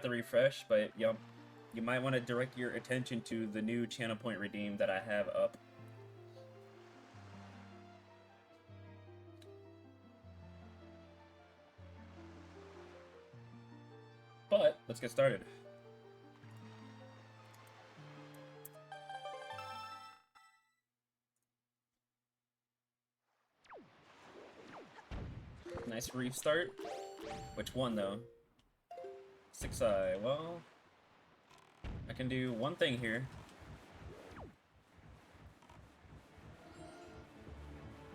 to refresh, but you might want to direct your attention to the new channel point redeem that I have up. But let's get started. Nice restart. Which one though? 6i. Well, I can do one thing here.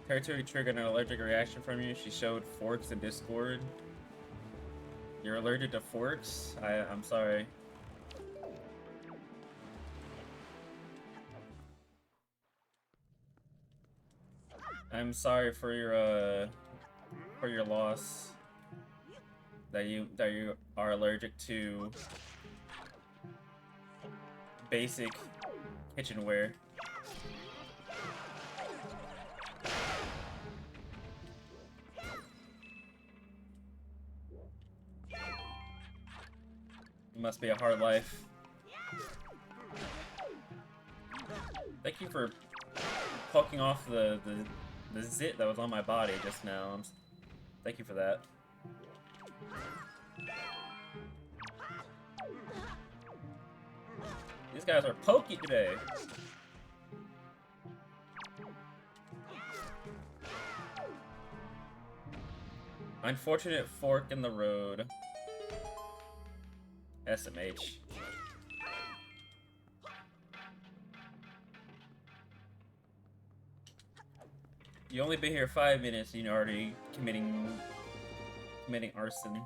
Territory triggered an allergic reaction from you. She showed forks in Discord. You're allergic to forks? I'm sorry. I'm sorry for your loss. That you are allergic to basic kitchenware. It must be a hard life. Thank you for poking off the zit that was on my body just now. Thank you for that. These guys are pokey today. Unfortunate fork in the road. SMH. You only been here 5 minutes and you're already committing arson.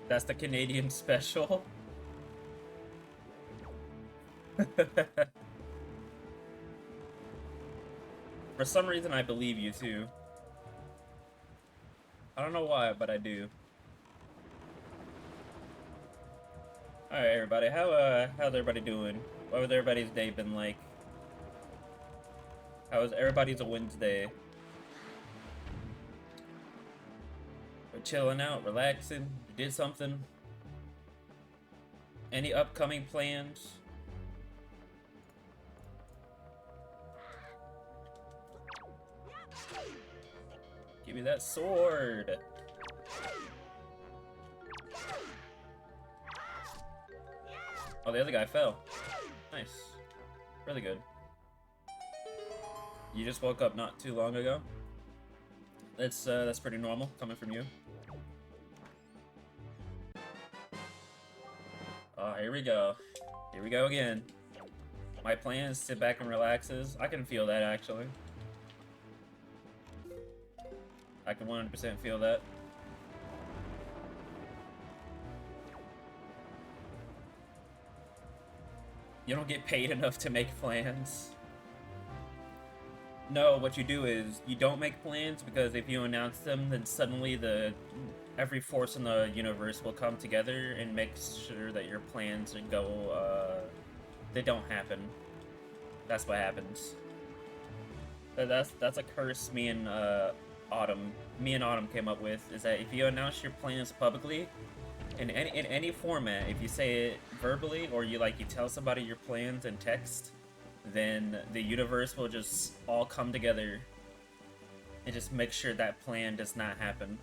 That's the Canadian special. For some reason, I believe you too. I don't know why, but I do. All right, everybody. How's everybody doing? What was everybody's day been like? How was everybody's Wednesday? We're chilling out, relaxing. Did something? Any upcoming plans? Give me that sword. Oh, the other guy fell. Nice. Really good. You just woke up not too long ago? That's pretty normal coming from you. Oh, here we go. Here we go again. My plan is sit back and relaxes. I can feel that, actually. I can 100% feel that. You don't get paid enough to make plans. No, what you do is you don't make plans because if you announce them, then suddenly every force in the universe will come together and make sure that your plans they don't happen. That's what happens. That's a curse me and Autumn came up with, is that if you announce your plans publicly, in any format, if you say it verbally or you tell somebody your plans in text, then the universe will just all come together and just make sure that plan does not happen.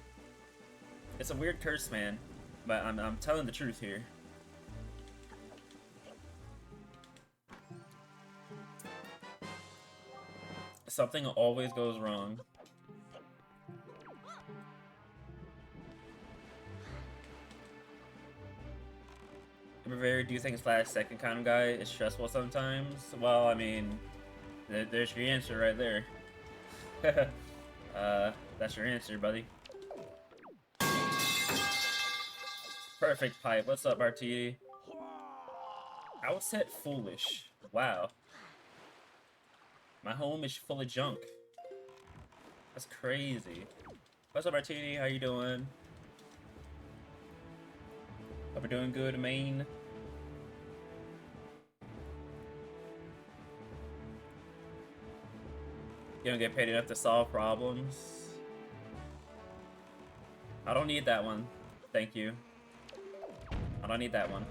It's a weird curse, man, but I'm telling the truth here. Something always goes wrong. Very do things last second kind of guy. It's stressful sometimes. Well, I mean, there's your answer right there. That's your answer, buddy. Perfect pipe. What's up, RT? Outset foolish. Wow. My home is full of junk. That's crazy. What's up, Martini? How you doing? Hope you're doing good, Maine. You don't get paid enough to solve problems. I don't need that one. Thank you. I don't need that one.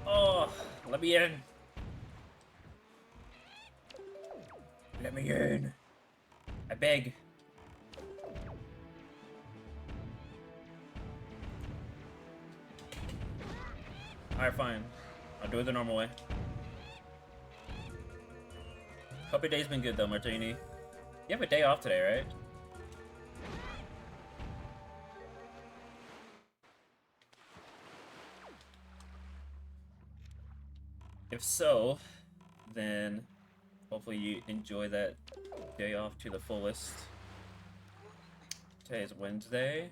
Oh, let me in. Let me in. I beg. Alright, fine. I'll do it the normal way. Hope your day's been good though, Martini. You have a day off today, right? If so, then hopefully you enjoy that day off to the fullest. Today is Wednesday.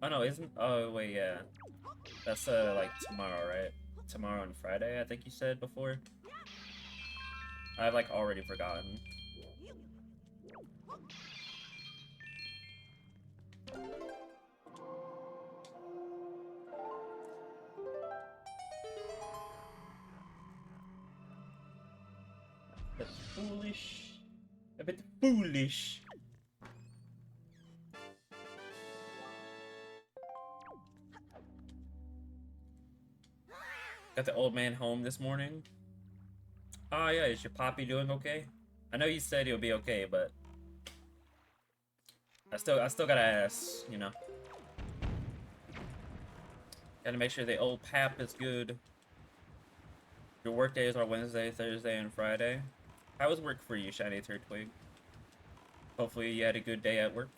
Oh no, isn't? Oh wait, yeah. That's like tomorrow, right? Tomorrow and Friday, I think you said before. I've like already forgotten. That's foolish. A bit foolish. Got the old man home this morning. Oh yeah, is your poppy doing okay? I know you said he'll be okay, but I still gotta ask, you know. Gotta make sure the old pap is good. Your work days are Wednesday, Thursday, and Friday. How was work for you, Shiny Turtwig? Hopefully you had a good day at work.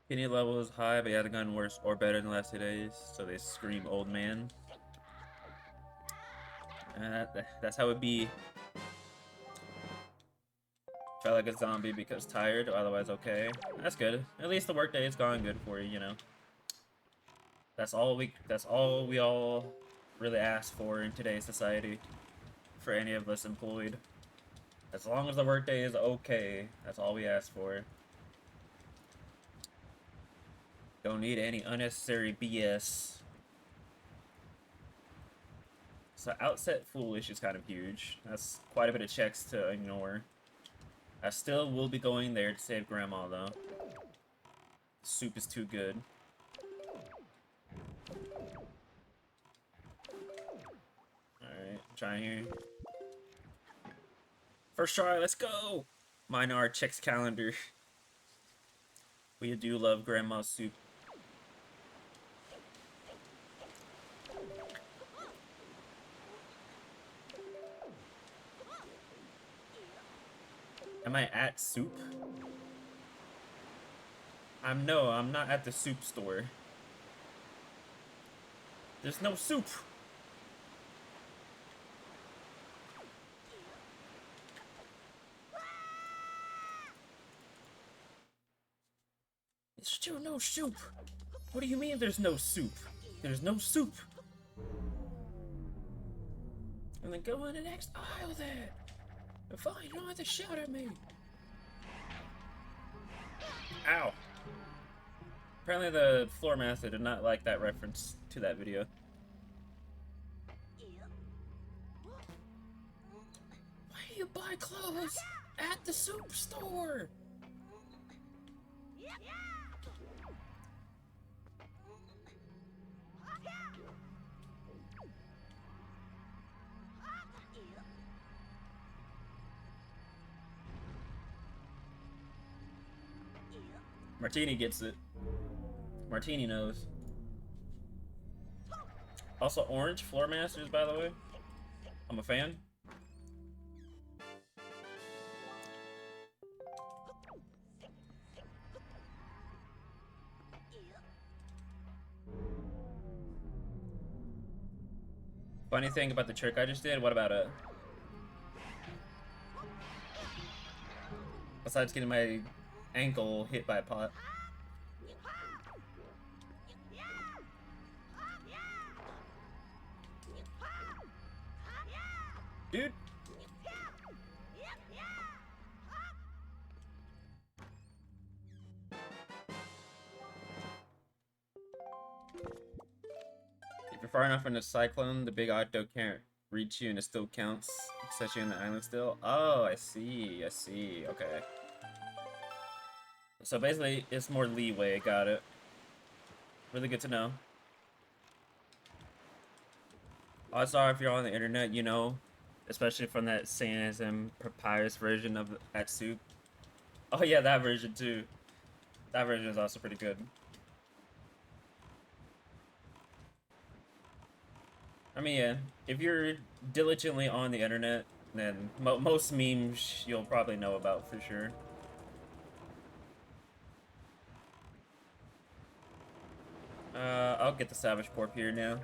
Any level is high, but you haven't gotten worse or better in the last 2 days, so they scream old man. That's how it be. Felt like a zombie because tired, otherwise okay. That's good. At least the workday has gone good for you, you know. That's all we all really ask for in today's society. For any of us employed. As long as the workday is okay, that's all we ask for. Don't need any unnecessary BS. So outset foolish is kind of huge. That's quite a bit of checks to ignore. I still will be going there to save Grandma though. The soup is too good. Alright, trying here. First try, let's go! Mine are checks calendar. We do love Grandma's soup. Am I at soup? I'm not at the soup store. There's no soup. There's still no soup. What do you mean there's no soup? There's no soup. And then go in the next aisle there. Fine, you don't have to shout at me. Ow. Apparently the floor master did not like that reference to that video. Why do you buy clothes at the soup store? Martini gets it. Martini knows. Also, orange floor masters, by the way. I'm a fan. Funny thing about the trick I just did, what about it? Besides getting my ankle hit by a pot. Dude. If you're far enough in the cyclone, the big octo can't reach you and it still counts. Sets you in the island still. Oh, I see. I see. Okay. So basically, it's more leeway. Got it. Really good to know. Also, if you're on the internet, you know, especially from that Sans and Papyrus version of that soup. Oh yeah, that version too. That version is also pretty good. I mean, yeah, if you're diligently on the internet, then most memes you'll probably know about for sure. I'll get the Savage Corp here now.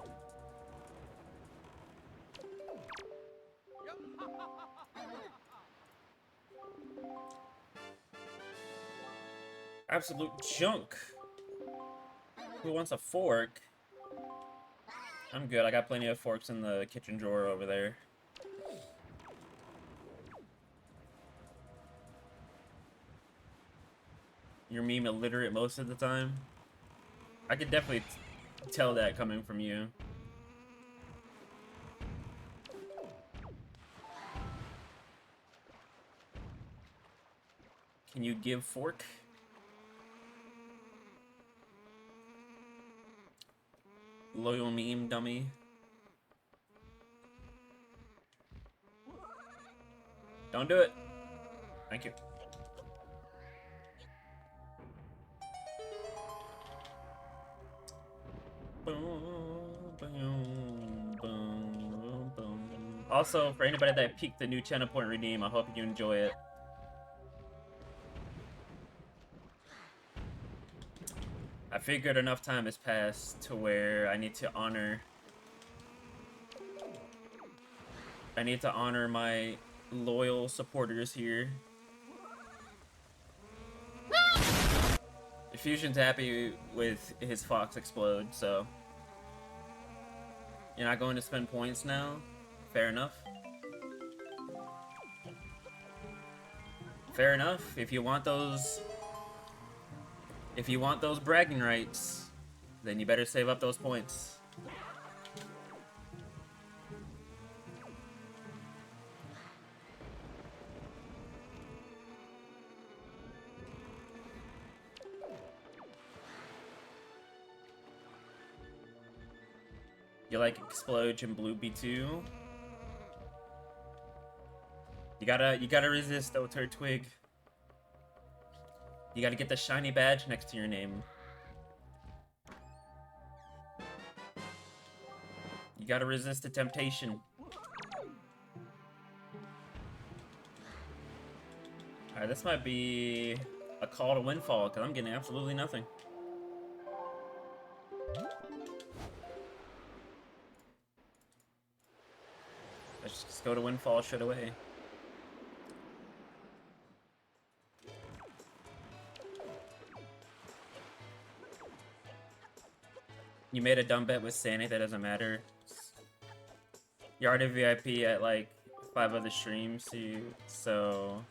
Absolute junk. Who wants a fork? I'm good. I got plenty of forks in the kitchen drawer over there. You're meme illiterate most of the time. I could definitely tell that coming from you. Can you give fork? Loyal meme dummy. Don't do it. Thank you. Also, for anybody that peeked the new channel point redeem, I hope you enjoy it. I figured enough time has passed to where I need to honor my loyal supporters here. Fusion's happy with his Fox Explode, so you're not going to spend points now? Fair enough. Fair enough. If you want those bragging rights, then you better save up those points. You like Explode and Blue B2? You gotta resist Otur Twig. You gotta get the shiny badge next to your name. You gotta resist the temptation. Alright, this might be a call to Windfall, because I'm getting absolutely nothing. Let's just go to Windfall straight away. You made a dumb bet with Sandy, that doesn't matter. You already VIP at like 5 other streams, so...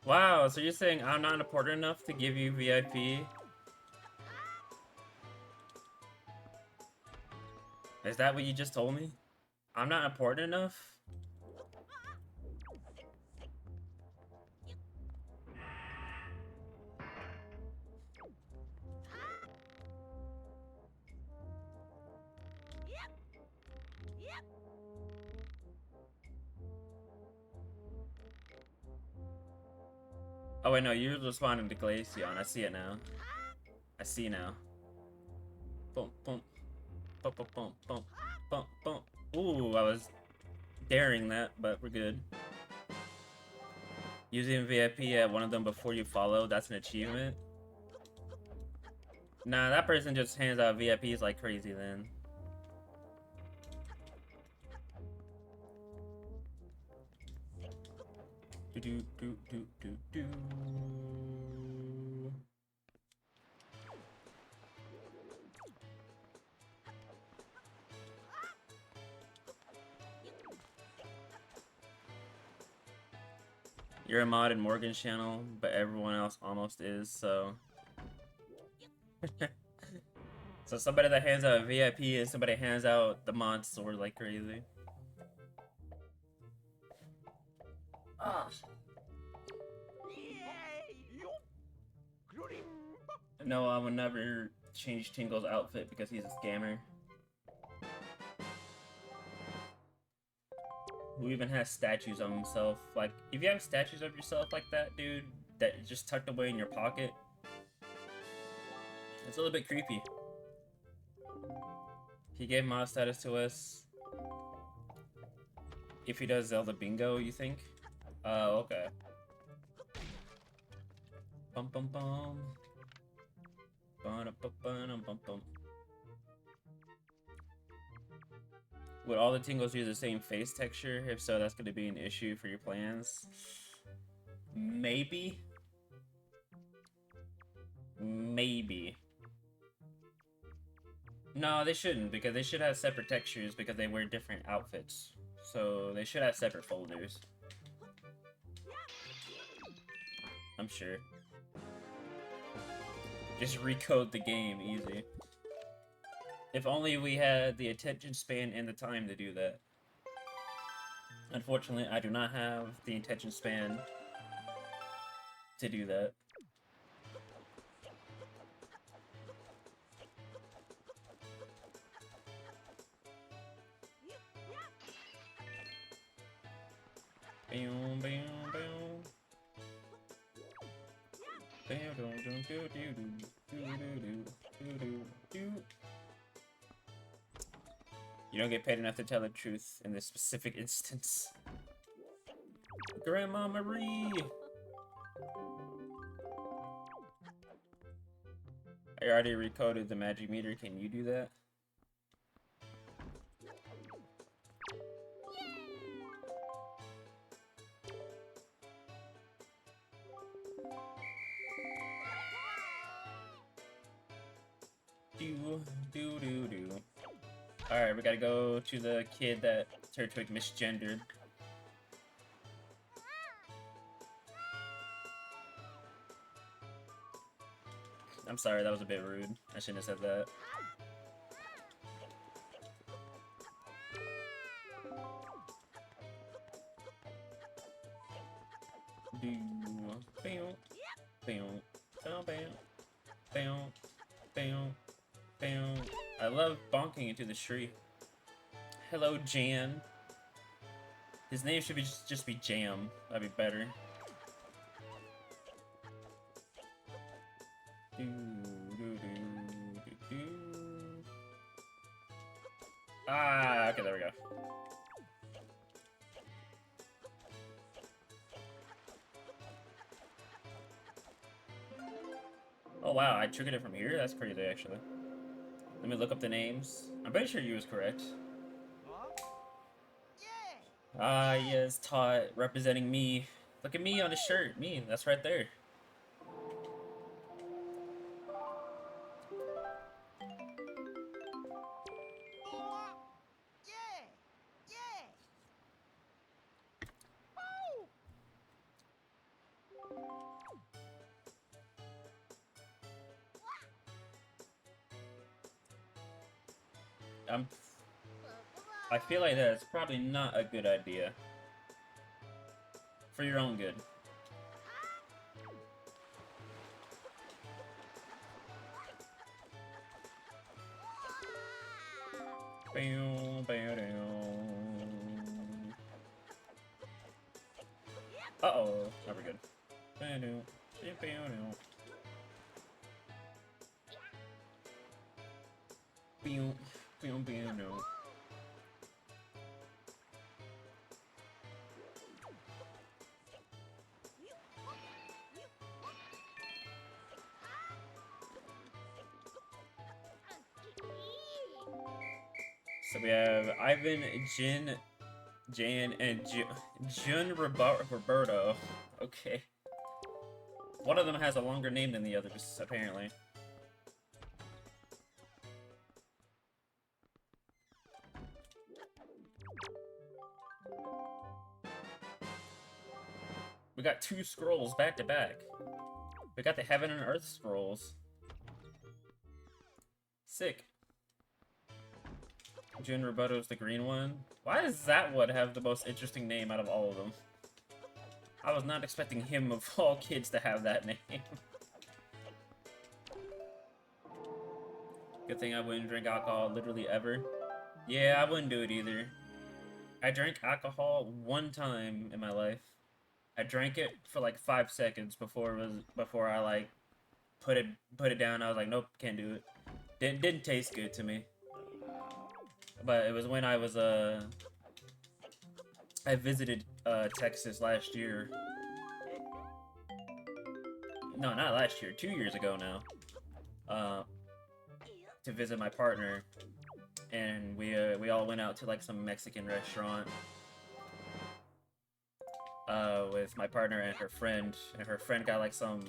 Wow, so you're saying I'm not important enough to give you VIP? Is that what you just told me? I'm not important enough? Oh wait, no, you're responding to Glaceon. I see it now. I see now. Boom, boom. Boom, boom, boom, boom, boom, boom. Ooh, I was daring that, but we're good. Using VIP at one of them before you follow, that's an achievement. Nah, that person just hands out VIPs like crazy then. Do do do do do do. You're a mod in Morgan's channel, but everyone else almost is, so... So somebody that hands out a VIP and somebody hands out the mod sword like crazy. Ah. No, I would never change Tingle's outfit because he's a scammer. Who even has statues of himself? Like, if you have statues of yourself like that, dude, that just tucked away in your pocket, it's a little bit creepy. He gave mod status to us. If he does Zelda bingo, you think? Oh, okay. Bum bum bum. Bum bum bum bum. Would all the tingles use the same face texture? If so, that's going to be an issue for your plans. Maybe. Maybe. No, they shouldn't, because they should have separate textures because they wear different outfits. So they should have separate folders. I'm sure. Just recode the game, easy. If only we had the attention span and the time to do that. Unfortunately, I do not have the attention span to do that. Boom, boom, boom. You don't get paid enough to tell the truth in this specific instance. Grandma Marie! I already recoded the magic meter. Can you do that? Do. Alright, we gotta go to the kid that Turtwig misgendered. I'm sorry, that was a bit rude. I shouldn't have said that. I love bonking into the tree. Hello, Jan. His name should be just be Jam. That'd be better. Ah, okay, there we go. Oh wow, I triggered it from here? That's crazy, actually. Let me look up the names. I'm pretty sure you was correct. Ah, yes, Todd, representing me. Look at me on the shirt. Me, that's right there. I feel like that's probably not a good idea. For your own good. Uh-oh, now we're good. So we have Ivan, Jan and Jun Roberto. Okay. One of them has a longer name than the others, apparently. We got 2 scrolls back to back. We got the Heaven and Earth scrolls. Sick. Jun Roberto's the green one. Why does that one have the most interesting name out of all of them? I was not expecting him, of all kids, to have that name. Good thing I wouldn't drink alcohol literally ever. Yeah, I wouldn't do it either. I drank alcohol one time in my life. I drank it for like 5 seconds before I like put it down. I was like, nope, can't do it. Didn't taste good to me. But it was when I was I visited Texas last year. No, not last year. 2 years ago now. To visit my partner, and we all went out to like some Mexican restaurant. With my partner and her friend got like some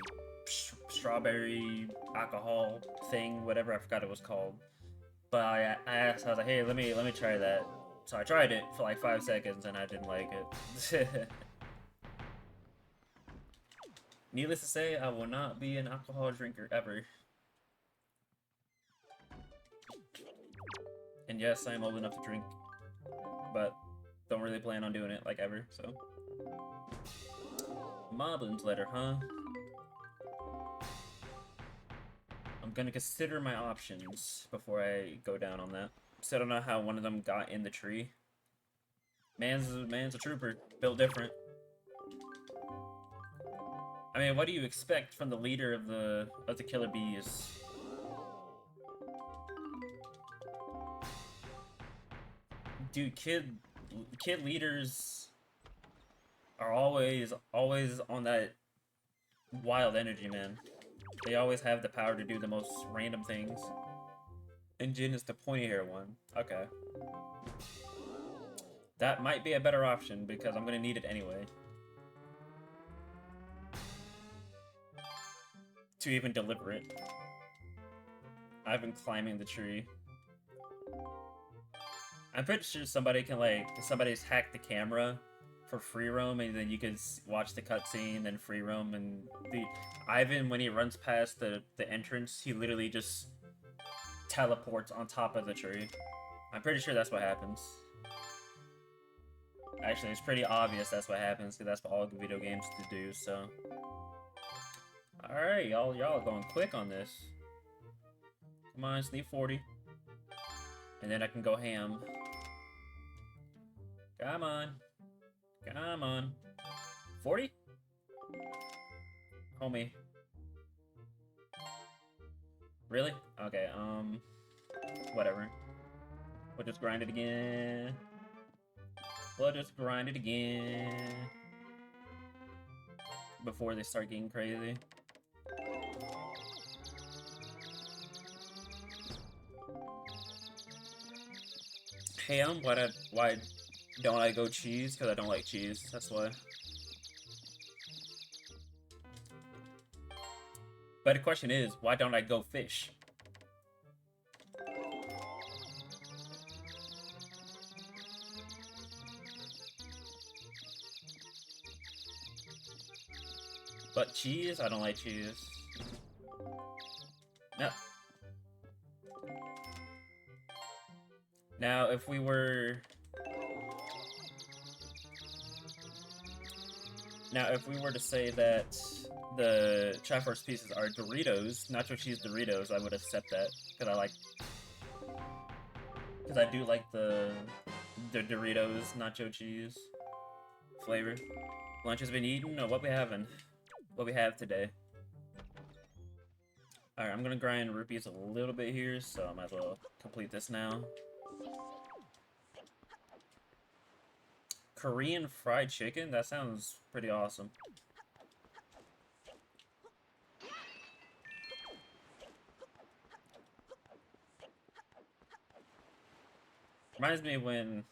strawberry alcohol thing, whatever, I forgot it was called. But I asked, I was like, hey, let me try that. So I tried it for like 5 seconds and I didn't like it. Needless to say, I will not be an alcohol drinker ever. And yes, I am old enough to drink, but don't really plan on doing it like ever, so. Moblin's letter, huh? I'm gonna consider my options before I go down on that. So I don't know how one of them got in the tree. Man's a trooper, built different. I mean, what do you expect from the leader of the Killer Bees? Dude, kid leaders are always on that wild energy, man. They always have the power to do the most random things. And Jin is the pointy hair one. Okay. That might be a better option because I'm gonna need it anyway. To even deliver it. I've been climbing the tree. I'm pretty sure somebody's hacked the camera for free roam, and then you can watch the cutscene, then free roam, and Ivan, when he runs past the entrance, he literally just teleports on top of the tree. I'm pretty sure that's what happens. Actually, it's pretty obvious that's what happens, because that's what all video games do, so. Alright, y'all are going quick on this. Come on, just need 40. And then I can go ham. Come on. Come on. 40? Homie. Really? Okay, whatever. We'll just grind it again. We'll just grind it again. Before they start getting crazy. Ham? Why don't I go cheese? Because I don't like cheese. That's why. But the question is, why don't I go fish? But cheese? I don't like cheese. No. Now, if we were to say that the Triforce pieces are Doritos, nacho cheese Doritos, I would accept that, because I do like the Doritos nacho cheese flavor. Lunch has been eaten. What we having? What we have today? Alright, I'm gonna grind rupees a little bit here, so I might as well complete this now. Korean fried chicken? That sounds pretty awesome. Reminds me when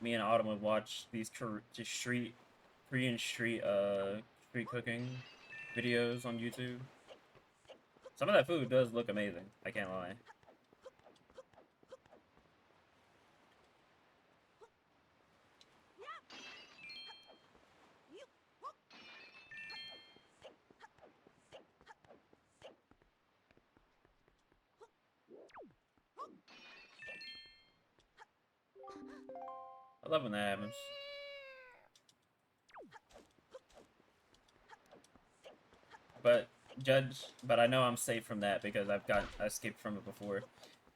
me and Autumn would watch these Korean street cooking videos on YouTube. Some of that food does look amazing. I can't lie. I love when that happens. But I know I'm safe from that because I escaped from it before.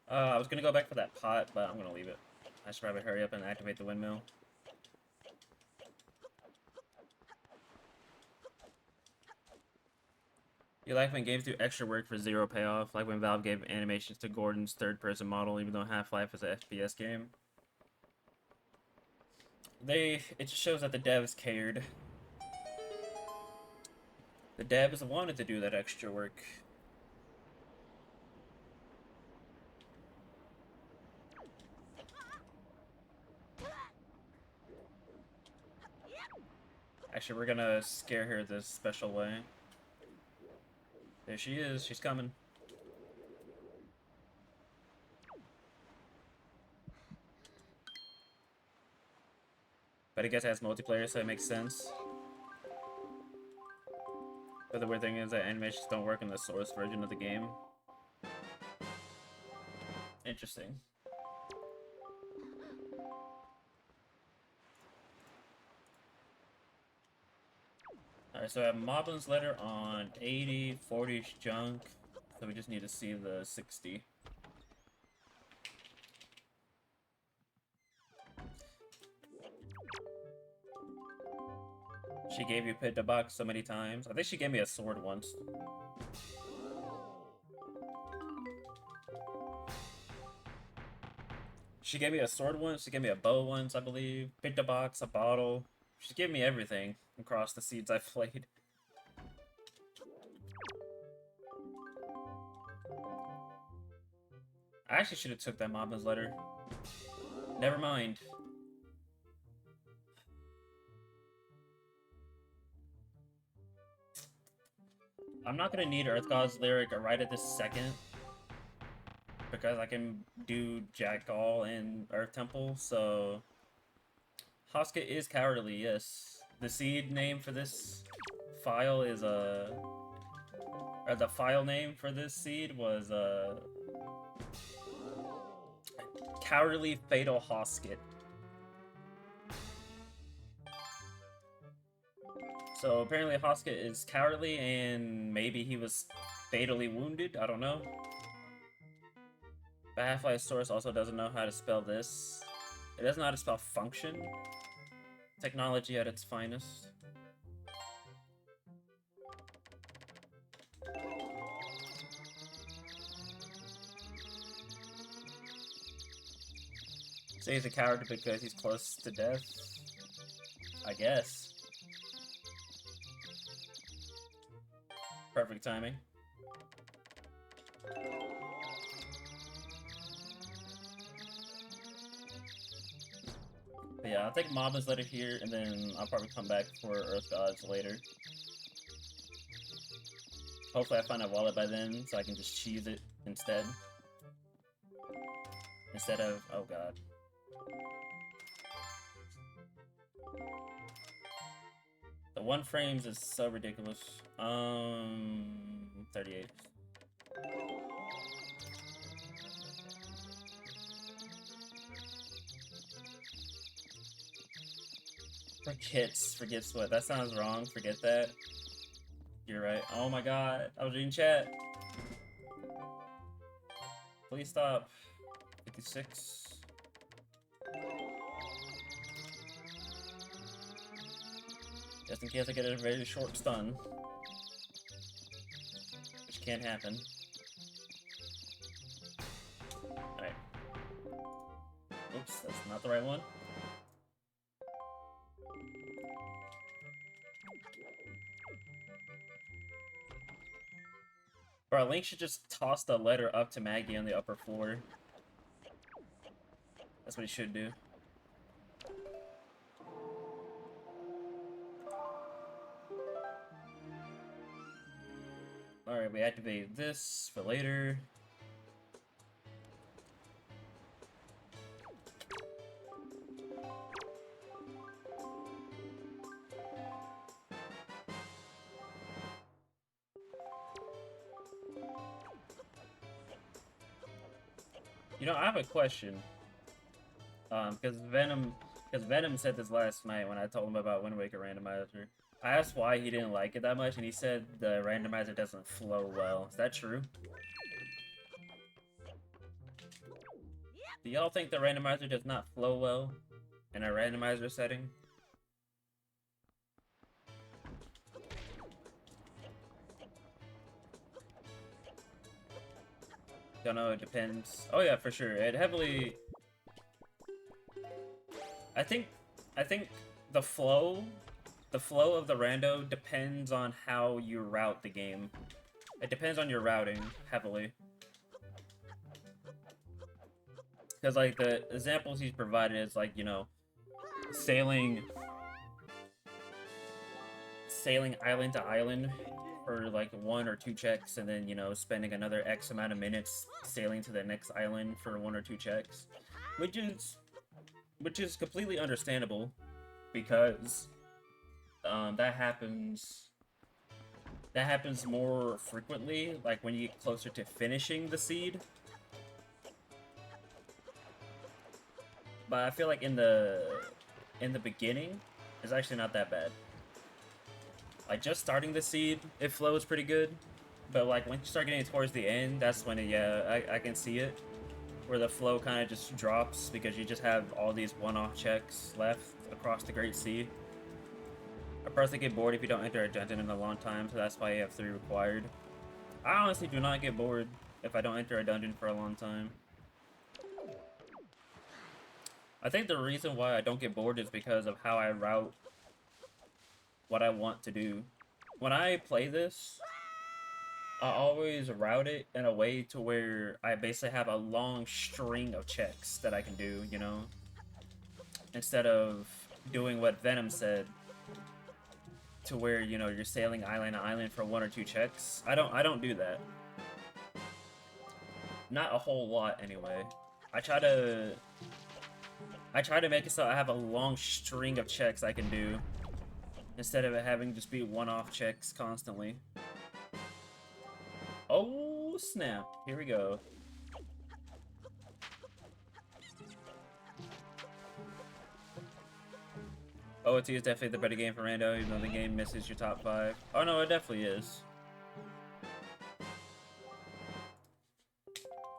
I was gonna go back for that pot, but I'm gonna leave it. I should probably hurry up and activate the windmill. You like when games do extra work for zero payoff, like when Valve gave animations to Gordon's third-person model, even though Half-Life is an FPS game. It just shows that the devs cared. The devs wanted to do that extra work. Actually, we're gonna scare her this special way. There she is. She's coming. But I guess it has multiplayer, so it makes sense. But the weird thing is that animations don't work in the source version of the game. Interesting. Alright, so I have Moblin's letter on 80, 40's junk. So we just need to see the 60. She gave you Pit the Box so many times. I think she gave me a sword once. She gave me a sword once, she gave me a bow once, I believe. Pit the Box, a bottle. She gave me everything across the seeds I've played. I actually should have took that Mama's letter. Never mind. I'm not gonna need Earth God's lyric right at this second. Because I can do Jack All and Earth Temple, so... Hoska is cowardly, yes. The seed name for this file is, or the file name for this seed was, Cowardly Fatal Hosket. So apparently Hosket is cowardly and maybe he was fatally wounded, I don't know. But Half-Life Source also doesn't know how to spell this. It doesn't know how to spell function. Technology at its finest. So he's a coward because he's close to death? I guess. Perfect timing. But yeah, I'll take Mama's letter here, and then I'll probably come back for Earth Gods later. Hopefully I find a wallet by then, so I can just cheese it instead. Instead of... oh god. The 1 frames is so ridiculous. 38. Forgets what? That sounds wrong. Forget that. You're right. Oh my god. I was reading chat. Please stop. 56. Just in case I get a very short stun. Which can't happen. Alright. Oops, that's not the right one. Bro, Link should just toss the letter up to Maggie on the upper floor. That's what he should do. Alright, we activate this for later. You know, I have a question. Because Venom said this last night when I told him about Wind Waker Randomizer. I asked why he didn't like it that much, and he said the randomizer doesn't flow well. Is that true? Do y'all think the randomizer does not flow well in a randomizer setting? Don't know, it depends. Oh yeah, for sure. It heavily... I think the flow of the rando depends on how you route the game. It depends on your routing, heavily. Because, like, the examples he's provided is, like, you know, sailing island to island for, like, 1 or 2 checks, and then, you know, spending another X amount of minutes sailing to the next island for 1 or 2 checks. Which is completely understandable, because that happens more frequently, like when you get closer to finishing the seed. But I feel like in the beginning, it's actually not that bad. Like just starting the seed, it flows pretty good. But like when you start getting towards the end, that's when I can see it. Where the flow kind of just drops because you just have all these one-off checks left across the Great Sea. I personally get bored if you don't enter a dungeon in a long time, so that's why you have 3 required. I honestly do not get bored if I don't enter a dungeon for a long time. I think the reason why I don't get bored is because of how I route what I want to do. When I play this, I always route it in a way to where I basically have a long string of checks that I can do, you know? Instead of doing what Venom said, to where, you know, you're sailing island to island for 1 or 2 checks. I don't do that. Not a whole lot, anyway. I try to make it so I have a long string of checks I can do, instead of it having just be one-off checks constantly. Oh, snap. Here we go. OOT is definitely the better game for Rando, even though the game misses your top 5. Oh no, it definitely is.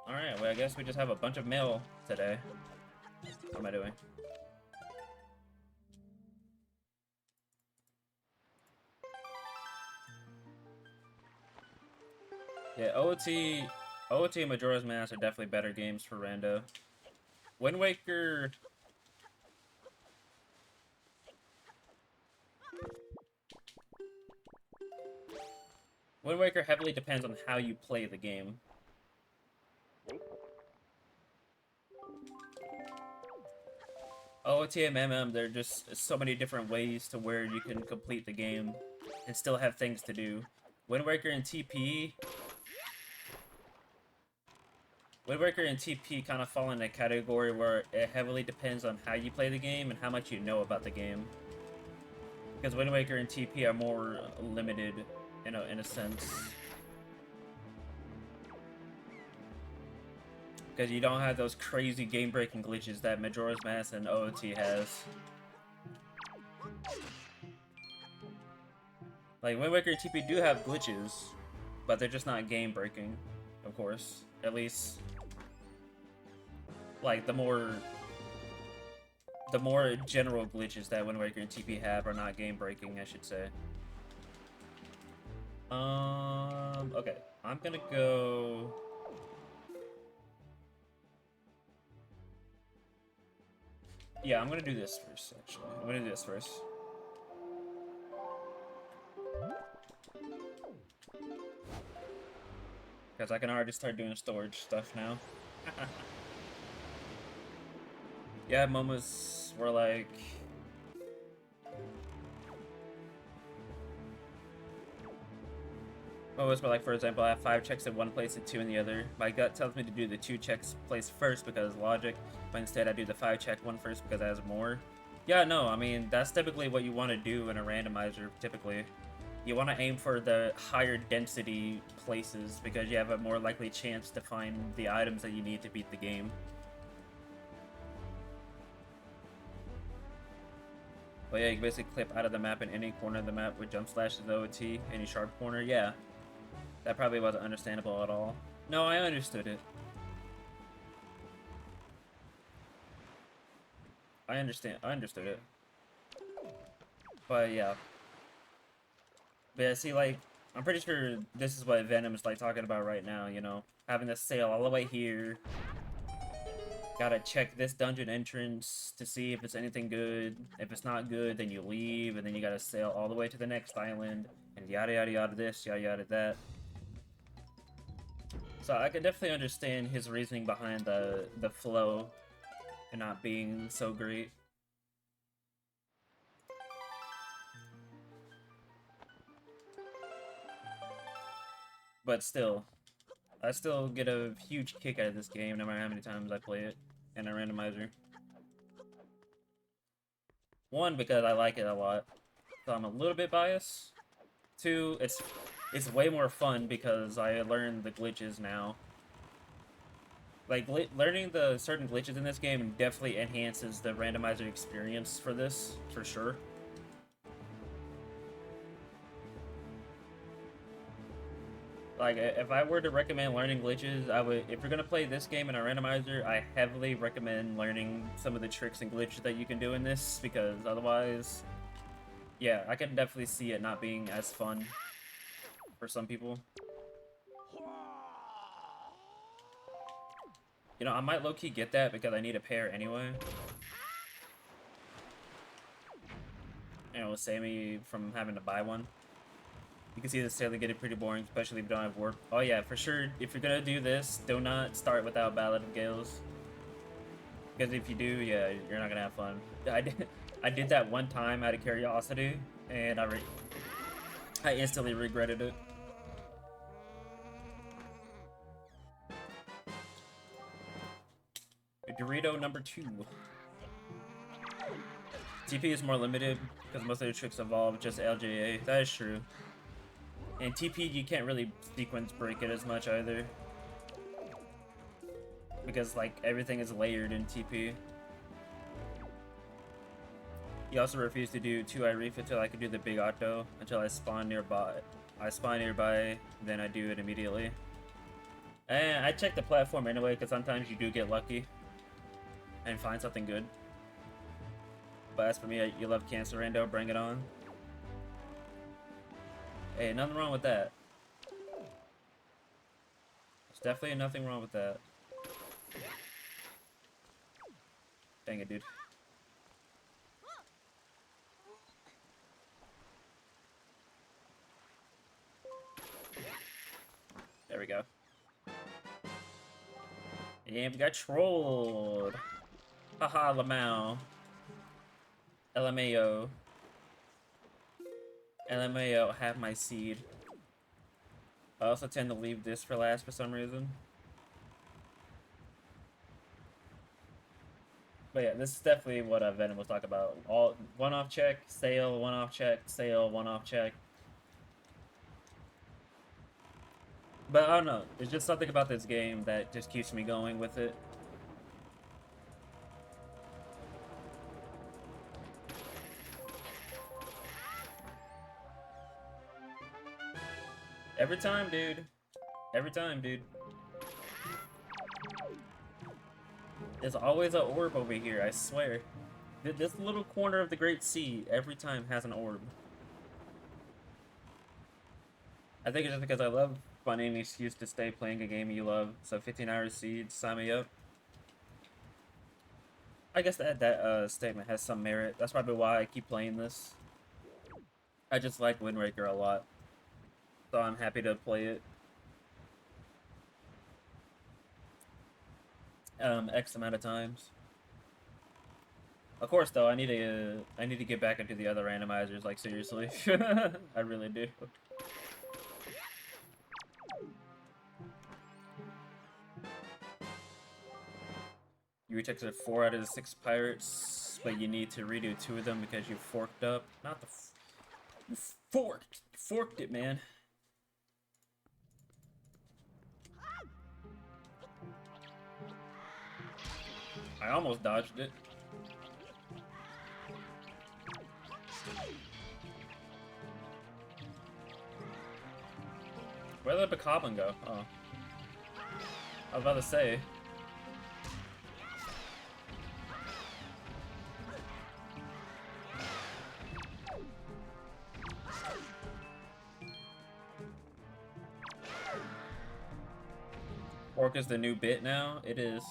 Alright, well I guess we just have a bunch of mail today. How am I doing? Yeah, OOT and Majora's Mask are definitely better games for Rando. Wind Waker... Wind Waker heavily depends on how you play the game. OOT and MM, there are just so many different ways to where you can complete the game and still have things to do. Wind Waker and TP kind of fall in a category where it heavily depends on how you play the game and how much you know about the game. Because Wind Waker and TP are more limited in a sense. Because you don't have those crazy game-breaking glitches that Majora's Mask and OOT has. Like, Wind Waker and TP do have glitches, but they're just not game-breaking, of course. At least, like, the more general glitches that Wind Waker and TP have are not game-breaking, I should say. Okay. I'm gonna go... Yeah, I'm gonna do this first, actually. I'm gonna do this first. Because I can already start doing storage stuff now. Yeah, moments were like... But like, for example, I have 5 checks in one place and 2 in the other. My gut tells me to do the 2 checks place first because logic, but instead I do the 5 check one first because it has more. Yeah, no, I mean, that's typically what you want to do in a randomizer, typically. You want to aim for the higher density places because you have a more likely chance to find the items that you need to beat the game. But yeah, you can basically clip out of the map in any corner of the map with jump slashes, OT, any sharp corner. Yeah, that probably wasn't understandable at all. No, I understood it. I understood it. But yeah. But yeah, see, like, I'm pretty sure this is what Venom's like talking about right now, you know? Having the sail all the way here. Gotta check this dungeon entrance to see if it's anything good. If it's not good, then you leave, and then you gotta sail all the way to the next island, and yada yada yada this, yada yada that. So I can definitely understand his reasoning behind the flow and not being so great. But still, I still get a huge kick out of this game no matter how many times I play it in a randomizer. One, because I like it a lot, so I'm a little bit biased. Two, it's way more fun because I learned the glitches now. Like, learning the certain glitches in this game definitely enhances the randomizer experience for this, for sure. Like, if I were to recommend learning glitches, I would, if you're gonna play this game in a randomizer, I heavily recommend learning some of the tricks and glitches that you can do in this, because otherwise, yeah, I can definitely see it not being as fun for some people. You know, I might low-key get that because I need a pair anyway. And it will save me from having to buy one. You can see this sailing getting pretty boring, especially if you don't have warp. Oh yeah, for sure, if you're gonna do this, do not start without Ballad of Gales. Because if you do, yeah, you're not gonna have fun. I did that one time out of curiosity, and I instantly regretted it. Dorito number 2. TP is more limited because most of the tricks involve just LJA. That is true. And TP, you can't really sequence break it as much either. Because, like, everything is layered in TP. He also refused to do 2-eye reef until I could do the big auto, until I spawn nearby. I spawn nearby, then I do it immediately. And I check the platform anyway, because sometimes you do get lucky and find something good. But as for me, you love Cancer Rando, bring it on. Hey, nothing wrong with that. There's definitely nothing wrong with that. Dang it, dude. There we go. And we got trolled. Haha, Lamau. LMAO. LMAO, have my seed. I also tend to leave this for last for some reason. But yeah, this is definitely what Venom was talking about. All one-off check, sail, one-off check, sail, one-off check. But I don't know, there's just something about this game that just keeps me going with it. Every time, dude. Every time, dude. There's always an orb over here, I swear. This little corner of the Great Sea every time has an orb. I think it's just because I love finding an excuse to stay playing a game you love. So 15 hours seed, sign me up. I guess that statement has some merit. That's probably why I keep playing this. I just like Wind Waker a lot. So I'm happy to play it. X amount of times. Of course, though, I need to get back into the other randomizers. Like, seriously, I really do. You rejected 4 out of the 6 pirates, but you need to redo 2 of them because you forked up. Not the you forked. You forked it, man. I almost dodged it. Where did the Bokoblin go? Oh. I was about to say. Fork is the new bit now? It is.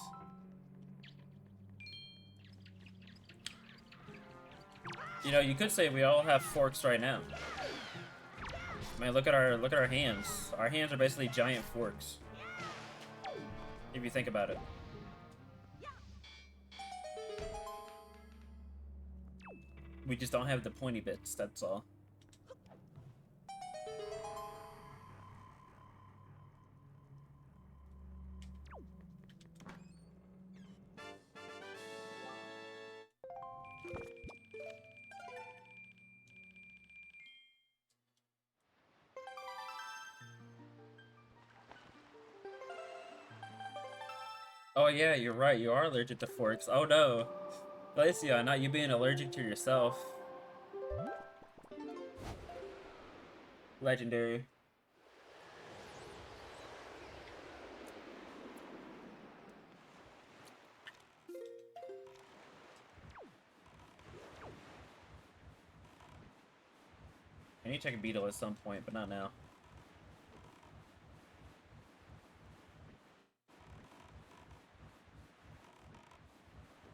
You know, you could say we all have forks right now. Man, look at our hands. Our hands are basically giant forks. If you think about it. We just don't have the pointy bits, that's all. Oh yeah, you're right. You are allergic to forks. Oh no. Glacia, not you being allergic to yourself. Legendary. I need to check a beetle at some point, but not now.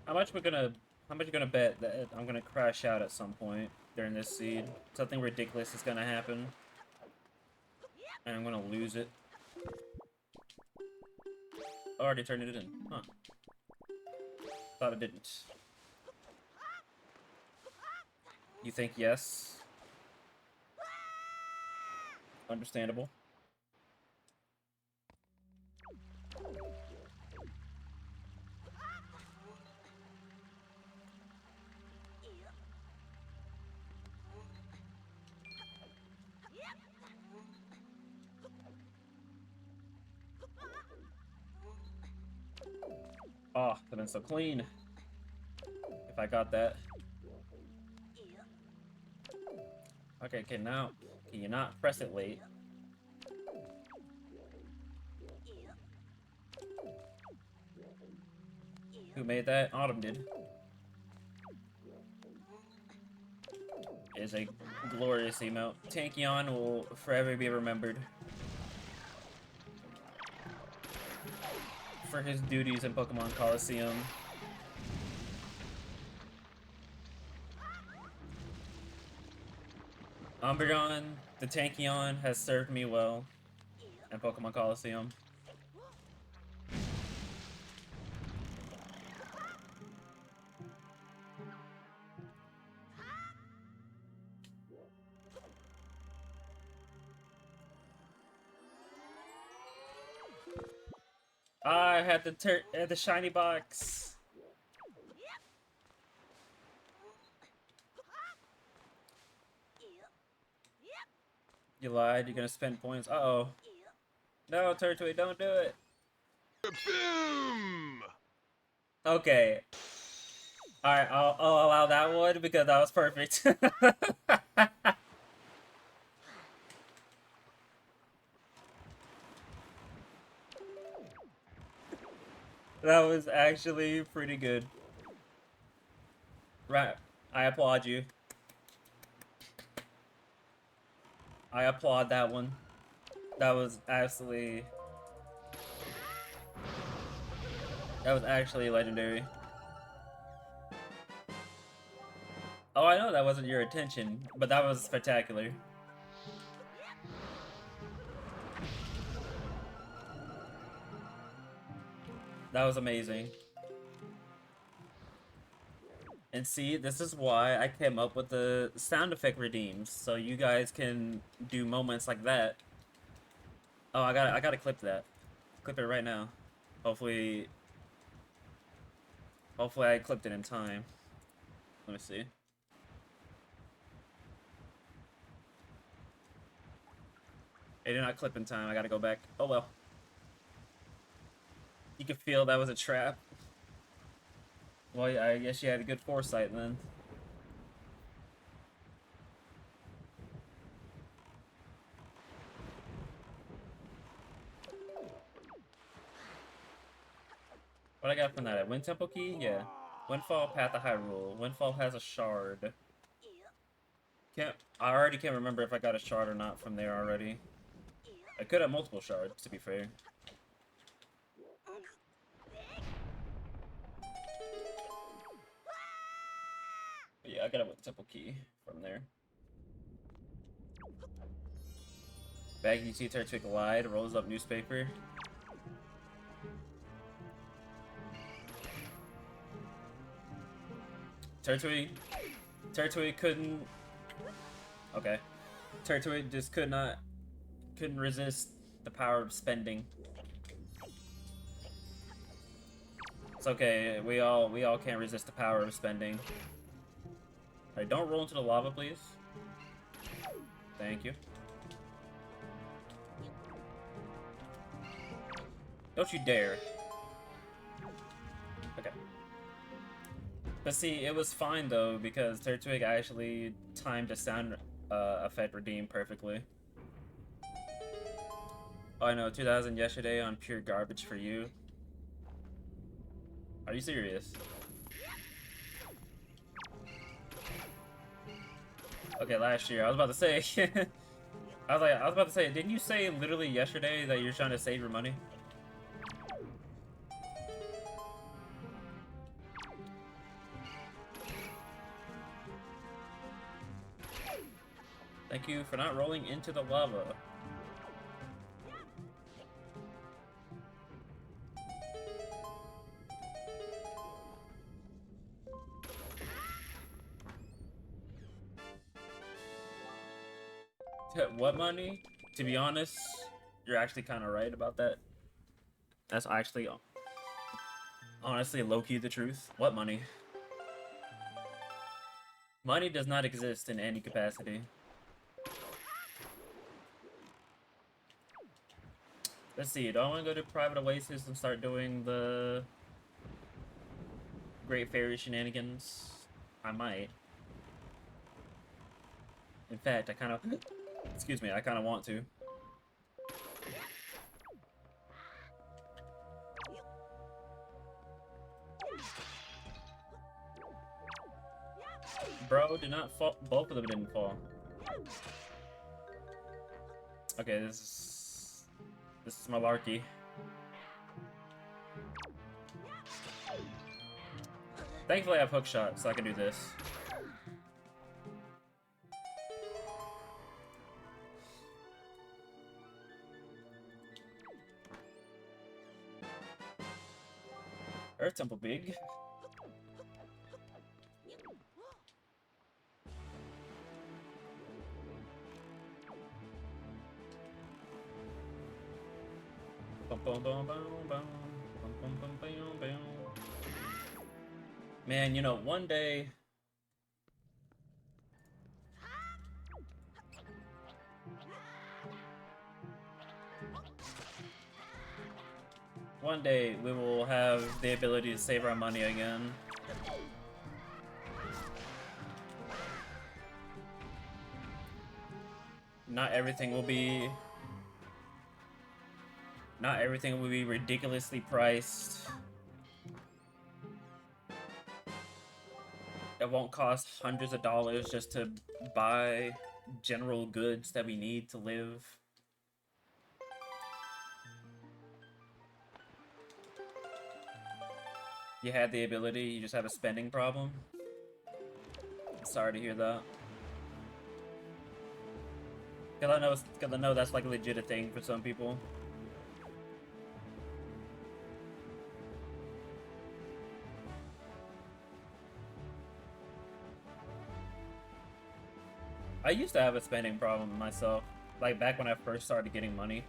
How much you gonna bet that I'm gonna crash out at some point during this seed? Something ridiculous is gonna happen. And I'm gonna lose it. I already turned it in. Huh. Thought it didn't. You think yes? Understandable. Oh, could have been so clean. If I got that. Okay, now, can you not press it late? Who made that? Autumn did. It is a glorious emote. Tankion will forever be remembered for his duties in Pokemon Coliseum. Umbreon, the Tankion, has served me well in Pokemon Coliseum. I had the shiny box. You lied. You're gonna spend points. Uh-oh. No, Turtwig, don't do it. Boom! Okay. Alright, I'll allow that one because that was perfect. That was actually pretty good. Right. I applaud you. I applaud that one. That was absolutely... That was actually legendary. Oh, I know that wasn't your intention, but that was spectacular. That was amazing. And see, this is why I came up with the sound effect redeems, so you guys can do moments like that. Oh, I gotta clip that. Clip it right now. Hopefully... Hopefully I clipped it in time. Let me see. It did not clip in time. I gotta go back. Oh well. You could feel that was a trap. Well, yeah, I guess you had a good foresight then. What I got from that? Wind Temple Key? Yeah. Windfall, Path of Hyrule. Windfall has a shard. I already can't remember if I got a shard or not from there already. I could have multiple shards, to be fair. But yeah, I got a Wind Temple Key from there. Baggy T Turtwig lied, rolls up newspaper. Turtwig couldn't... Okay. Turtwig just couldn't resist the power of spending. It's okay, we all can't resist the power of spending. Alright, don't roll into the lava, please. Thank you. Don't you dare. Okay. But see, it was fine though, because Turtwig actually timed the sound effect redeem perfectly. Oh, I know, 2000 yesterday on pure garbage for you. Are you serious? Okay, last year. I was about to say. I was about to say, didn't you say literally yesterday that you're trying to save your money? Thank you for not rolling into the lava. What money? To be honest, you're actually kind of right about that. That's actually, honestly, low-key the truth. What money? Money does not exist in any capacity. Let's see, do I want to go to Private Oasis and start doing the Great Fairy shenanigans? I might. In fact, I kind of... Excuse me, I kind of want to. Bro, did not fall. Both of them didn't fall. Okay, this is malarkey. Thankfully I have hookshot, so I can do this. Earth Temple big. Man, you know, one day... One day, we will have the ability to save our money again. Not everything will be ridiculously priced. It won't cost hundreds of dollars just to buy general goods that we need to live. You had the ability, you just have a spending problem. Sorry to hear that. Cause I know that's like a legit thing for some people. I used to have a spending problem myself, like back when I first started getting money.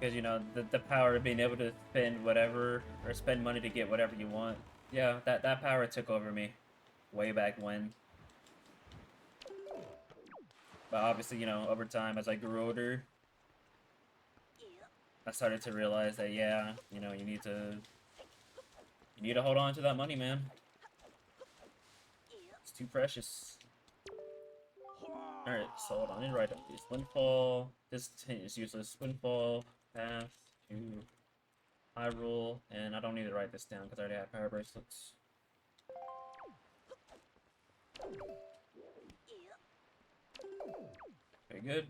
because you know the power of being able to spend whatever or spend money to get whatever you want. Yeah, that power took over me way back when. But obviously, you know, over time as I grew older, I started to realize that yeah, you know, you need to hold on to that money, man. It's too precious. Alright, so hold on, I need to write down these. Windfall, this is useless. Windfall, path to Hyrule, and I don't need to write this down because I already have power bracelets. Very good.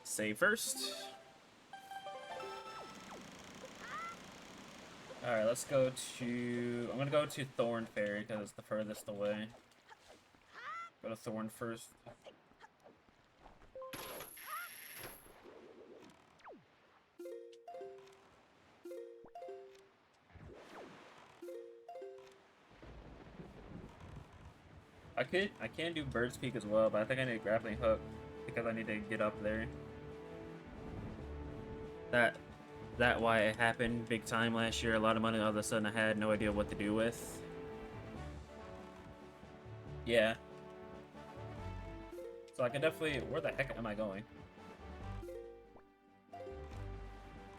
Save first. Alright, let's go to... I'm gonna go to Thorn Fairy because it's the furthest away. Go to Thorn first. I can do Bird's Peak as well, but I think I need a grappling hook because I need to get up there. That why it happened big time last year. A lot of money all of a sudden I had no idea what to do with. Yeah. So I can definitely... Where the heck am I going?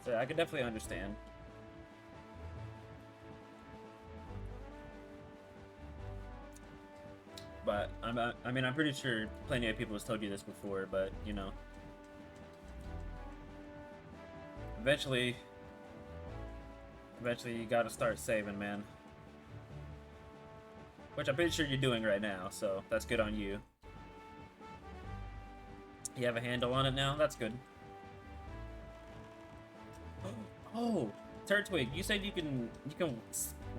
So I can definitely understand. But I mean, I'm pretty sure plenty of people have told you this before, but you know, eventually you gotta start saving, man. Which I'm pretty sure you're doing right now, so that's good on you. You have a handle on it now? That's good. Oh, Turtwig, you said you can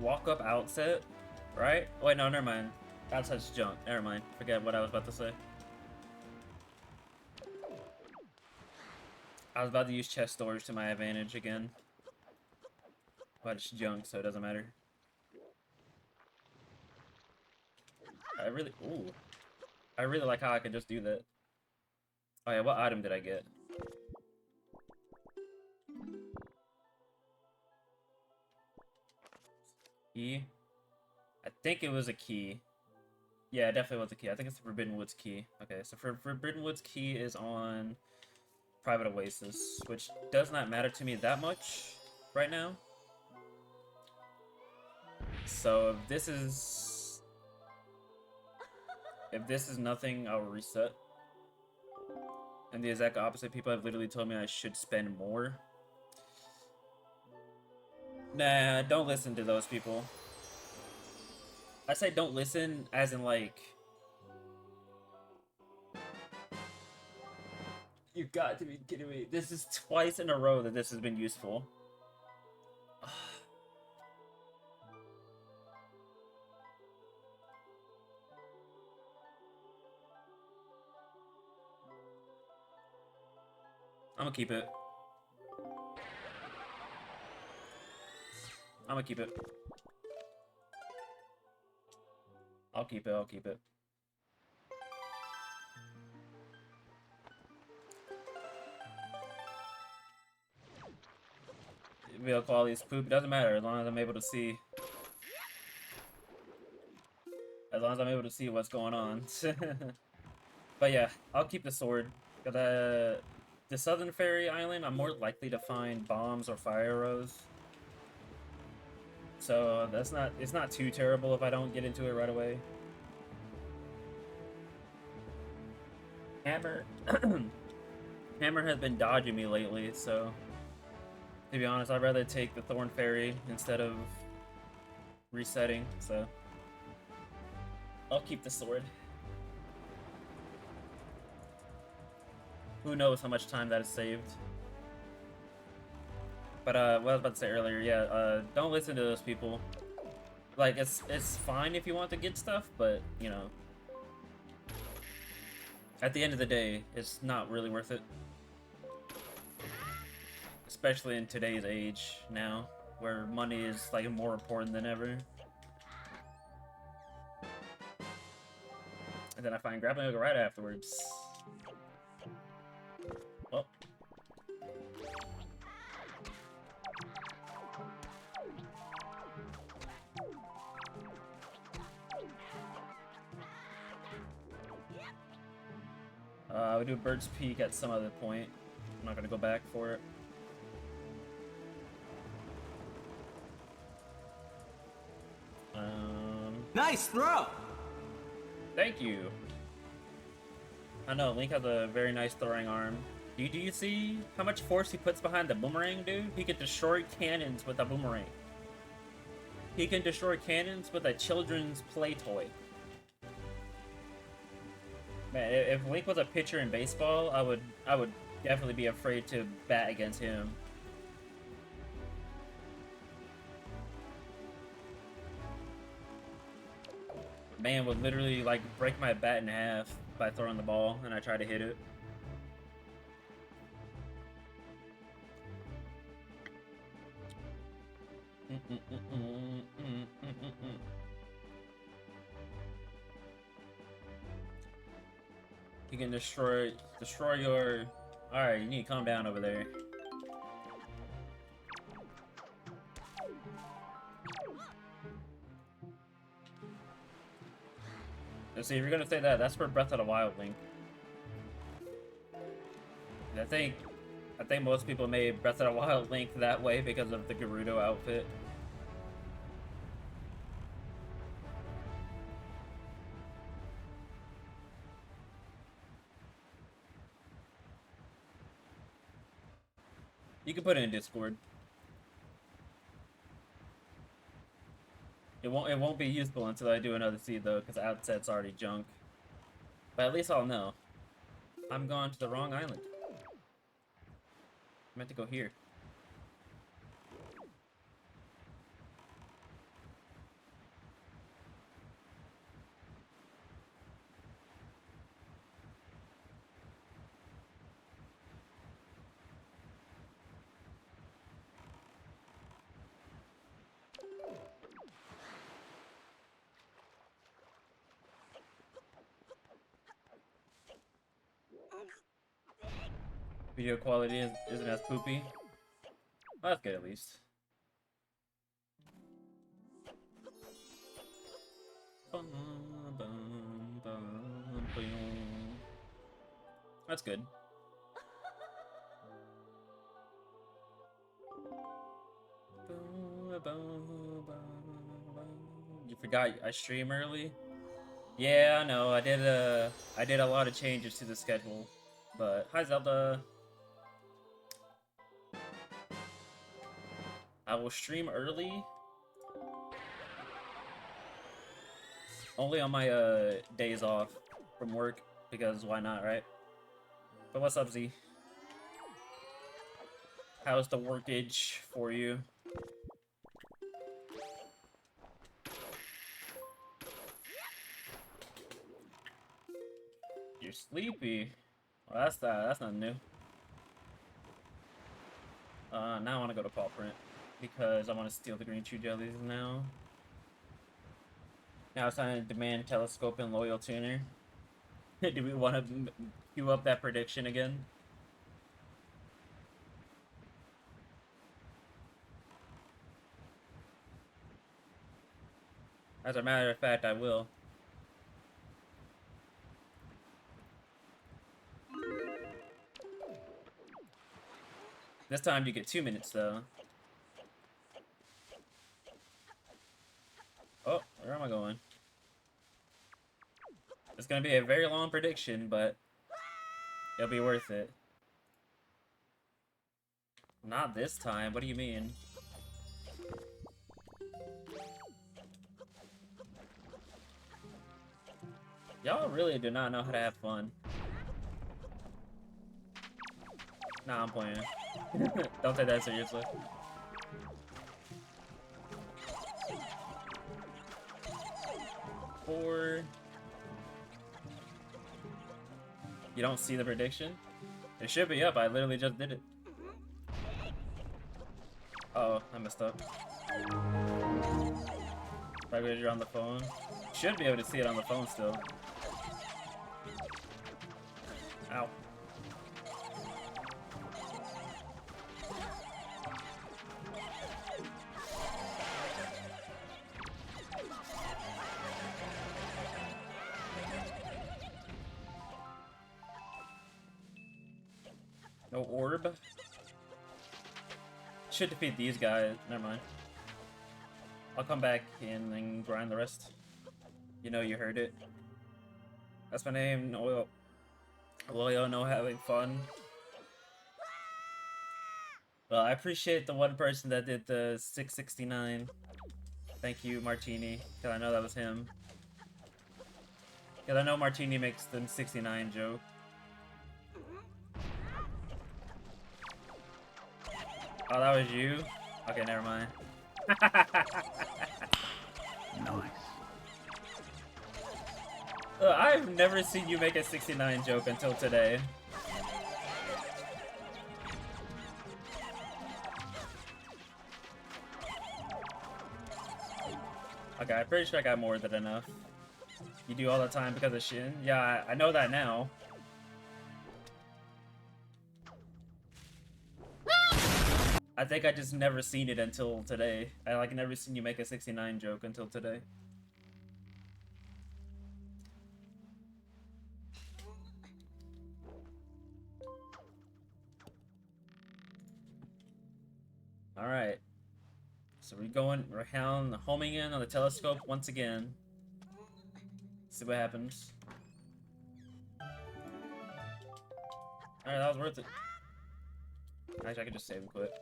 walk up outset, right? Oh, wait, no, never mind. Outset's junk. Never mind. Forget what I was about to say. I was about to use chest storage to my advantage again. But it's junk, so it doesn't matter. I really like how I can just do that. Oh yeah, what item did I get? Key? I think it was a key. Yeah, it definitely was a key. I think it's the Forbidden Woods key. Okay, so Forbidden Woods key is on Private Oasis, which does not matter to me that much right now. So if this is nothing, I'll reset. And the exact opposite, people have literally told me I should spend more. Nah, don't listen to those people. I say don't listen as in like... You've got to be kidding me. This is twice in a row that this has been useful. I'm gonna keep it. I'm gonna keep it. I'll keep it, I'll keep it. Video quality is poop. It doesn't matter as long as I'm able to see. As long as I'm able to see what's going on. But yeah, I'll keep the sword. The Southern Fairy Island, I'm more likely to find bombs or fire arrows. So it's not too terrible if I don't get into it right away. Hammer Hammer has been dodging me lately, so to be honest, I'd rather take the Thorn Fairy instead of resetting, so I'll keep the sword. Who knows how much time that is saved. But what I was about to say earlier, yeah, don't listen to those people. Like, it's fine if you want to get stuff, but, you know, at the end of the day, it's not really worth it. Especially in today's age now, where money is, like, more important than ever. then I find grappling hook right afterwards. Well. We do a bird's peek at some other point. I'm not gonna go back for it. Nice throw! Thank you. I know, Link has a very nice throwing arm. Do you see how much force he puts behind the boomerang, dude? He can destroy cannons with a boomerang. He can destroy cannons with a children's play toy. Man, if Link was a pitcher in baseball, I would definitely be afraid to bat against him. Man would literally like break my bat in half by throwing the ball and I try to hit it. You can destroy your... Alright, you need to calm down over there. Let's see, if you're gonna say that, that's for Breath of the Wild, Link. I think most people made Breath of the Wild Link that way because of the Gerudo outfit. You can put it in Discord. It won't be useful until I do another seed though, because outset's already junk. But at least I'll know. I'm going to the wrong island. I meant to go here. Video quality isn't as poopy. Well, that's good at least. That's good. You forgot I stream early? Yeah, I know. I did a lot of changes to the schedule. But hi Zelda. I will stream early. Only on my days off from work, because why not, right? But what's up, Z? How's the workage for you? You're sleepy. Well, that's nothing new. Now I want to go to Paw Print because I want to steal the green chew jellies now. Now it's time to demand telescope and loyal tuner. Do we want to queue up that prediction again? As a matter of fact, I will. This time you get 2 minutes, though. Oh, where am I going? It's gonna be a very long prediction, but it'll be worth it. Not this time, what do you mean? Y'all really do not know how to have fun. Nah, I'm playing. Don't take that seriously. Four. You don't see the prediction? It should be up. I literally just did it. Uh oh, I messed up. Probably because you're on the phone. Should be able to see it on the phone still. Ow. No orb? Should defeat these guys. Never mind. I'll come back in and grind the rest. You know you heard it. That's my name, Oil. Oil, no having fun. Well, I appreciate the one person that did the 669. Thank you, Martini, because I know that was him. Because I know Martini makes them 69 joke. Oh, that was you? Okay, never mind. Nice. I've never seen you make a 69 joke until today. Okay, I'm pretty sure I got more than enough. You do all the time because of Shin? Yeah, I know that now. I think I just never seen it until today. I like never seen you make a 69 joke until today. Alright. So we're homing in on the telescope once again. See what happens. Alright, that was worth it. Actually, I could just save and quit.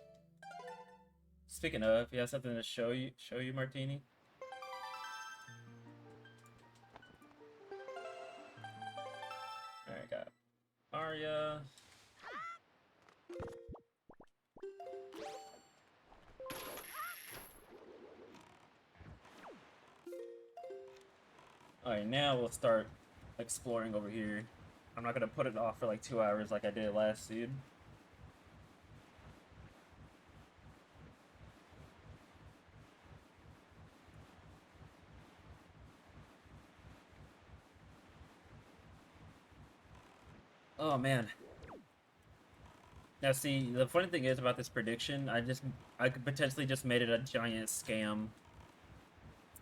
Speaking of, you have something to show you, Martini? Alright, got Arya. Alright, now we'll start exploring over here. I'm not gonna put it off for like 2 hours like I did last seed. Oh man. Now see, the funny thing is about this prediction, I could potentially just made it a giant scam.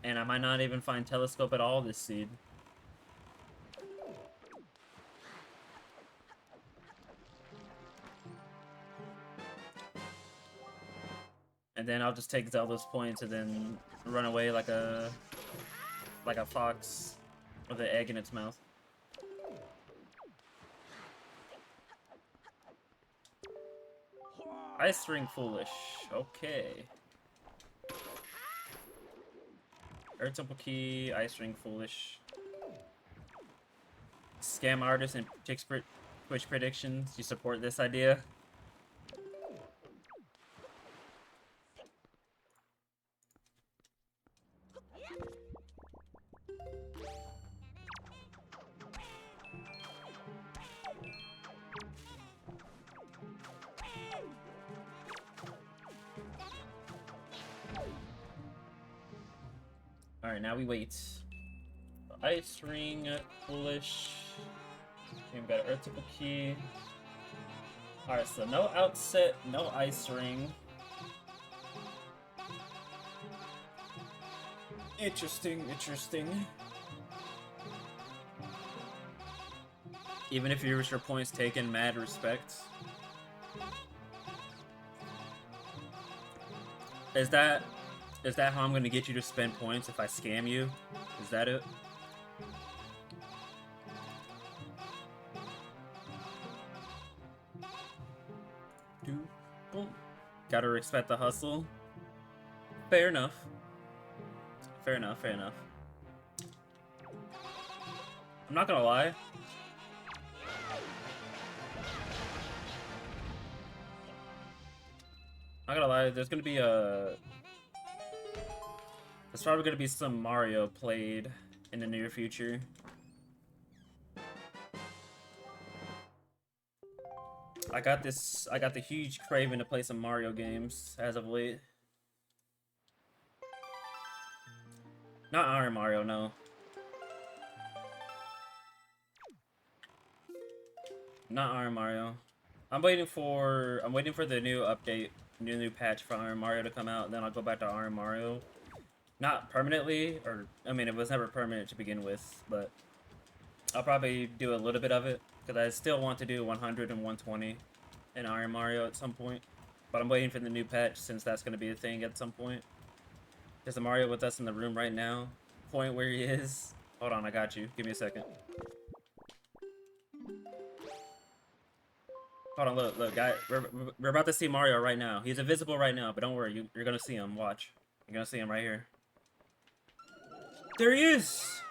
And I might not even find telescope at all this seed. And then I'll just take Zelda's points and then run away like a fox with an egg in its mouth. Ice Ring Foolish. Okay. Earth Temple Key, Ice Ring Foolish. Scam artist and Twitch predictions. You support this idea? Alright, now we wait. Ice Ring, Foolish. We've got Earth Temple Key. Alright, so no outset, no Ice Ring. Interesting, interesting. Even if your points taken, mad respect. Is that how I'm gonna get you to spend points if I scam you? Is that it? Gotta respect the hustle. Fair enough. Fair enough, fair enough. I'm not gonna lie. Not gonna lie, there's gonna be a... There's probably gonna be some Mario played in the near future. I got the huge craving to play some Mario games as of late. Not Iron Mario, no. Not Iron Mario. I'm waiting for the new update, new patch for Iron Mario to come out, and then I'll go back to Iron Mario. Not permanently, or I mean, it was never permanent to begin with, but I'll probably do a little bit of it because I still want to do 100 and 120 in Iron Mario at some point. But I'm waiting for the new patch since that's going to be a thing at some point. There's a Mario with us in the room right now. Point where he is. Hold on, I got you. Give me a second. Hold on, look, guy. We're about to see Mario right now. He's invisible right now, but don't worry, you're gonna see him. Watch. You're gonna see him right here. There he is!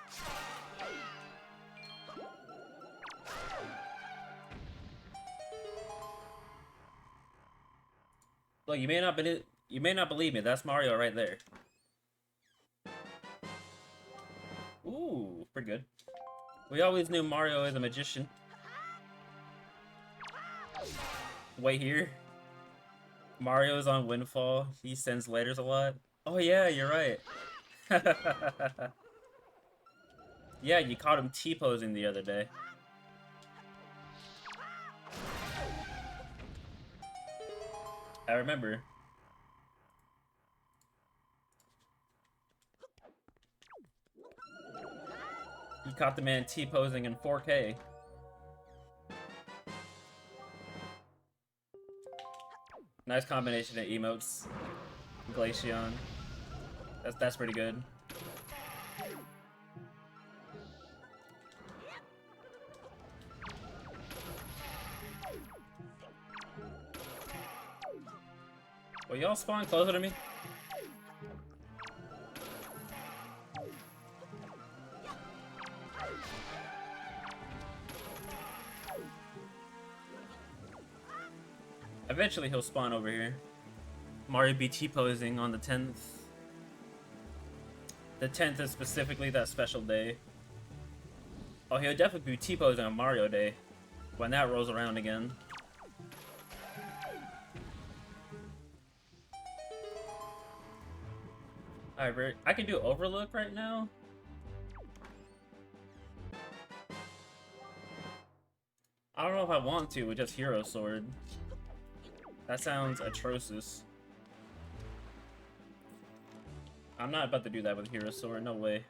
Look, you may not believe me. That's Mario right there. Ooh, pretty good. We always knew Mario is a magician. Wait here. Mario's on Windfall. He sends letters a lot. Oh yeah, you're right. Yeah, you caught him T-posing the other day. I remember. You caught the man T-posing in 4K. Nice combination of emotes. Glaceon. That's pretty good. Will y'all spawn closer to me? Eventually he'll spawn over here. Mario be T-posing on the 10th. The 10th is specifically that special day. Oh, he'll definitely be T-posing on Mario Day when that rolls around again. Alright, I can do Overlook right now. I don't know if I want to with just Hero Sword. That sounds atrocious. I'm not about to do that with Hero Sword, no way.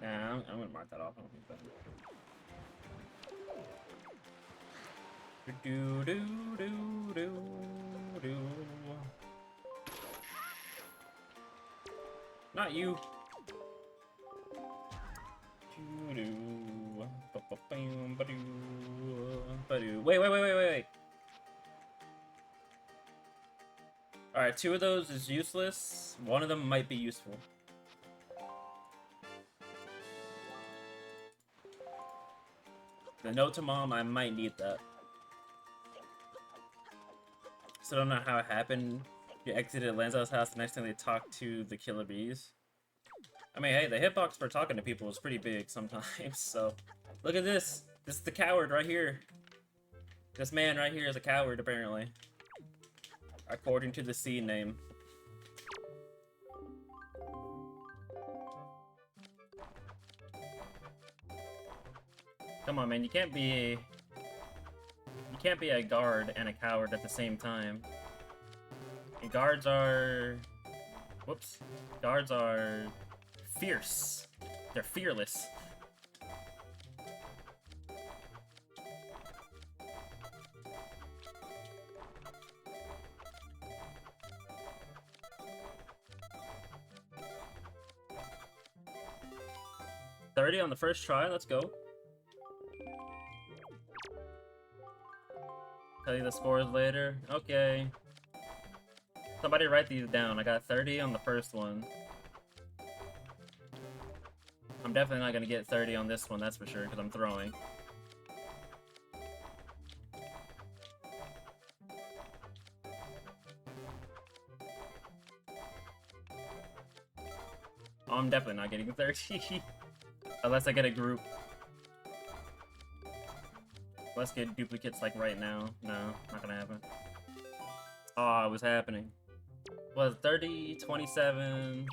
Nah, I'm gonna mark that off. I don't think that. Do do do do do. Not you. Wait. Alright, 2 of those is useless. 1 of them might be useful. The note to mom, I might need that. So I don't know how it happened. You exited Lanzo's house, the next time they talked to the killer bees. I mean, hey, the hitbox for talking to people is pretty big sometimes, so... Look at this! This is the coward right here. This man right here is a coward, apparently. According to the scene name. Come on, man, you can't be a guard and a coward at the same time. And guards are... Whoops. Guards are... fierce. They're fearless. $30 on the first try, let's go. Tell you the scores later. Okay. Somebody write these down. I got 30 on the first one. I'm definitely not gonna get 30 on this one, that's for sure, because I'm throwing. Oh, I'm definitely not getting 30. Unless I get a group. Let's get duplicates like right now. No, not gonna happen. Oh, it was happening. Was 30, 27.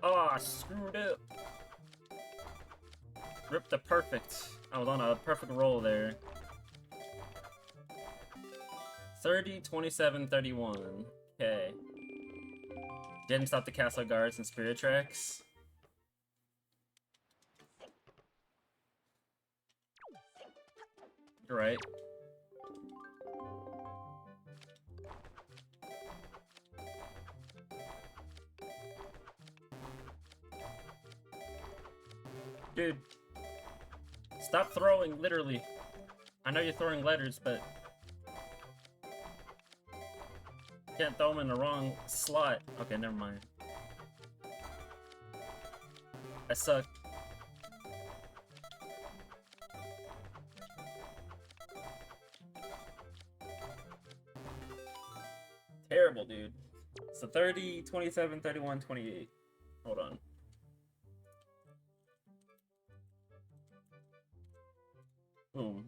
Oh, I screwed up. Rip the perfect. I was on a perfect roll there. 30, 27, 31. Okay. Didn't stop the castle guards and spirit tracks. You're right. Dude. Stop throwing, literally. I know you're throwing letters, but... can't throw them in the wrong slot. Okay, never mind. I suck. Terrible, dude. So 30, 27, 31, 28. Hold on. Boom.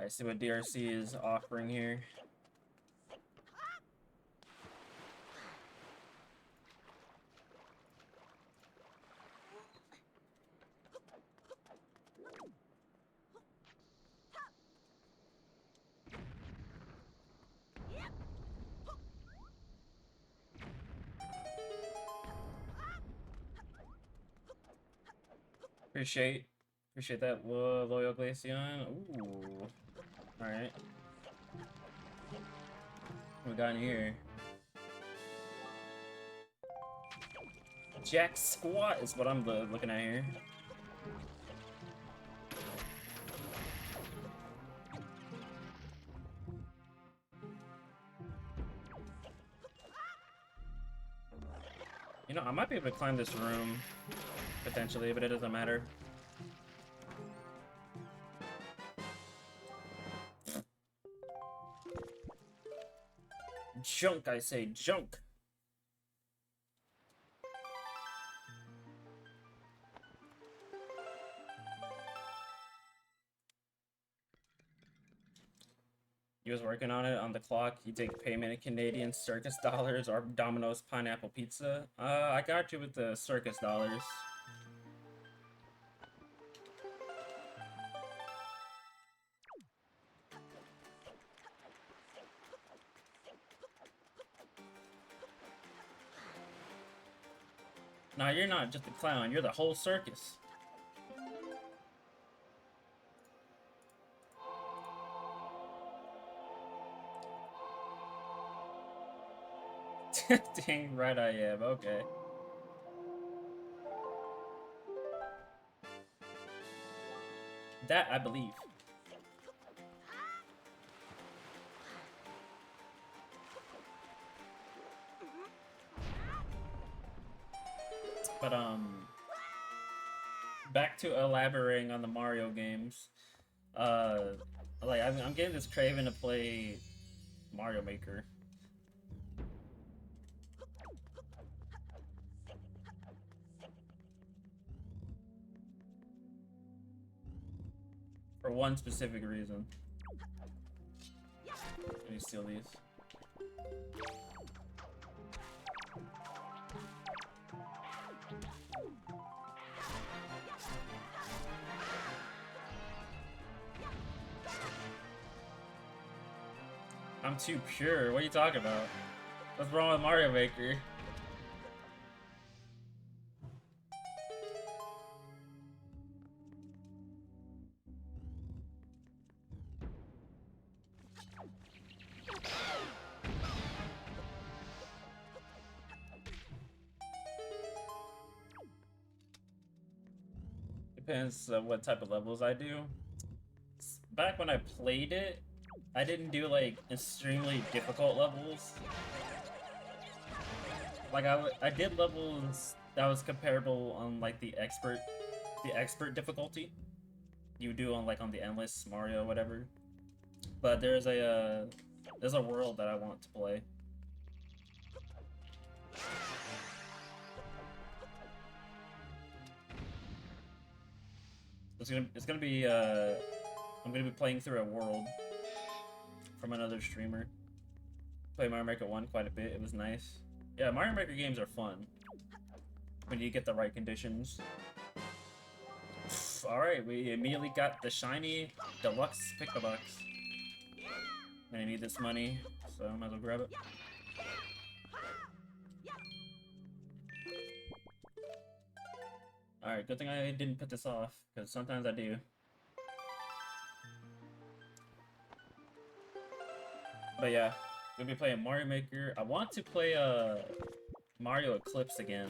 I see what DRC is offering here. Appreciate that, loyal Glaceon. Ooh. Alright. What we got in here? Jack Squat is what I'm looking at here. You know, I might be able to climb this room, potentially, but it doesn't matter. Junk, I say, junk. You was working on it on the clock. You take payment in Canadian circus dollars or Domino's pineapple pizza. I got you with the circus dollars. Nah, you're not just a clown. You're the whole circus. Dang right I am. Okay. That I believe. But back to elaborating on the Mario games. Like I'm getting this craving to play Mario Maker. For one specific reason. Let me steal these. I'm too pure. What are you talking about? What's wrong with Mario Maker? Depends what type of levels I do. Back when I played it, I didn't do like extremely difficult levels. Like I did levels that was comparable on like the expert difficulty. You do on like on the endless Mario whatever. But there's a world that I want to play. It's gonna be I'm gonna be playing through a world from another streamer. Played Mario Maker 1 quite a bit. It was nice. Yeah, Mario Maker games are fun when you get the right conditions. Alright, we immediately got the shiny deluxe pick-a-box. I'm gonna need this money, so I might as well grab it. Alright, good thing I didn't put this off, because sometimes I do. But yeah, we'll be playing Mario Maker. I want to play Mario Eclipse again.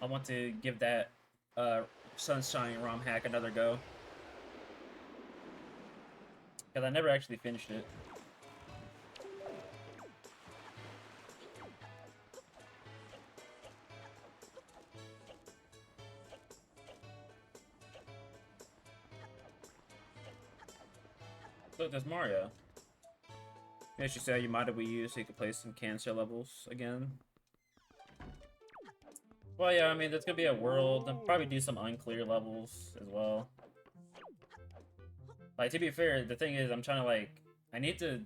I want to give that Sunshine ROM hack another go. Because I never actually finished it. Look, there's Mario. I should say you might have Wii U so you could play some cancer levels again. Well, yeah, I mean, there's gonna be a world. I'll probably do some unclear levels as well. Like, to be fair, the thing is, I'm trying to, like, I need to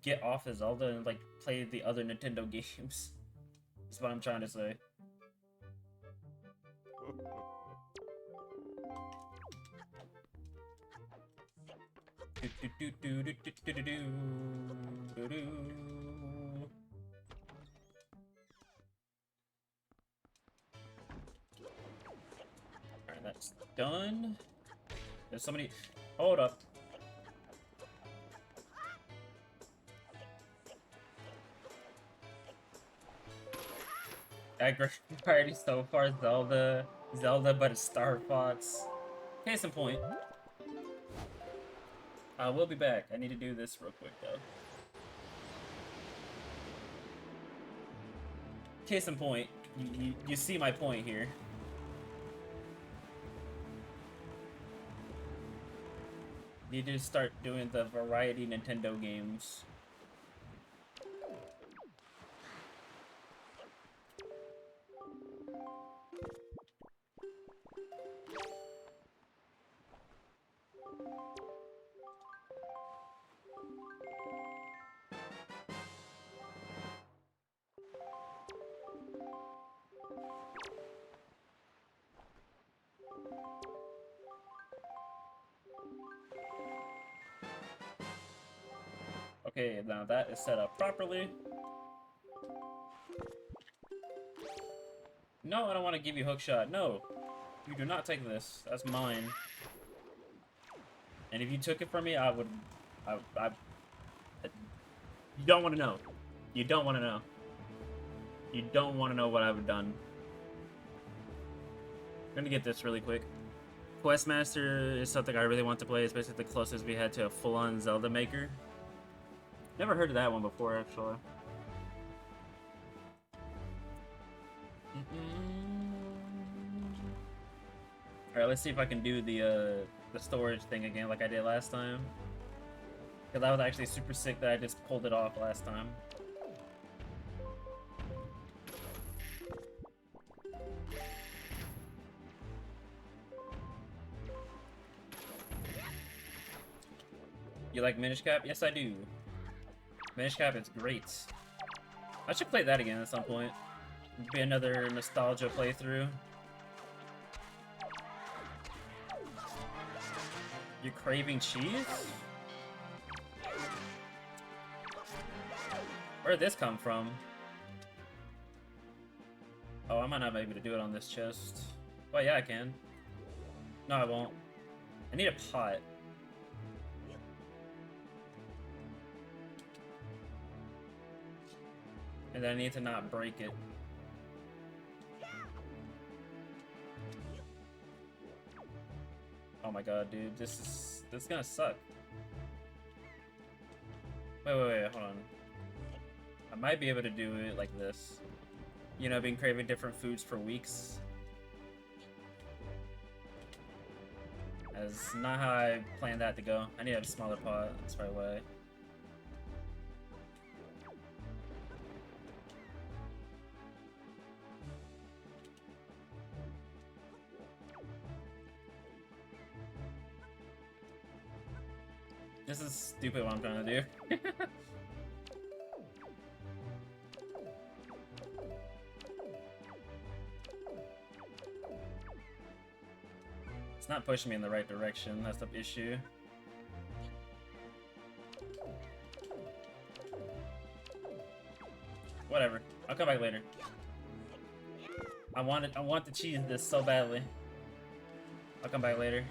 get off of Zelda and, like, play the other Nintendo games. That's what I'm trying to say. Alright, that's done. There's so many. Hold up. Aggregation party so far, Zelda, but it's Star Fox. Case in point. We'll be back. I need to do this real quick, though. Case in point, you see my point here. Need to start doing the variety Nintendo games. Okay, now that is set up properly. No, I don't want to give you hookshot. No, you do not take this. That's mine. And if you took it from me, I would... You don't want to know. You don't want to know. You don't want to know what I've done. I'm gonna get this really quick. Questmaster is something I really want to play. It's basically the closest we had to a full-on Zelda maker. Never heard of that one before, actually. Alright, let's see if I can do the storage thing again like I did last time. Because I was actually super sick that I just pulled it off last time. You like Minish Cap? Yes, I do. Minish Cap is great. I should play that again at some point. It'd be another nostalgia playthrough. You're craving cheese? Where'd this come from? Oh, I might not be able to do it on this chest. Well, yeah, I can. No, I won't. I need a pot. And I need to not break it. Oh my god, dude, this is gonna suck. Wait, hold on. I might be able to do it like this. You know, been craving different foods for weeks. That's not how I planned that to go. I need a smaller pot, that's right away. This is stupid what I'm trying to do. It's not pushing me in the right direction, that's the issue. Whatever, I'll come back later. I want to cheese this so badly. I'll come back later.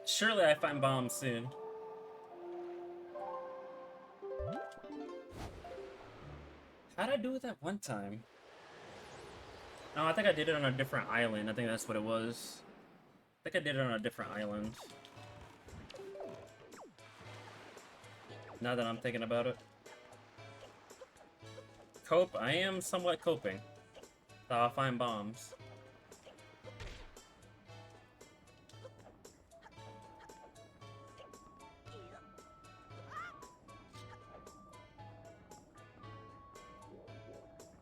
Surely I find bombs soon. How'd I do it that one time? No, I think I did it on a different island. I think that's what it was. I think I did it on a different island. Now that I'm thinking about it. Cope, I am somewhat coping. So I'll find bombs.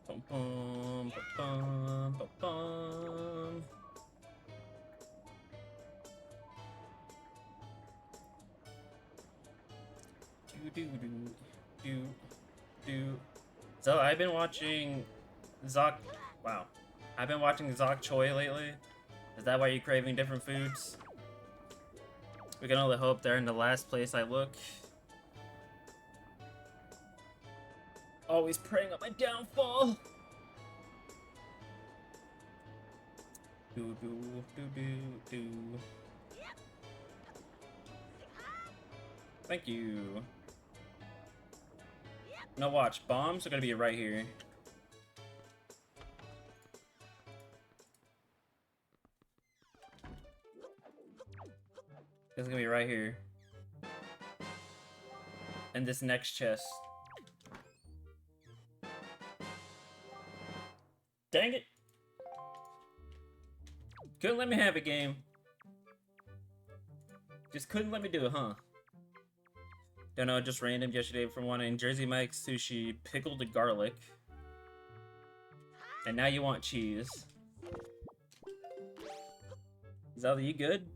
Bum, bum, bum, bum. Do. So I've been watching Zok. Wow, I've been watching Zok Choi lately. Is that why you're craving different foods? We can only hope they're in the last place I look. Always preying on my downfall. Do. Thank you. Now watch, bombs are gonna be right here. It's gonna be right here. And this next chest. Dang it! Couldn't let me have a game. Just couldn't let me do it, huh? Don't know, just random yesterday from wanting Jersey Mike's sushi pickled garlic. And now you want cheese. Zelda, you good?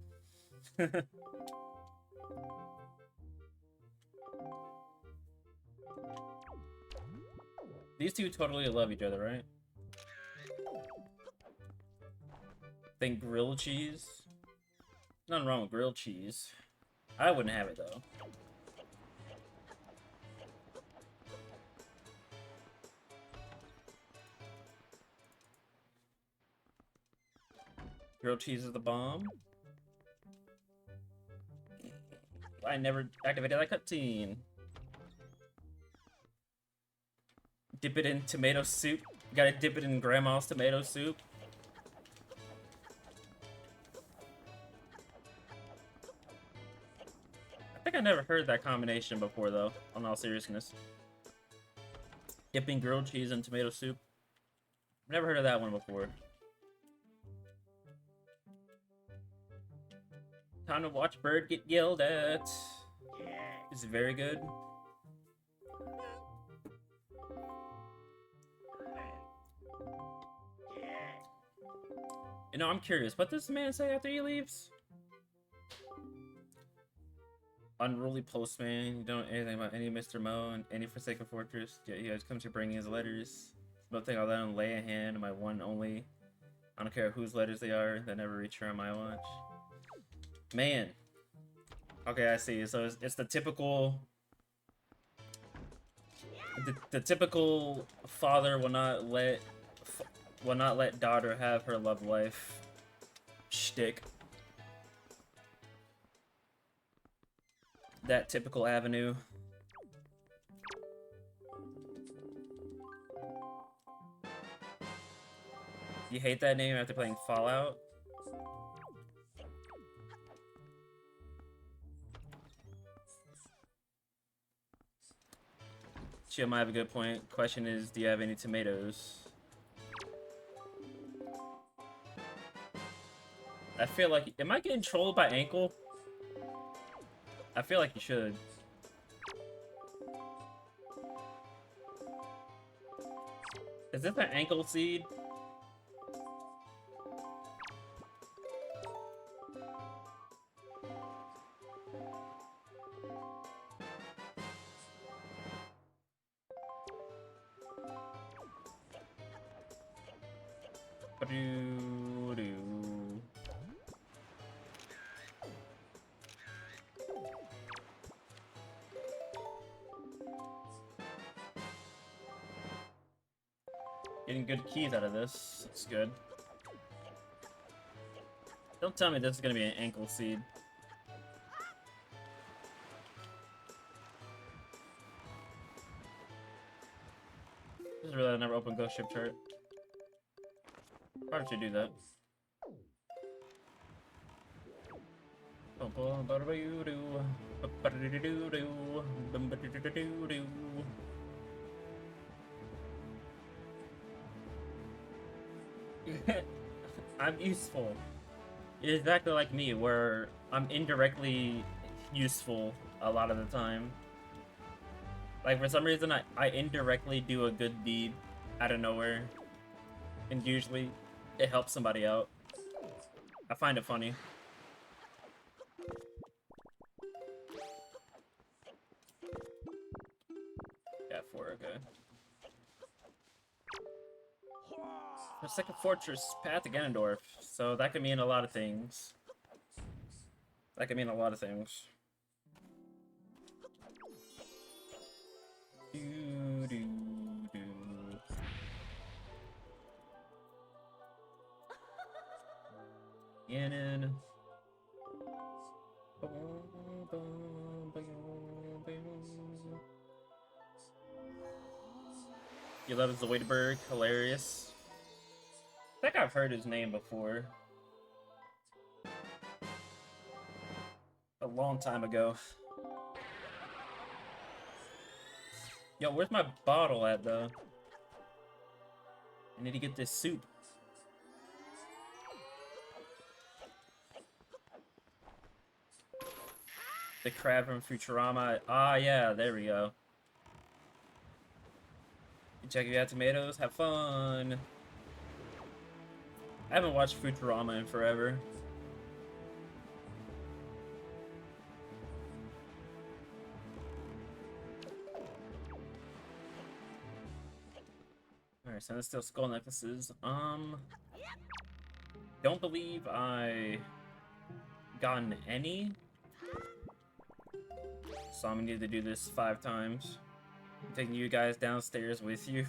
These two totally love each other, right? Think grilled cheese? Nothing wrong with grilled cheese. I wouldn't have it though. Grilled cheese is the bomb. I never activated that cutscene. Dip it in tomato soup. You gotta dip it in grandma's tomato soup. I think I never heard that combination before though, on all seriousness. Dipping grilled cheese in tomato soup. Never heard of that one before. Time to watch Bird get yelled at. It's very good. You know, I'm curious. What does the man say after he leaves? Unruly postman. You don't know anything about any Mr. Mo and any Forsaken Fortress. Yet he always comes to bring his letters. Nothing I'll let him lay a hand on my one only. I don't care whose letters they are. They never reach her on my watch. Man. Okay, I see. So it's the typical... The typical father will not let daughter have her love life shtick. That typical avenue. You hate that name after playing Fallout? She might have a good point. Question is, do you have any tomatoes? I feel like... Am I getting trolled by Ankle? I feel like you should. Is this an ankle seed? Getting good keys out of this. It's good. Don't tell me this is gonna be an ankle seed. This is really I never opened Ghost Ship chart. Probably should do that. I'm useful. You're exactly like me, where I'm indirectly useful a lot of the time. Like, for some reason, I indirectly do a good deed out of nowhere. And usually, it helps somebody out. I find it funny. Yeah, 4, okay. The second fortress, Path to Ganondorf. So that could mean a lot of things. That could mean a lot of things. Ganon. You love Zoidberg, hilarious. I think I've heard his name before. A long time ago. Yo, where's my bottle at, though? I need to get this soup. The crab from Futurama. Ah, yeah, there we go. You check if you have tomatoes. Have fun. I haven't watched Futurama in forever. Alright, so there's still skull necklaces. Don't believe I gotten any. So I'm gonna need to do this 5 times. I'm taking you guys downstairs with you.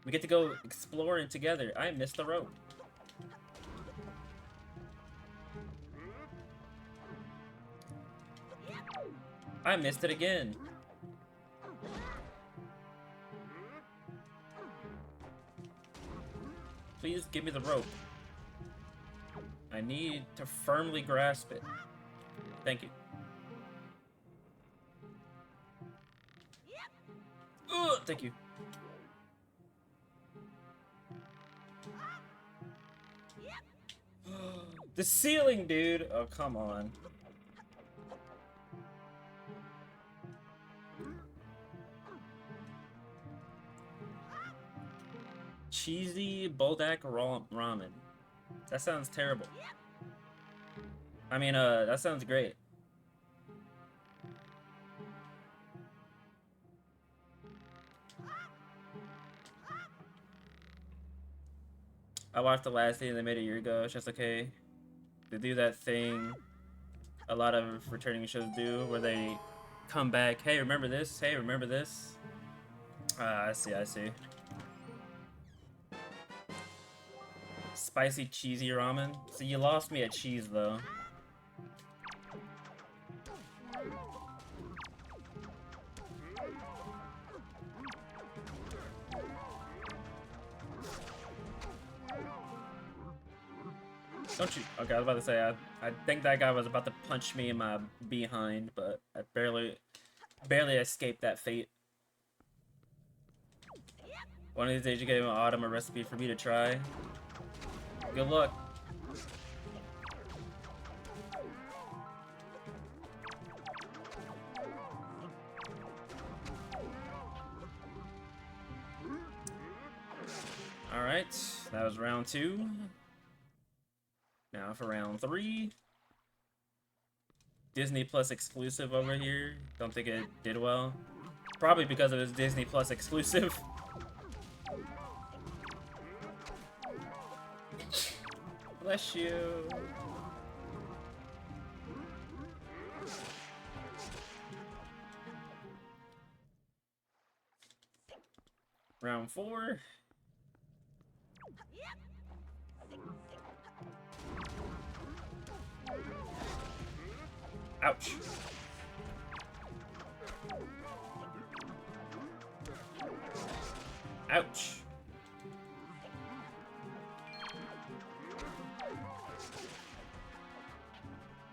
We get to go exploring together. I missed the rope. I missed it again. Please give me the rope. I need to firmly grasp it. Thank you. Ugh, thank you. The ceiling, dude. Oh, come on. Cheesy Buldak ramen. That sounds terrible. I mean, that sounds great. I watched the last thing they made a year ago. It's just okay. They do that thing a lot of returning shows do, where they come back. Hey, remember this? Hey, remember this? I see, I see. Spicy cheesy ramen. So you lost me at cheese though. Don't you? Okay, I was about to say, I think that guy was about to punch me in my behind, but I barely escaped that fate. One of these days you gave Autumn a recipe for me to try. Good luck. Alright, that was round 2. Now for round 3. Disney Plus exclusive over here. Don't think it did well. Probably because it was Disney Plus exclusive. Bless you. Round 4. Ouch. Ouch.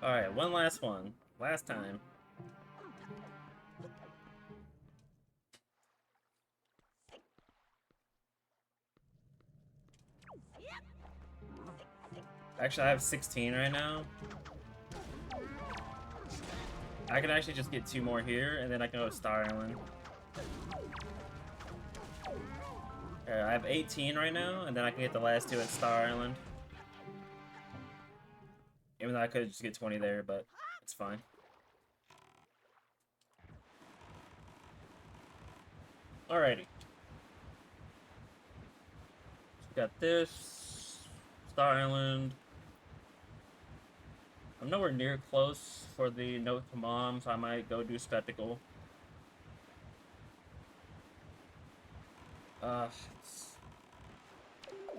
Alright, one last one. Last time. Actually, I have 16 right now. I can actually just get 2 more here, and then I can go to Star Island. I have 18 right now, and then I can get the last 2 at Star Island. Even though I could just get 20 there, but it's fine. Alrighty. Got this. Star Island. I'm nowhere near close for the Note to Mom, so I might go do Spectacle.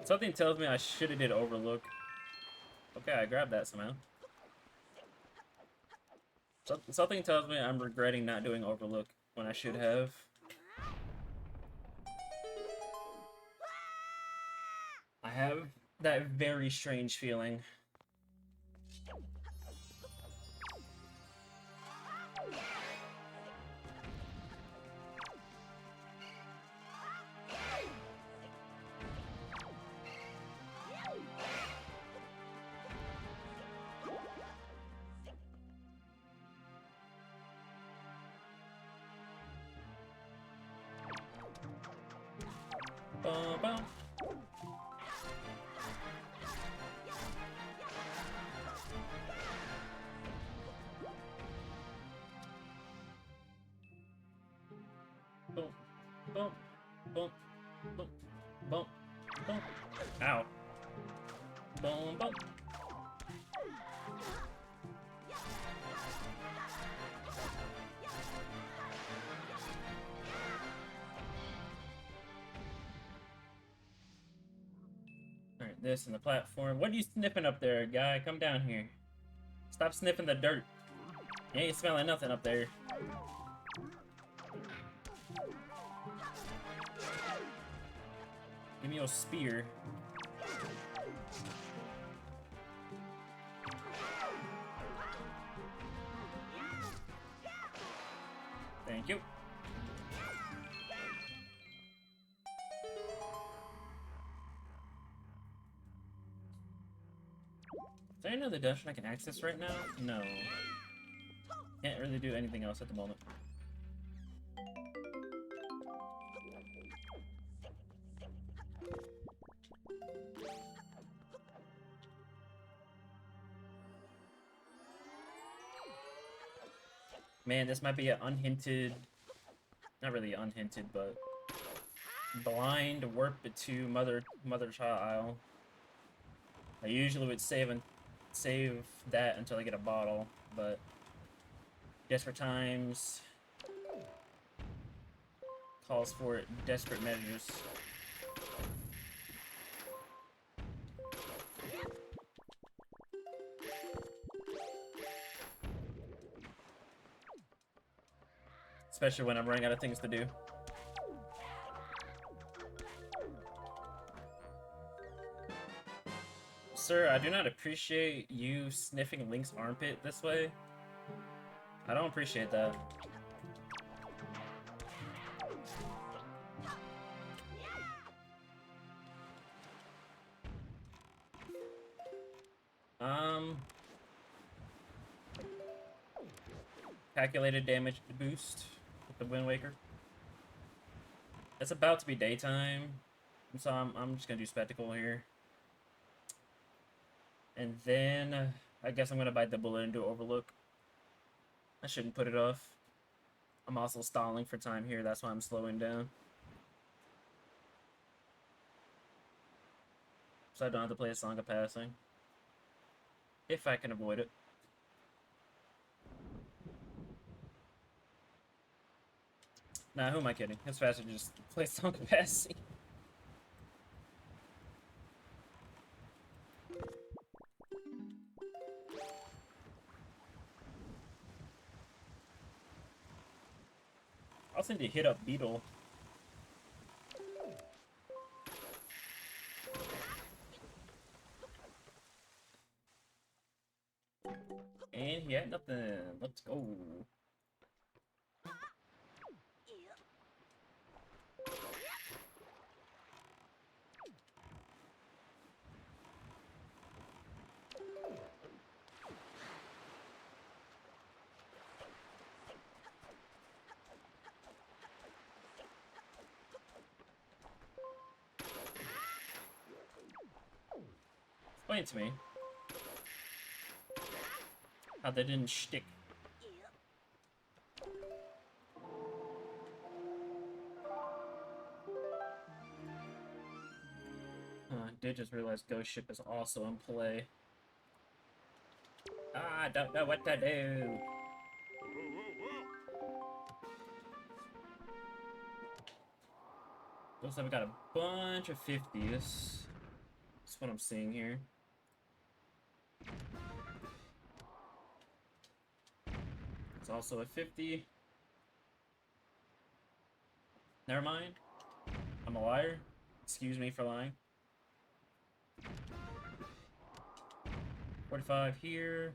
Something tells me I should have did Overlook. Okay, I grabbed that somehow. Something tells me I'm regretting not doing Overlook when I should have. I have that very strange feeling. Boom. Boom. Boom. Boom. Boom. Boom. Ow. Boom. Boom. Alright, this and the platform. What are you sniffing up there, guy? Come down here. Stop sniffing the dirt. You ain't smelling nothing up there. Give me your spear. Thank you. Is there another dungeon I can access right now? No. Can't really do anything else at the moment. Man, this might be an unhinted... Not really unhinted, but... blind warp to mother-child aisle. I usually would save that until I get a bottle, but... desperate times... calls for desperate measures. Especially when I'm running out of things to do. Sir, I do not appreciate you sniffing Link's armpit this way. I don't appreciate that. Calculated damage boost with the Wind Waker. It's about to be daytime, so I'm just gonna do Spectacle here. And then, I guess I'm gonna bite the bullet and do Overlook. I shouldn't put it off. I'm also stalling for time here, that's why I'm slowing down. So I don't have to play a Song of Passing. If I can avoid it. Nah, who am I kidding? It's faster to just play Song of Passing. I'll send you hit up Beetle. And he had nothing. Let's go. Explain to me how they didn't shtick. I did just realize Ghost Ship is also in play. Ah, I don't know what to do. Looks like we got a bunch of 50s. That's what I'm seeing here. It's also a 50. Never mind. I'm a liar. Excuse me for lying. 45 here.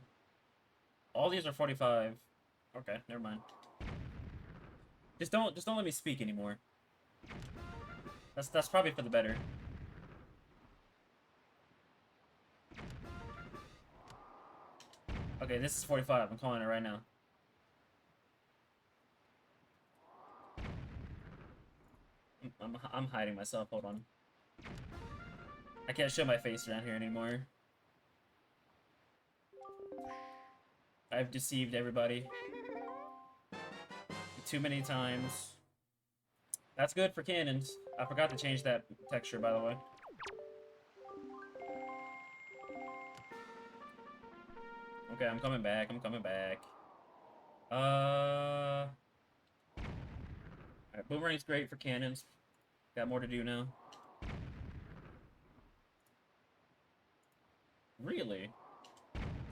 All these are 45. Okay, never mind. Just don't let me speak anymore. That's probably for the better. Okay, this is 45. I'm calling it right now. I'm hiding myself. Hold on. I can't show my face around here anymore. I've deceived everybody too many times. That's good for cannons. I forgot to change that texture, by the way. Okay, I'm coming back. I'm coming back. Alright, Boomerang's great for cannons. Got more to do now. Really?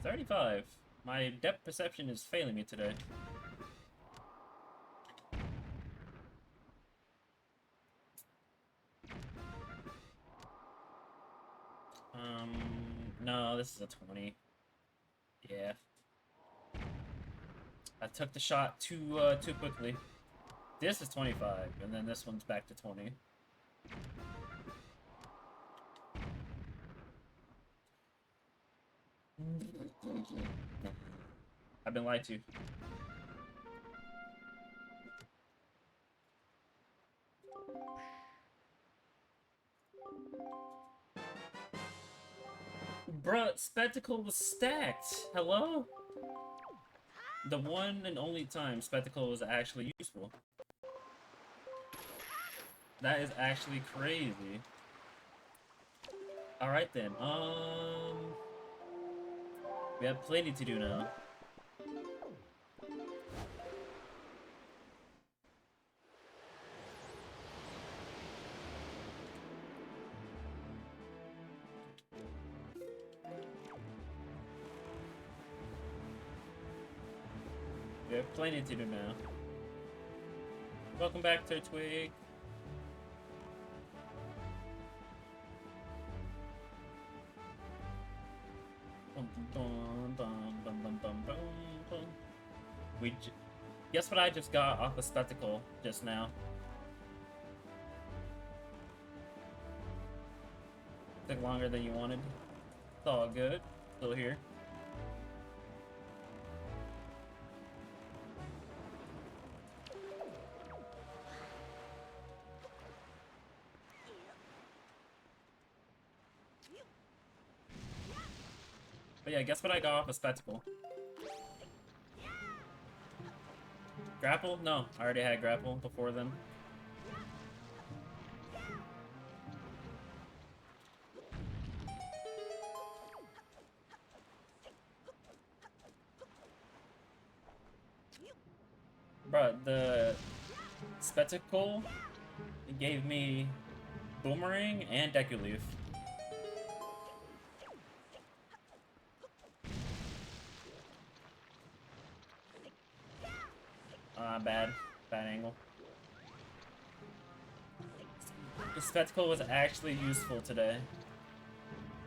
35. My depth perception is failing me today. No, this is a 20. Yeah. I took the shot too quickly. This is 25, and then this one's back to 20. I've been lied to. Bruh, Spectacle was stacked. Hello? The one and only time Spectacle was actually useful. That is actually crazy. Alright then, we have plenty to do now. We have plenty to do now. Welcome back, Turtwig. Guess what I just got off a spectacle just now? Took longer than you wanted. It's all good. Still here. But yeah, guess what I got off a spectacle? Grapple? No, I already had grapple before then. Bruh, the spectacle gave me boomerang and Deku Leaf. Bad angle. The spectacle was actually useful today.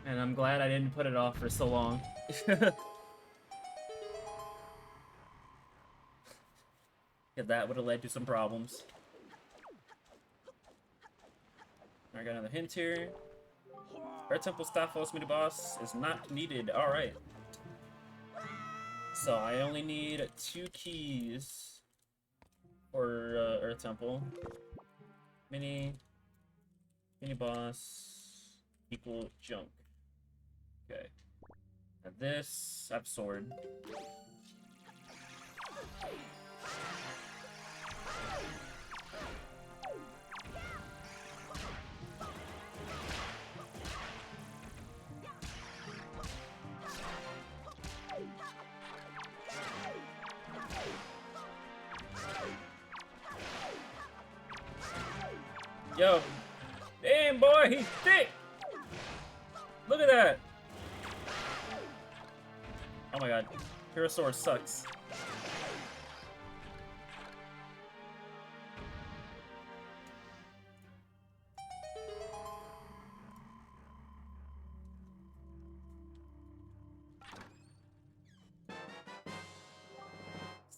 And I'm glad I didn't put it off for so long. Because that would have led to some problems. I got another hint here. Earth Temple Staff Force Mini Boss is not needed. Alright. So I only need 2 keys for Earth Temple. Mini Boss equal junk. Okay. And this, I have sword. Yo, damn boy, he's thick. Look at that. Oh my god, Hero Sword sucks.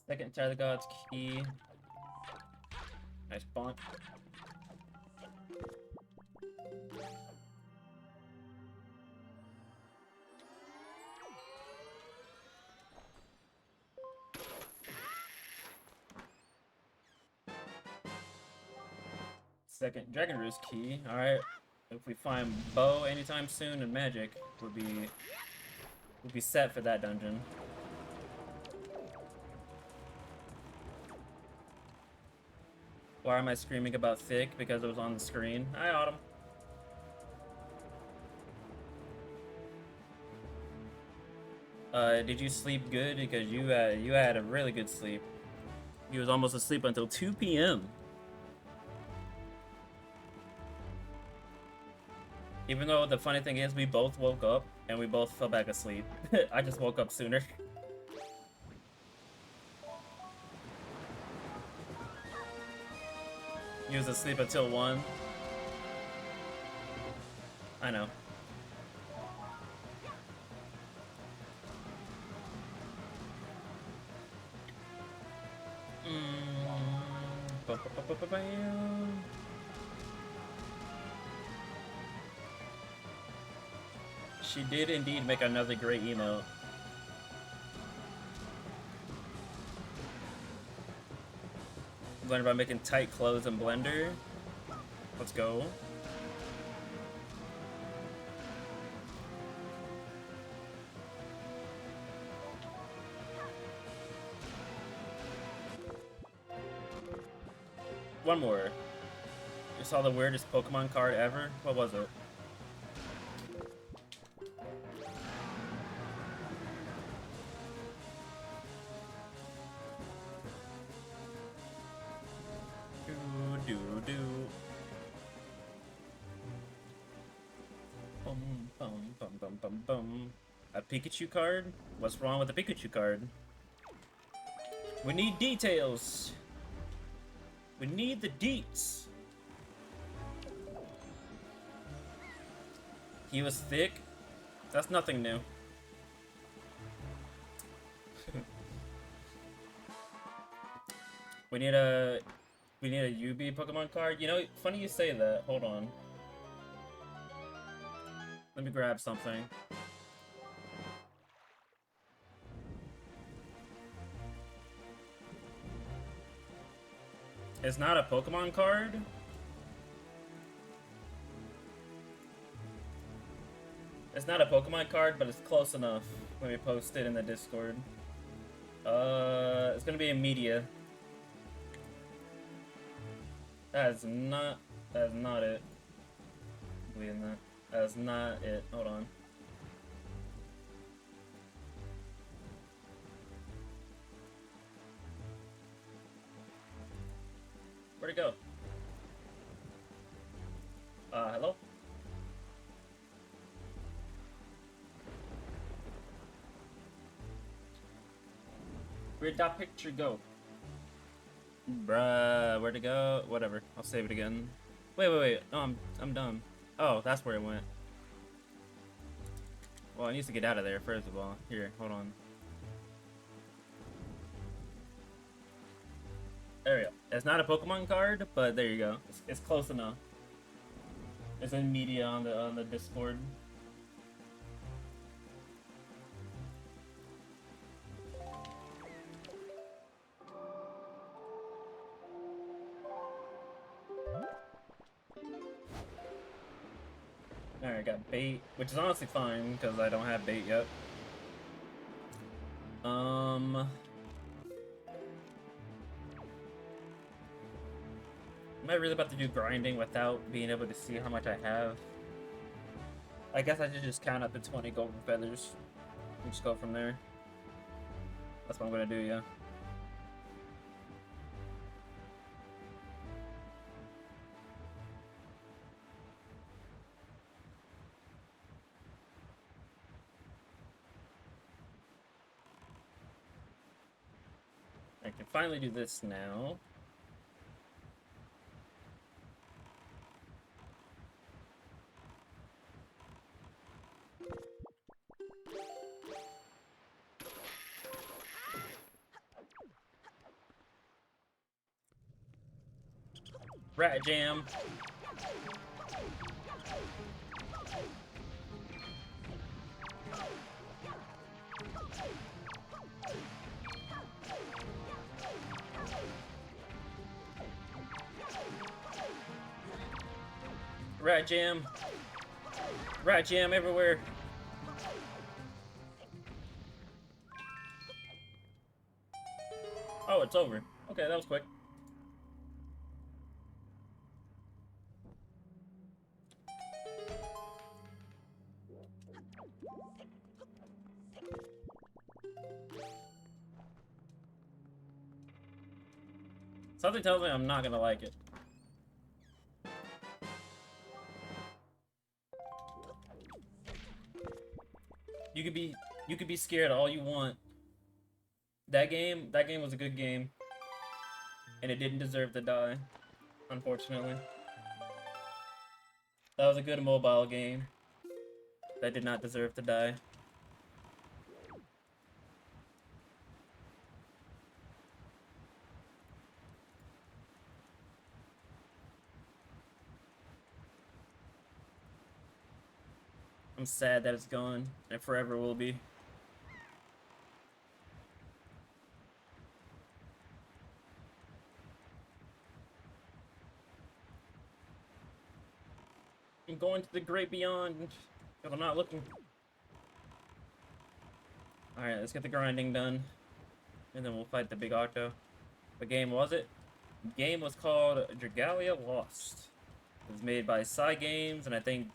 Second Attack of the Gods key. Nice bonk. Second Dragon Roost key. Alright. If we find Bow anytime soon and Magic, we'll be set for that dungeon. Why am I screaming about thick? Because it was on the screen. Hi, Autumn. Did you sleep good? Because you had a really good sleep. You was almost asleep until 2 p.m. Even though the funny thing is we both woke up and we both fell back asleep. I just woke up sooner. He was asleep until 1. I know. She did indeed make another great emote. Learn about making tight clothes in Blender. Let's go. One more. You saw the weirdest Pokemon card ever? What was it? A Pikachu card? What's wrong with the Pikachu card? We need details. We need the deets. He was thick? That's nothing new. We need a UB Pokemon card. You know, funny you say that. Hold on. Let me grab something. It's not a Pokemon card? It's not a Pokemon card, but it's close enough. Let me post it in the Discord. It's gonna be a media. That is not it. Believe that. That's not it. Hold on. Where'd it go? Hello? Where'd that picture go? Bruh, where'd it go? Whatever. I'll save it again. Wait. No, I'm done. Oh, that's where it went. Well, it needs to get out of there, first of all. Here, hold on. There we go. It's not a Pokemon card, but there you go. It's close enough. It's in media on the Discord. Alright, got bait, which is honestly fine because I don't have bait yet. Am I really about to do grinding without being able to see how much I have? I guess I should just count up the 20 golden feathers and just go from there. That's what I'm gonna do, yeah. I can finally do this now. Rat jam. Rat jam. Rat jam everywhere. Oh, it's over. Okay, that was quick. Something tells me I'm not gonna like it. You could be scared all you want. That game was a good game. And it didn't deserve to die, unfortunately. That was a good mobile game. That did not deserve to die. I'm sad that it's gone, and forever will be. I'm going to the great beyond, because I'm not looking. Alright, let's get the grinding done, and then we'll fight the big Octo. What game was it? The game was called Dragalia Lost. It was made by Psy Games, and I think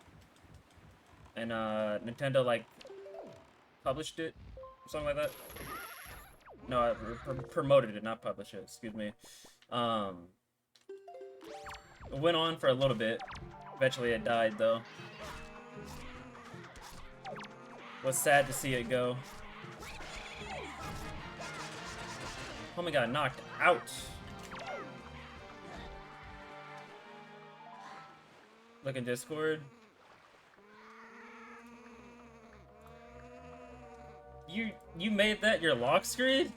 Nintendo like published it or something like that. No, promoted it, not published it. Excuse me. It went on for a little bit. Eventually, it died though. Was sad to see it go. Homie got knocked out. Look in Discord. You made that your lock screen?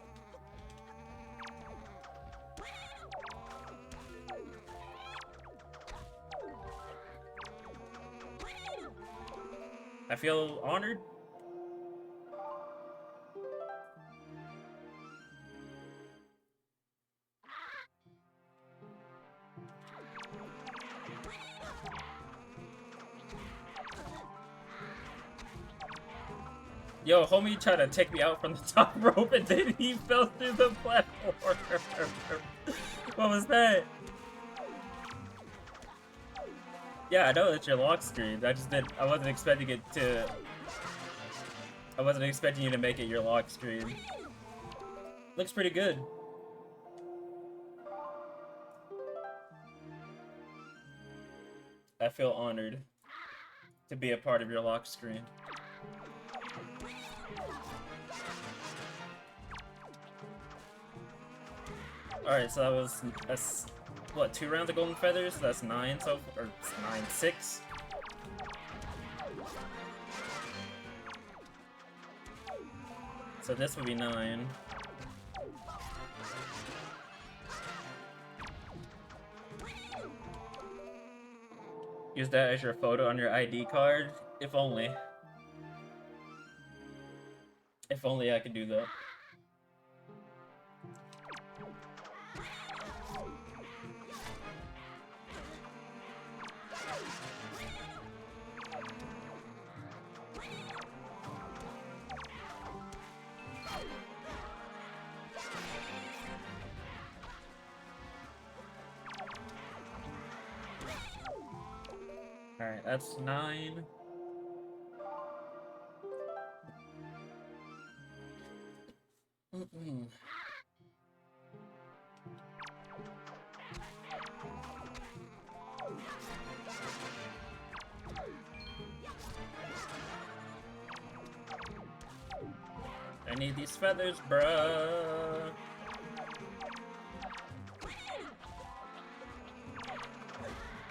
I feel honored. Yo, homie tried to take me out from the top rope and then he fell through the platform. What was that? Yeah, I know that's your lock screen. I just didn't. I wasn't expecting it to. I wasn't expecting you to make it your lock screen. Looks pretty good. I feel honored to be a part of your lock screen. Alright, so that was, that's, what, 2 rounds of golden feathers? That's 9, so, or 9, 6? So this would be 9. Use that as your photo on your ID card? If only. If only I could do that. Alright, that's 9. I need these feathers, bruh.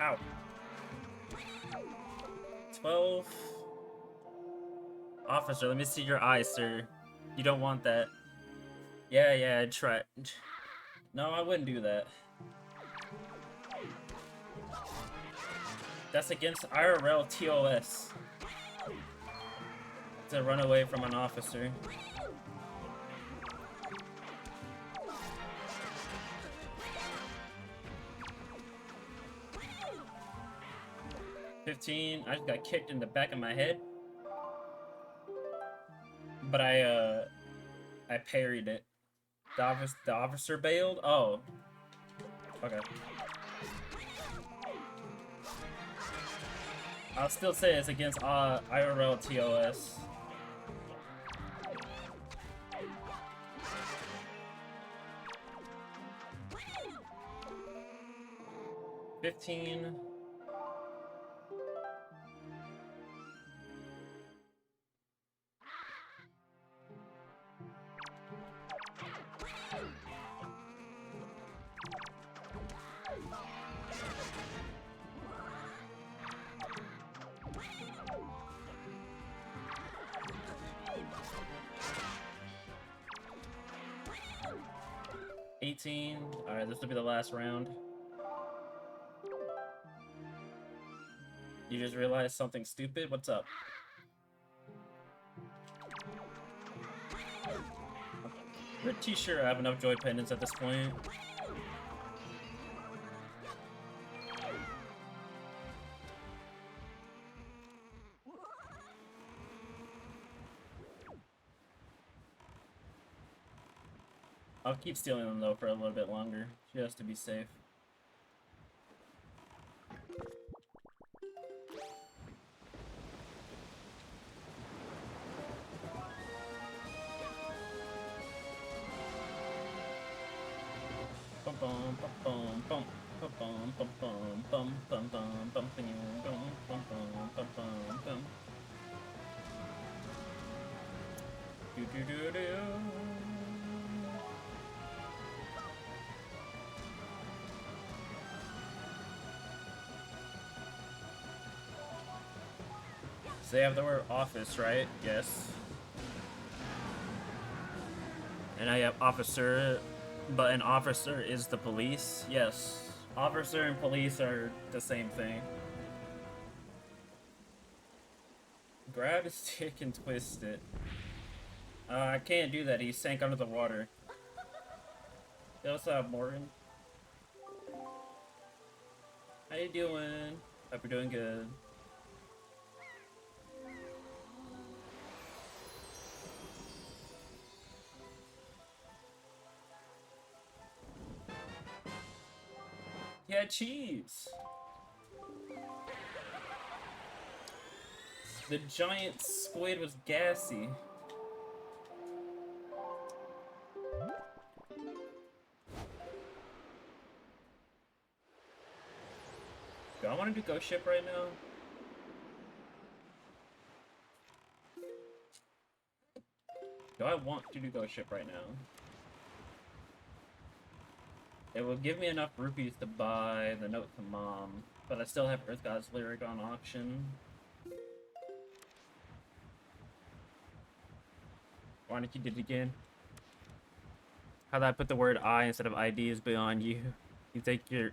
Ow. 12. Officer, let me see your eye, sir. You don't want that. Yeah, try. No, I wouldn't do that. That's against IRL TOS. To run away from an officer. $15. I just got kicked in the back of my head. But I parried it. The officer bailed? Oh. Okay. I'll still say it's against IRL TOS. $15. $18. Alright, this will be the last round. You just realized something stupid? What's up? Pretty sure I have enough joy pendants at this point. I'll keep stealing them though for a little bit longer, just to be safe. So they have the word office, right? Yes. And I have officer, but an officer is the police? Yes. Officer and police are the same thing. Grab his stick and twist it. I can't do that. He sank under the water. Yo, what's up, Morgan? How you doing? Hope you're doing good. Yeah, cheese. The giant squid was gassy. Do I want to do Ghost Ship right now? Do I want to do Ghost Ship right now? It will give me enough rupees to buy the Note to Mom, but I still have Earth God's Lyric on auction. Why don't you do it again? How'd I put the word I instead of ID is beyond you? You think you're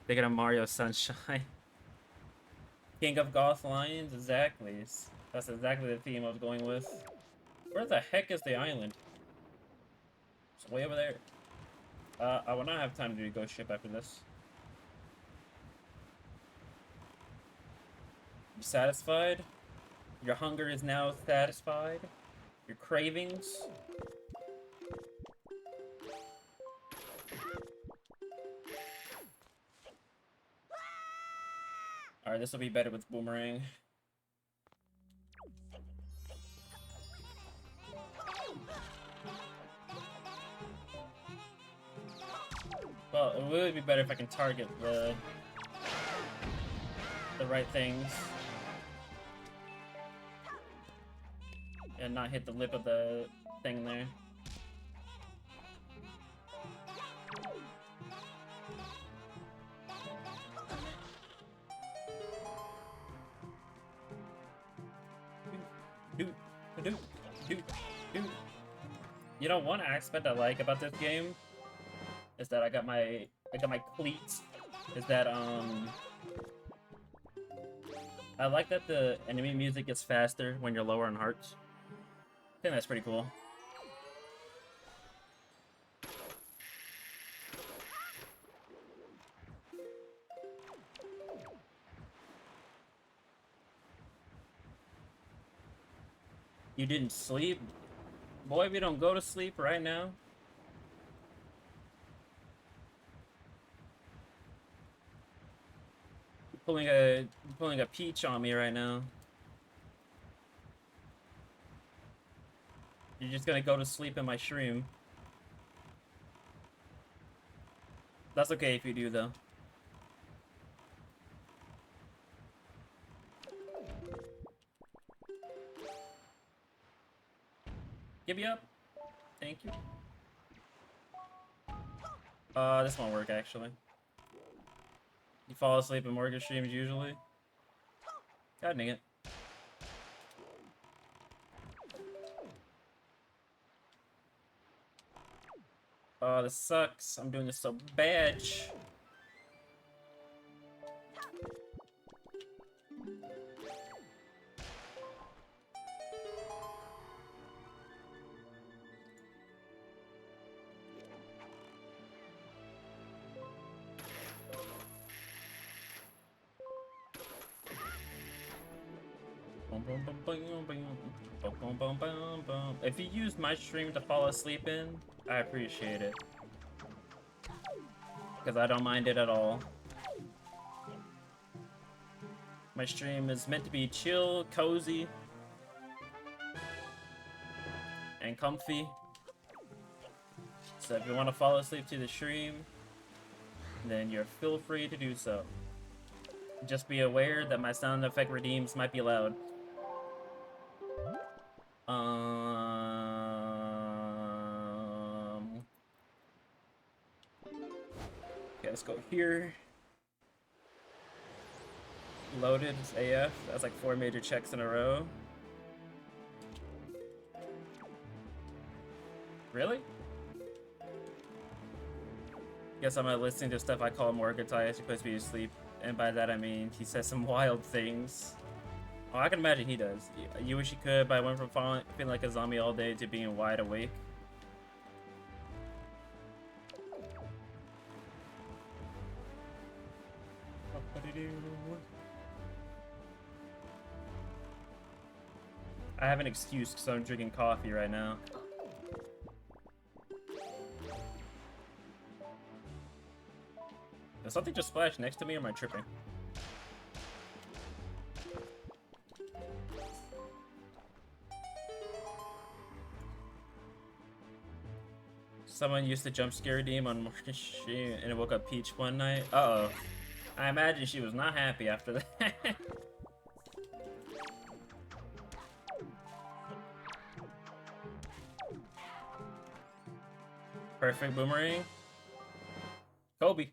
thinking of Mario Sunshine. King of Goth Lions? Exactly. That's exactly the theme I was going with. Where the heck is the island? It's way over there. I will not have time to do Ghost Ship after this. You satisfied? Your hunger is now satisfied? Your cravings? Alright, this will be better with Boomerang. Well, it would be better if I can target the right things. And not hit the lip of the thing there. Do. You know, one aspect I like about this game is that I got my cleats. Is that I like that the enemy music gets faster when you're lower on hearts. I think that's pretty cool. You didn't sleep? Boy, we don't go to sleep right now. You're pulling a peach on me right now. You're just gonna go to sleep in my stream. That's okay if you do, though. Give me up. Thank you. This won't work, actually. You fall asleep in Morgan streams, usually? God dang it. Oh, this sucks. I'm doing this so bad. If you use my stream to fall asleep in, I appreciate it. Because I don't mind it at all. My stream is meant to be chill, cozy, and comfy. So if you want to fall asleep to the stream, then you're feel free to do so. Just be aware that my sound effect redeems might be loud. Okay, let's go here. Loaded AF. That's like 4 major checks in a row. Really? Guess I'm not listening to stuff I call Morgatai as supposed to be asleep. And by that I mean he says some wild things Oh, I can imagine he does. You wish you could, but I went from feeling like a zombie all day to being wide awake. I have an excuse because I'm drinking coffee right now. Does something just splash next to me, or am I tripping? Someone used to jump scare redeem on Marcus stream and it woke up Peach one night. Uh-oh. I imagine she was not happy after that. Perfect boomerang. Kobe.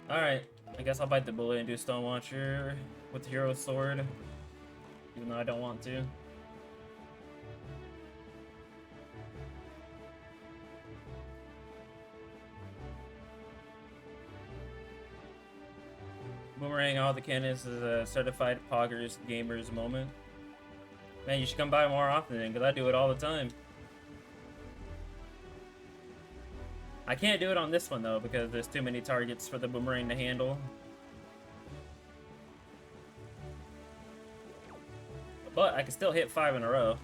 Alright, I guess I'll bite the bullet and do Stone Watcher with the Hero Sword. Even though I don't want to. Boomerang all the cannons is a certified poggers gamers moment. Man, you should come by more often then, because I do it all the time. I can't do it on this one though, because there's too many targets for the boomerang to handle. But I can still hit 5 in a row.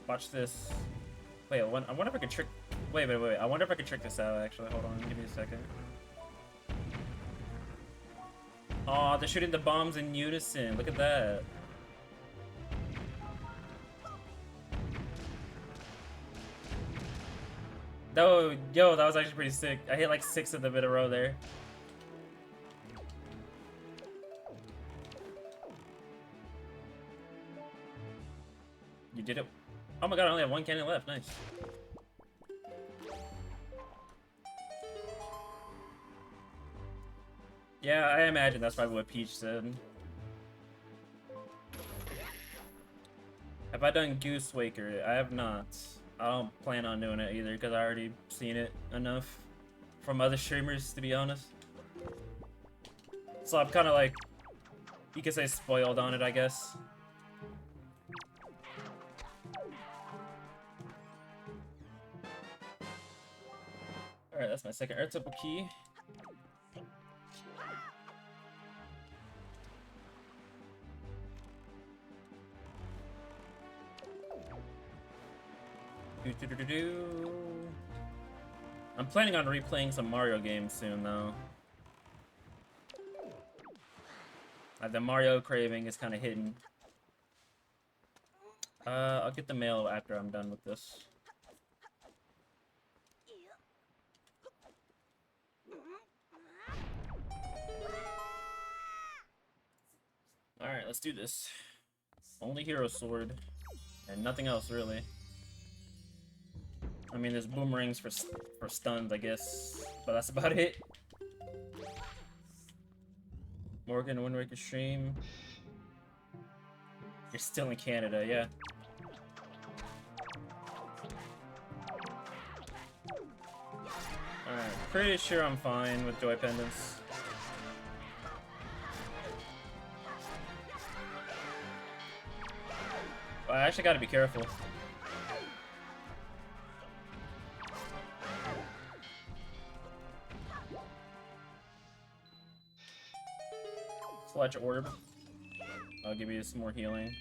Watch this. Wait, I wonder if I can trick... Wait. I wonder if I can trick this out, actually. Hold on, give me a second. Aw, they're shooting the bombs in unison. Look at that. No, yo, that was actually pretty sick. I hit like 6 of them in a row there. You did it. Oh my god, I only have 1 cannon left. Nice. Yeah, I imagine that's probably what Peach said. Have I done Goose Waker? I have not. I don't plan on doing it either because I already seen it enough from other streamers, to be honest. So I'm kind of like, you could say spoiled on it, I guess. Alright, that's my second Earth Temple key. I'm planning on replaying some Mario games soon, though. The Mario craving is kind of hidden. I'll get the mail after I'm done with this. Alright, let's do this. Only Hero Sword. And nothing else, really. I mean, there's boomerangs for stuns, I guess. But that's about it. Morgan, Wind Waker stream. You're still in Canada, yeah. Alright, pretty sure I'm fine with Joy Pendants. But I actually gotta be careful. Sludge Orb. I'll give you some more healing.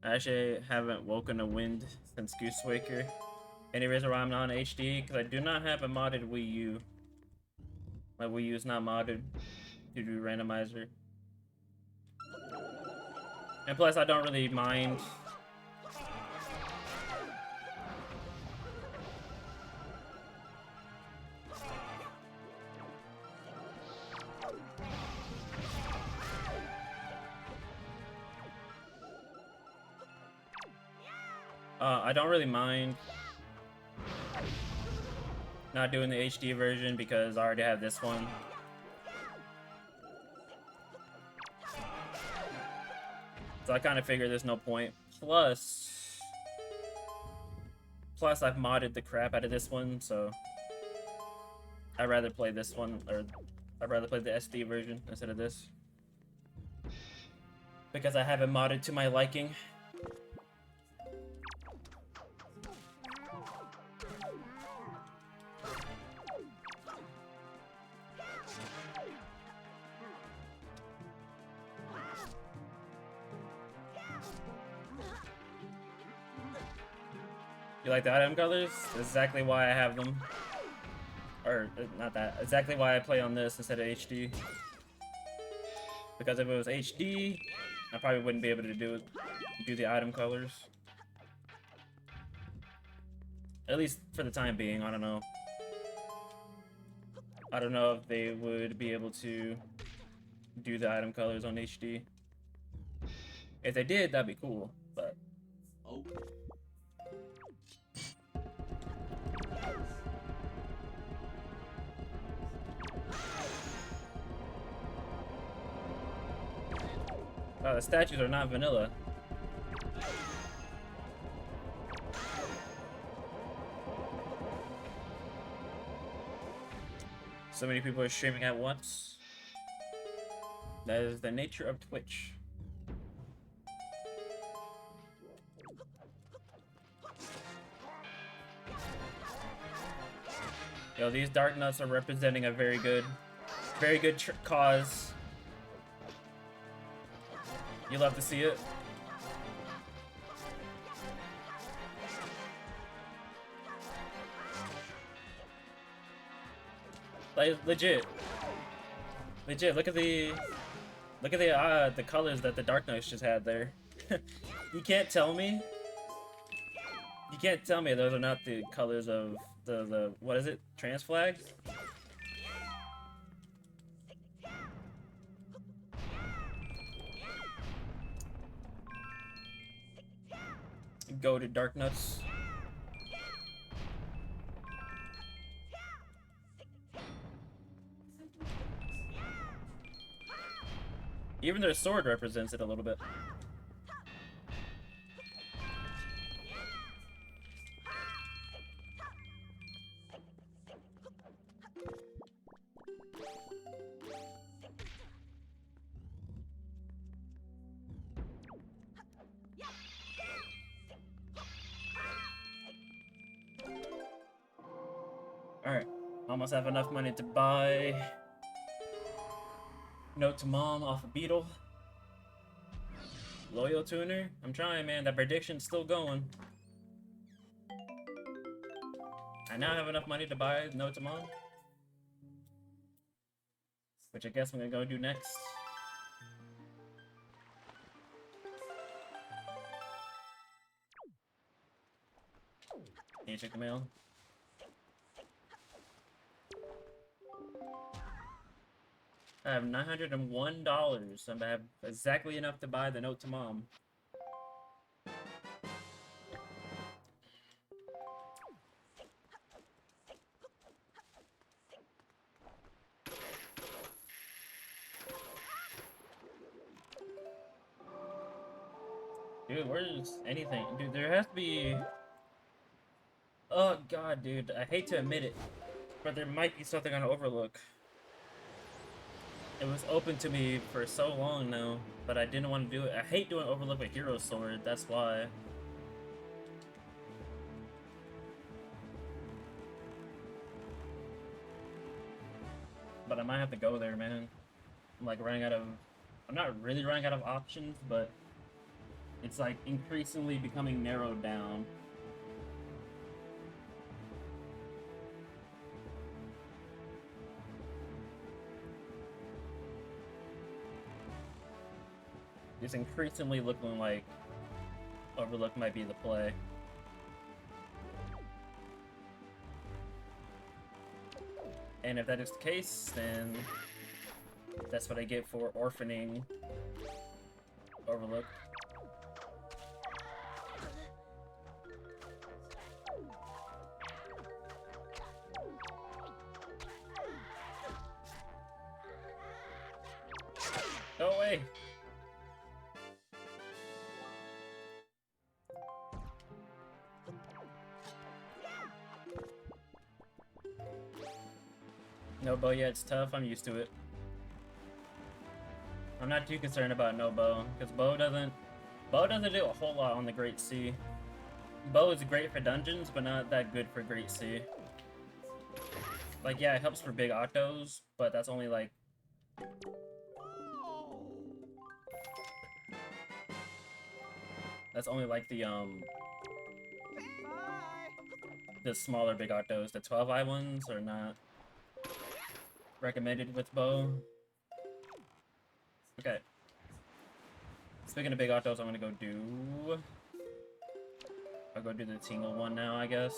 I actually haven't woken a wind since Goose Waker. Any reason why I'm not on HD? Because I do not have a modded Wii U. My Wii U is not modded due to Randomizer. And plus, I don't really mind. I don't really mind not doing the HD version because I already have this one. So I kind of figure there's no point. Plus I've modded the crap out of this one, so I'd rather play this one, or I'd rather play the SD version instead of this. Because I have it modded to my liking. You like the item colors? That's exactly why I have them. Or, not that. Exactly why I play on this instead of HD. Because if it was HD, I probably wouldn't be able to do the item colors. At least for the time being, I don't know. I don't know if they would be able to do the item colors on HD. If they did, that'd be cool, but... Oh. Wow, the statues are not vanilla. So many people are streaming at once. That is the nature of Twitch. Yo, these dark nuts are representing a very good cause. You love to see it. Like legit, look at the colors that the Dark Knights just had there. You can't tell me those are not the colors of the what is it? Trans flag? Go to Dark Nuts. Even their sword represents it a little bit. Alright, almost have enough money to buy Note to Mom off of Beetle. Loyal Tuner? I'm trying, man. That prediction's still going. I now have enough money to buy Note to Mom. Which I guess I'm gonna go do next. Can you check the mail? I have $901, and I have exactly enough to buy the Note to Mom. Dude, where's anything? Dude, there has to be... Oh god, dude, I hate to admit it, but there might be something on Overlook. It was open to me for so long now, but I didn't want to do it. I hate doing Overlook with Hero Sword, that's why. But I might have to go there, man. I'm like running out of... I'm not really running out of options, but it's like increasingly becoming narrowed down. It's increasingly looking like Overlook might be the play. And if that is the case, then that's what I get for orphaning Overlook. Go away! No bow, yeah, it's tough. I'm used to it. I'm not too concerned about no bow, because bow doesn't do a whole lot on the Great Sea. Bow is great for dungeons, but not that good for Great Sea. Like, yeah, it helps for big autos, but that's only like... That's only like the smaller big autos. The 12-eye ones are not recommended with bow. Okay. Speaking of big autos, I'm gonna go do... I'll go do the Tingle one now, I guess.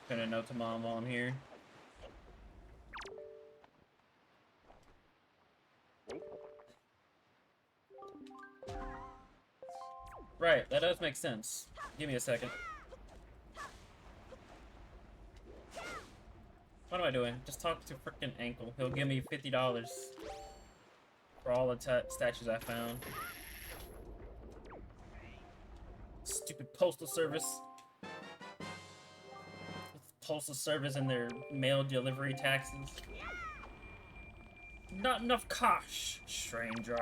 Gonna note to mom while I'm here. Right, that does make sense. Give me a second. What am I doing? Just talk to frickin' Ankle. He'll give me $50 for all the statues I found. Stupid postal service. Postal service and their mail delivery taxes. Not enough cash, stranger.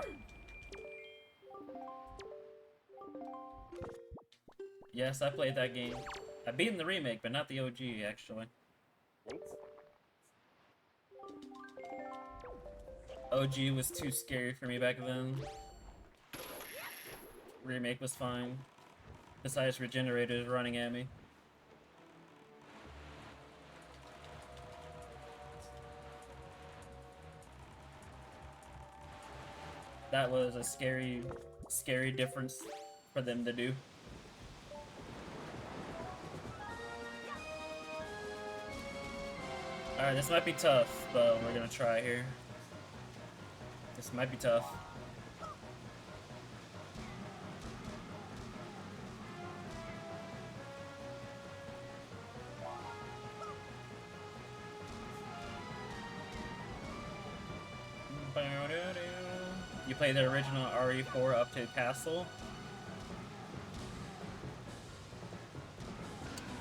Yes, I played that game. I beat the remake, but not the OG, actually. OG was too scary for me back then. Remake was fine. Besides regenerators running at me. That was a scary, scary difference for them to do. Alright, this might be tough, but we're gonna try here. This might be tough. You play the original RE4 up to Castle.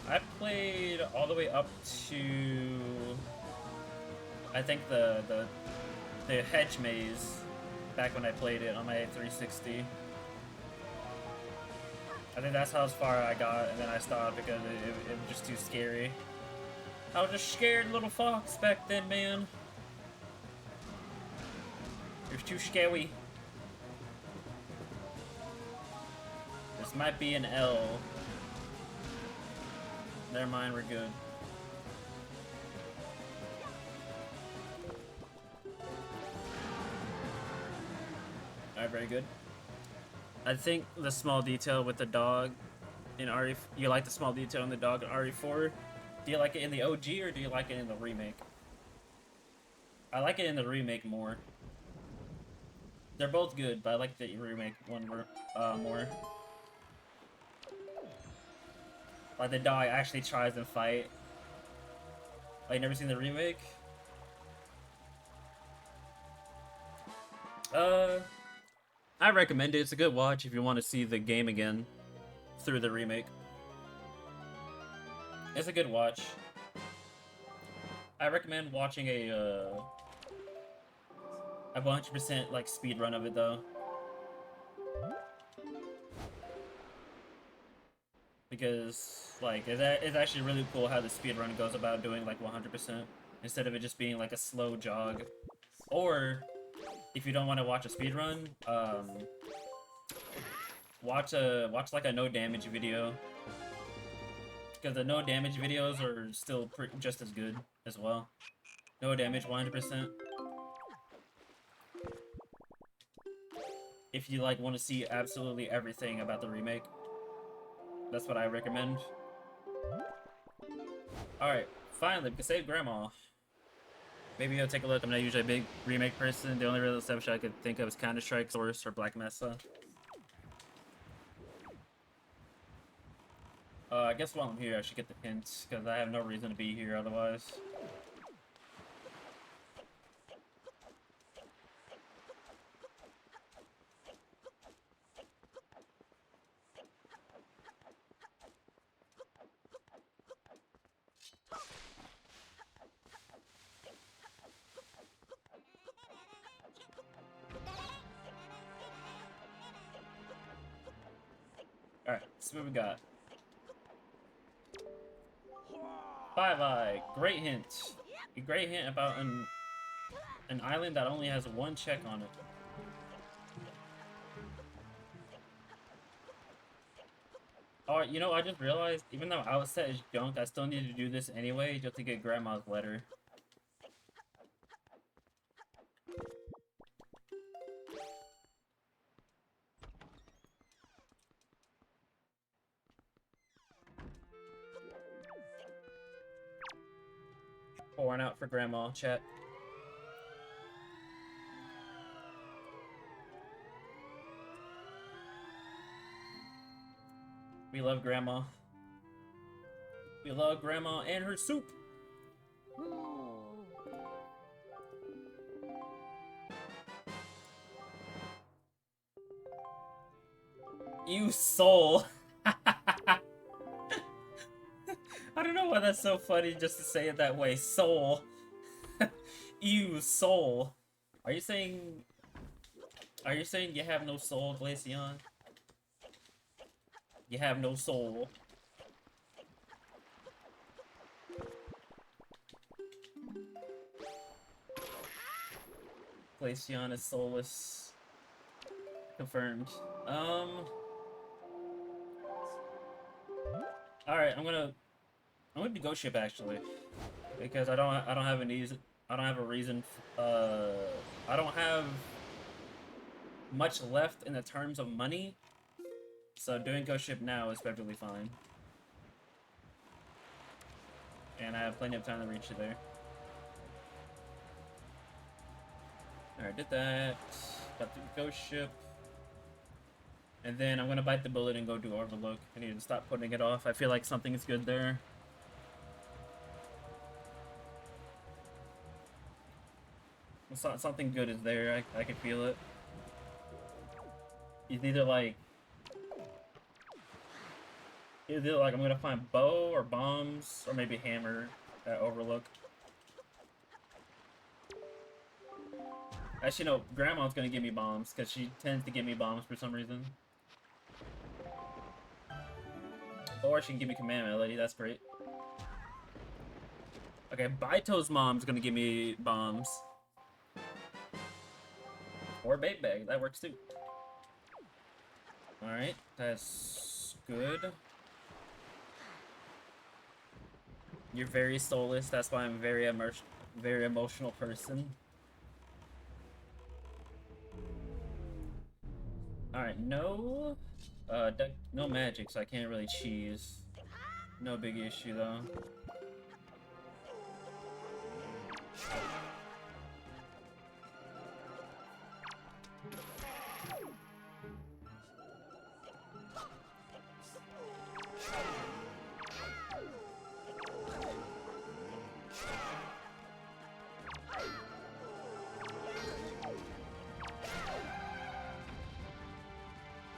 I played all the way up to, I think the hedge maze back when I played it on my 360. I think that's how far I got, and then I stopped because it was just too scary. I was a scared little fox back then, man. It was too scary. This might be an L. Never mind, we're good. Alright, very good. I think the small detail with the dog in RE... You like the small detail in the dog in RE4? Do you like it in the OG or do you like it in the remake? I like it in the remake more. They're both good, but I like the remake one more. Like, the dog actually tries to fight. Like, never seen the remake? I recommend it. It's a good watch if you want to see the game again through the remake. It's a good watch. I recommend watching a 100% like speed run of it though, because like it's actually really cool how the speed run goes about doing like 100% instead of it just being like a slow jog. Or if you don't want to watch a speed run, watch like a no damage video, because the no damage videos are still just as good as well. No damage 100%. If you like want to see absolutely everything about the remake, that's what I recommend. Alright, finally, we can save Grandma. Maybe I'll take a look. I'm not usually a big remake person. The only real exception I could think of is Counter-Strike, Source, or Black Mesa. I guess while I'm here, I should get the hints, because I have no reason to be here otherwise. Alright, let's see what we got. Five Eye, great hint. A great hint about an island that only has one check on it. Oh, you know, I just realized, even though Outset is junk, I still need to do this anyway, just to get Grandma's letter. Pouring out for Grandma, chat. We love Grandma. We love Grandma and her soup. You soul. I don't know why that's so funny just to say it that way. Soul. You soul. Are you saying you have no soul, Glaceon? You have no soul. Glaceon is soulless. Confirmed. Alright, I'm gonna do Ghost Ship actually. Because I don't have a reason I don't have much left in the terms of money. So doing Ghost Ship now is perfectly fine. And I have plenty of time to reach it there. Alright, did that. Got the Ghost Ship. And then I'm gonna bite the bullet and go do Overlook. I need to stop putting it off. I feel like something is good there. Something good is there. I can feel it. It's either like I'm gonna find bow or bombs or maybe hammer at Overlook. Actually, no. Grandma's gonna give me bombs because she tends to give me bombs for some reason. Or she can give me Command Melody. That's great. Okay, Baito's mom's gonna give me bombs. Or Bait Bag. That works too. Alright, that's good. You're very soulless. That's why I'm a very emotional person. Alright, no magic, so I can't really cheese. No big issue though.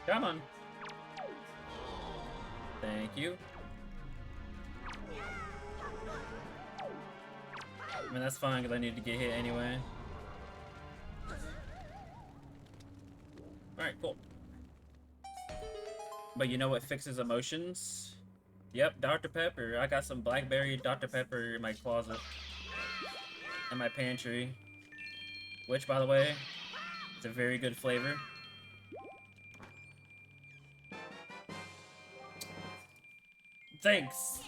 Come on. Thank you. I mean, that's fine because I need to get hit anyway. Alright, cool. But you know what fixes emotions? Yep, Dr. Pepper. I got some blackberry Dr. Pepper in my closet. In my pantry. Which, by the way, is a very good flavor. Thanks!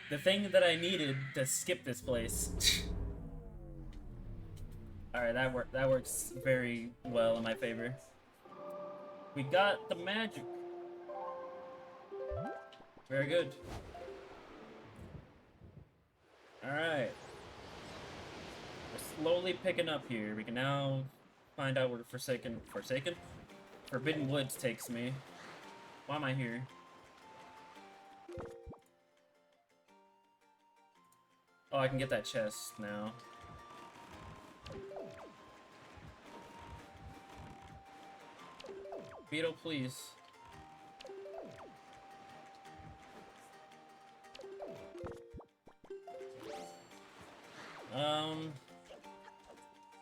The thing that I needed to skip this place. Alright, that works very well in my favor. We got the magic. Very good. Alright. We're slowly picking up here. We can now find out where Forbidden Woods takes me. Why am I here? Oh, I can get that chest now. Beetle, please.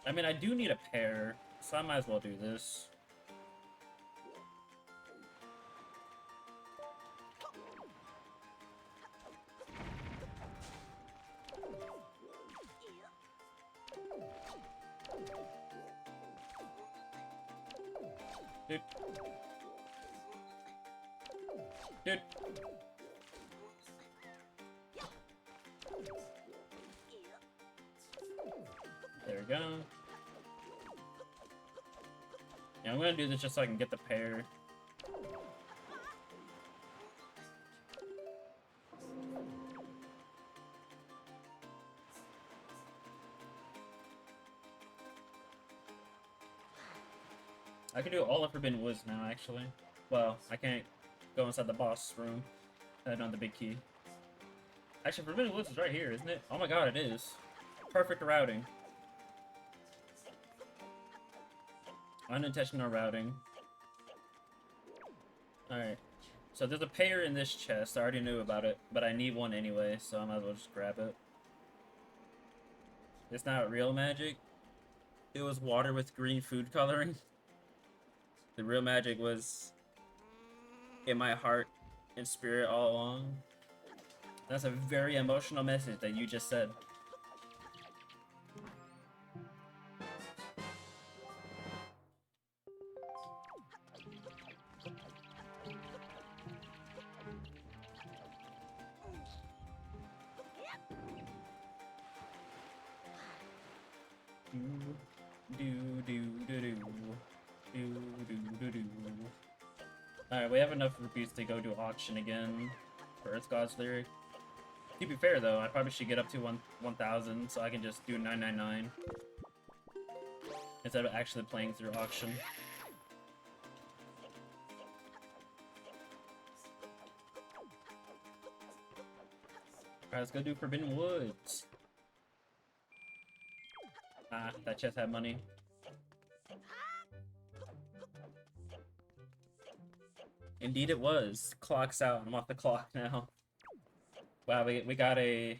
I mean, I do need a pair, so I might as well do this. Dude. Dude. There we go. Yeah, I'm gonna do this just so I can get the pair. I can do all of Forbidden Woods now, actually. Well, I can't go inside the boss room. I don't have the big key. Actually, Forbidden Woods is right here, isn't it? Oh my god, it is. Perfect routing. Unintentional routing. Alright. So there's a pair in this chest. I already knew about it, but I need one anyway, so I might as well just grab it. It's not real magic. It was water with green food coloring. The real magic was in my heart and spirit all along. That's a very emotional message that you just said. Alright, we have enough rupees to go do auction again for Earth God's Lyric. To be fair though, I probably should get up to 1,000 so I can just do 999 instead of actually playing through auction. Alright, let's go do Forbidden Woods. Ah, that chest had money. Indeed it was. Clock's out. I'm off the clock now. Wow, we got a...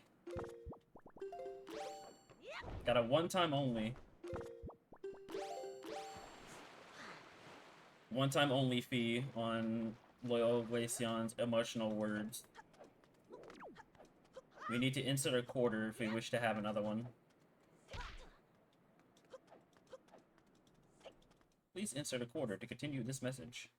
Got a one-time only. One-time only fee on Loyal Glaceon's emotional words. We need to insert a quarter if we wish to have another one. Please insert a quarter to continue this message.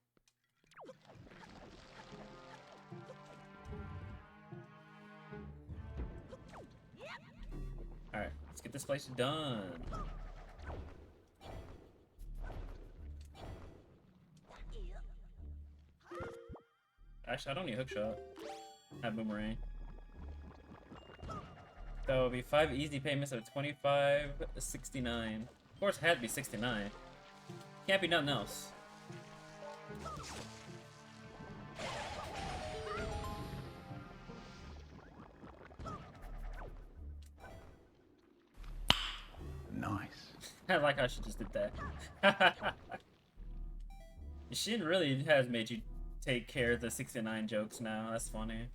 Alright, let's get this place done. Actually, I don't need hookshot. I have boomerang. So it'll be 5 easy payments of 25.69. Of course, it had to be 69. Can't be nothing else. Nice. I like how she just did that. Shin really has made you take care of the 69 jokes now. That's funny.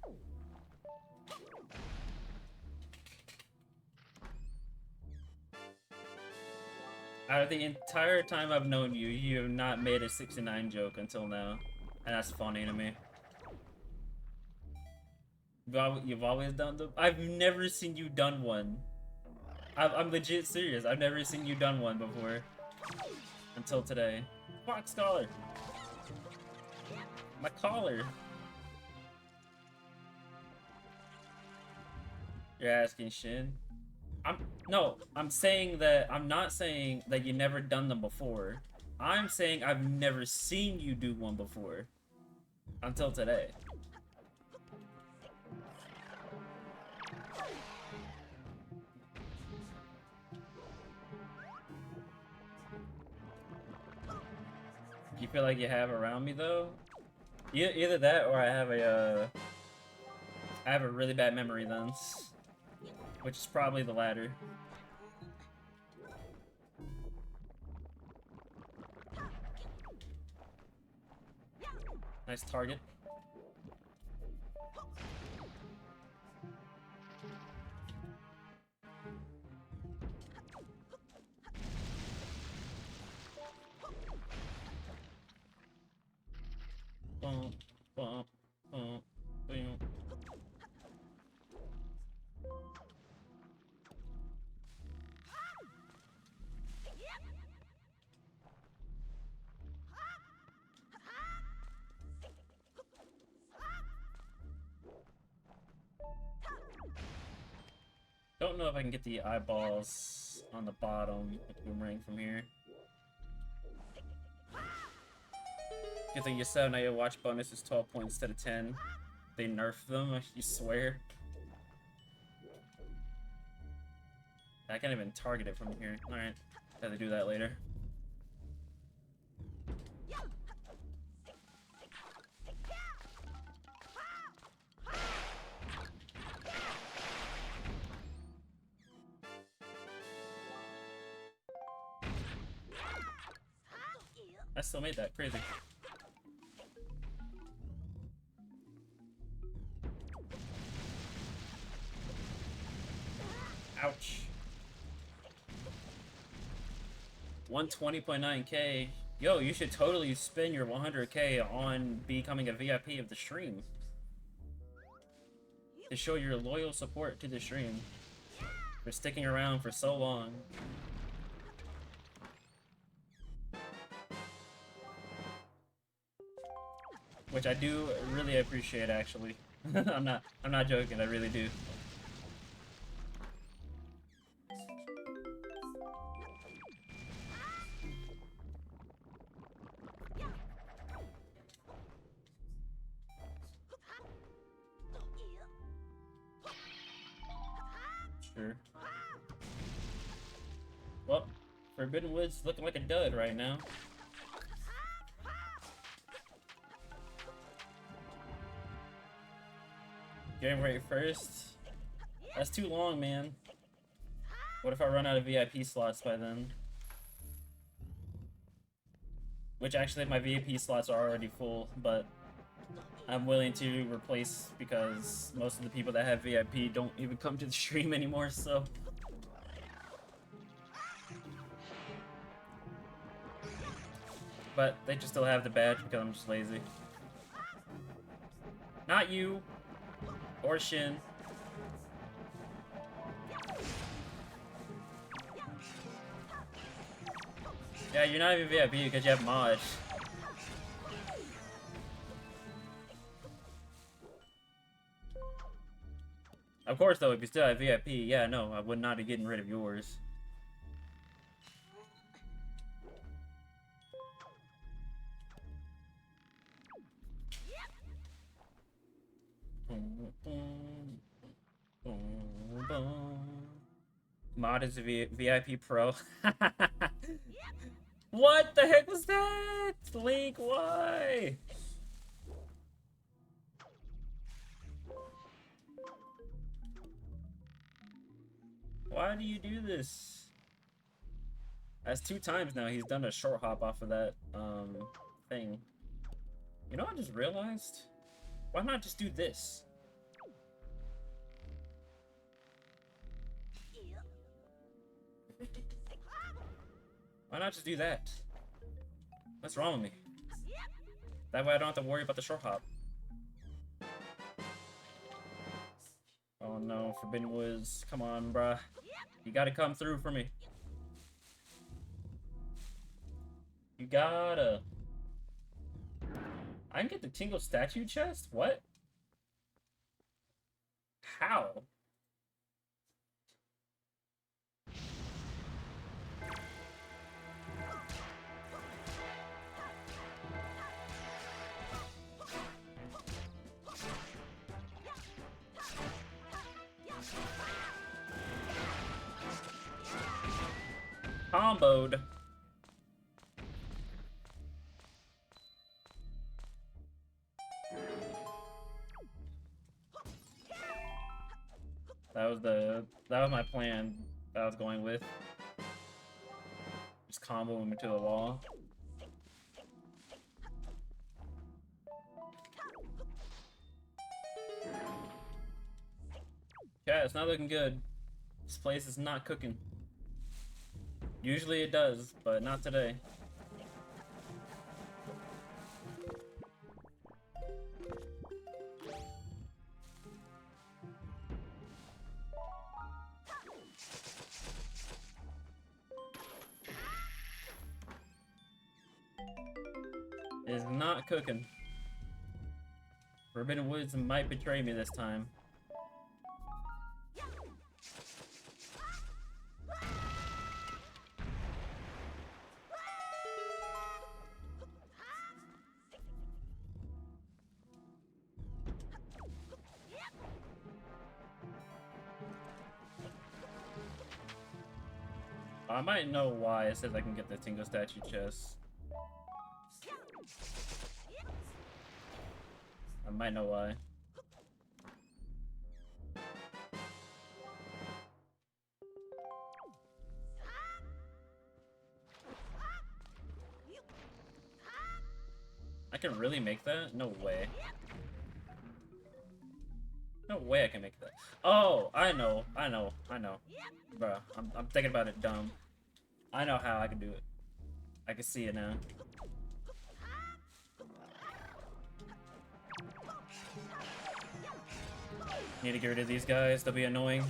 Out of the entire time I've known you, you have not made a 69 joke until now. And that's funny to me. You've always done them? I've never seen you done one. I'm legit serious. I've never seen you done one before. Until today. Fox collar. My collar. You're asking Shin? I'm saying that, I'm not saying that you never done them before. I'm saying I've never seen you do one before. Until today. You feel like you have around me though? Either that or I have a really bad memory then. which is probably the latter. Nice target. Bump, bump, bump, boom. Don't know if I can get the eyeballs on the bottom with Boomerang from here. Good thing you said now your watch bonus is 12 points instead of 10. They nerfed them, you swear. I can't even target it from here. Alright, have to do that later. I still made that, crazy. Ouch. 120.9k. Yo, you should totally spend your 100k on becoming a VIP of the stream. To show your loyal support to the stream. For sticking around for so long. Which I do really appreciate, actually. I'm not joking, I really do. Sure. Well, Forbidden Woods looking like a dud right now. January 1st? That's too long, man. What if I run out of VIP slots by then? Which actually my VIP slots are already full, but I'm willing to replace because most of the people that have VIP don't even come to the stream anymore, so... But they just still have the badge because I'm just lazy. Not you! Or Shin. Yeah, you're not even VIP because you have Mod. Of course, though, if you still have VIP, yeah, no, I would not be getting rid of yours. Mod is a VIP Pro. What the heck was that? Link, why? Why do you do this? That's 2 times now he's done a short hop off of that thing. You know what I just realized? Why not just do this? Why not just do that? What's wrong with me? That way I don't have to worry about the short hop. Oh no, Forbidden Woods. Come on, bruh. You gotta come through for me. You gotta. I can get the Tingle statue chest? What? How? Comboed. That was my plan that I was going with. Just combo him into the wall. Yeah, it's not looking good. This place is not cooking. Usually it does, but not today. It is not cooking. Forbidden Woods might betray me this time. I might know why it says I can get the Tingle Statue chest. I might know why. I can really make that? No way. No way I can make that. Oh, I know. Bruh, I'm thinking about it dumb. I know how I can do it. I can see it now. Need to get rid of these guys, they'll be annoying.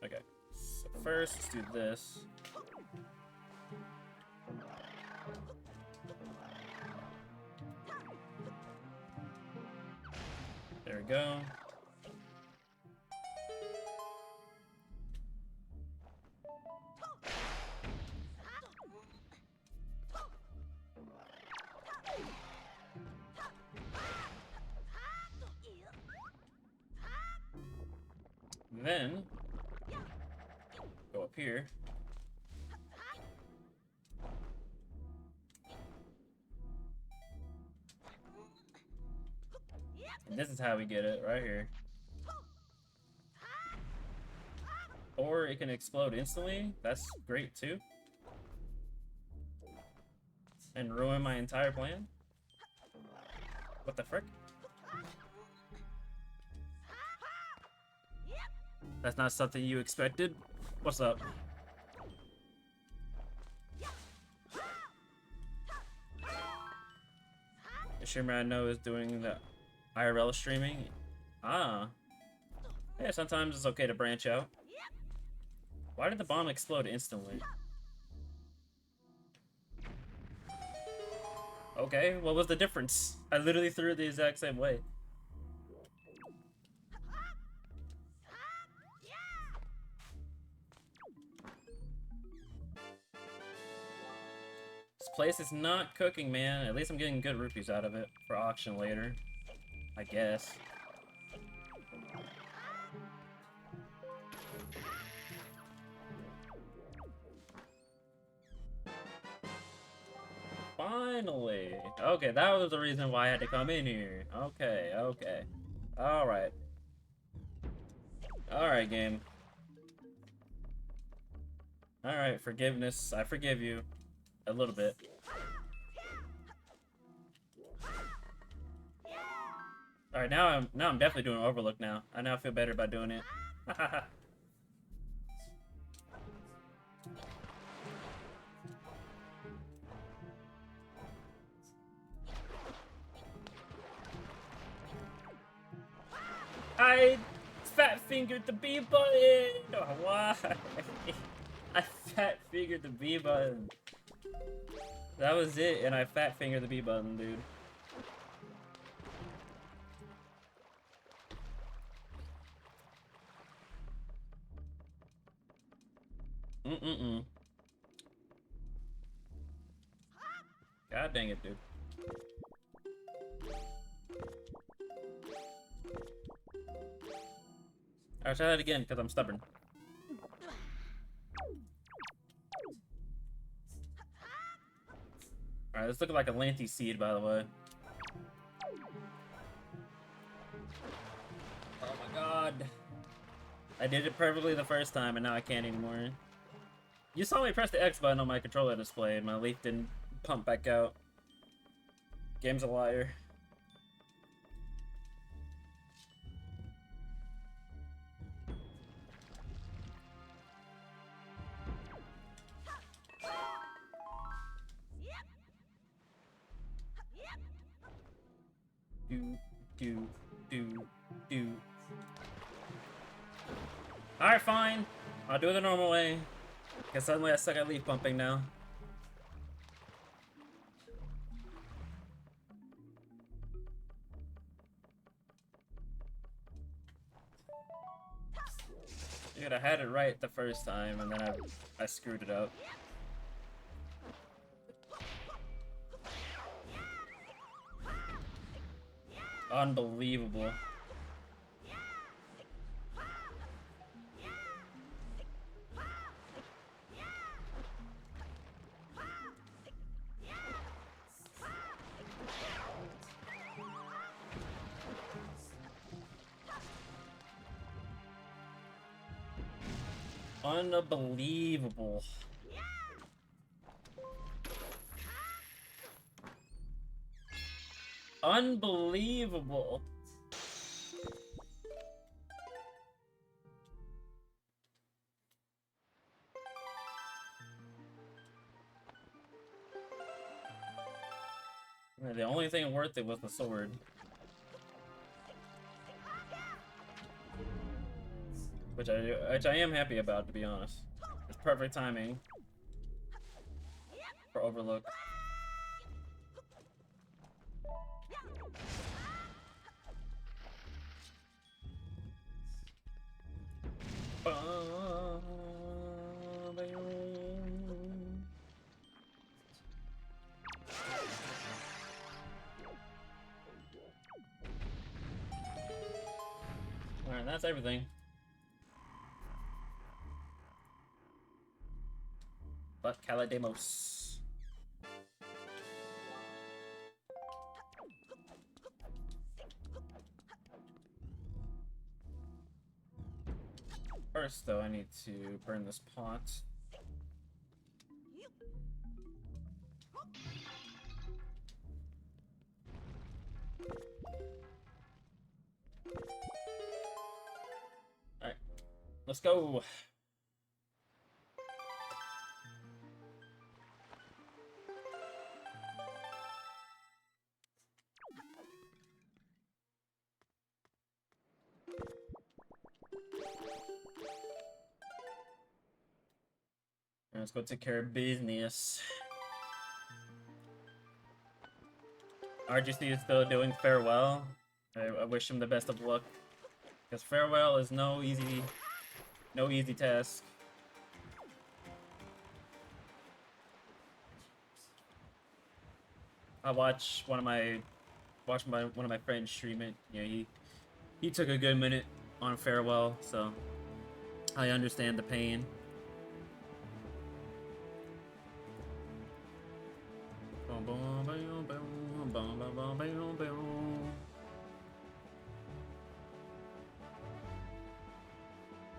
Okay, so first let's do this. There we go. Then go up here. And this is how we get it, right here. Or it can explode instantly. That's great too. And ruin my entire plan. What the frick? That's not something you expected. What's up? The streamer I know is doing the IRL streaming. Ah. Yeah, sometimes it's okay to branch out. Why did the bomb explode instantly? Okay, what was the difference? I literally threw it the exact same way. This place is not cooking, man. At least I'm getting good rupees out of it for auction later. I guess. Finally! Okay, that was the reason why I had to come in here. Okay, okay. Alright. Alright, game. Alright, forgiveness. I forgive you. A little bit. Alright, now I'm definitely doing Overlook now. I now feel better about doing it. I fat fingered the B button. Oh, why? I fat fingered the B button. That was it, and I fat fingered the B button, dude. God dang it, dude. I'll try that again, because I'm stubborn. Alright, this looks like a Lanty seed, by the way. I did it perfectly the first time, and now I can't anymore. You saw me press the X button on my controller display, and my leaf didn't pump back out. Game's a liar. Do. Alright, fine. I'll do it the normal way. Because suddenly I suck at leaf pumping now. Dude, I had it right the first time, and then I screwed it up. Unbelievable. Unbelievable. Unbelievable. The only thing worth it was the sword. Which I am happy about, to be honest. It's perfect timing for Overlook. Alright, that's everything. But Calademos. First, though, I need to burn this pot. Alright, let's go. Let's go take care of business. RGC is still doing farewell. I wish him the best of luck. Because farewell is no easy task. I watched one of my friends stream it. Yeah, he took a good minute on farewell, so I understand the pain.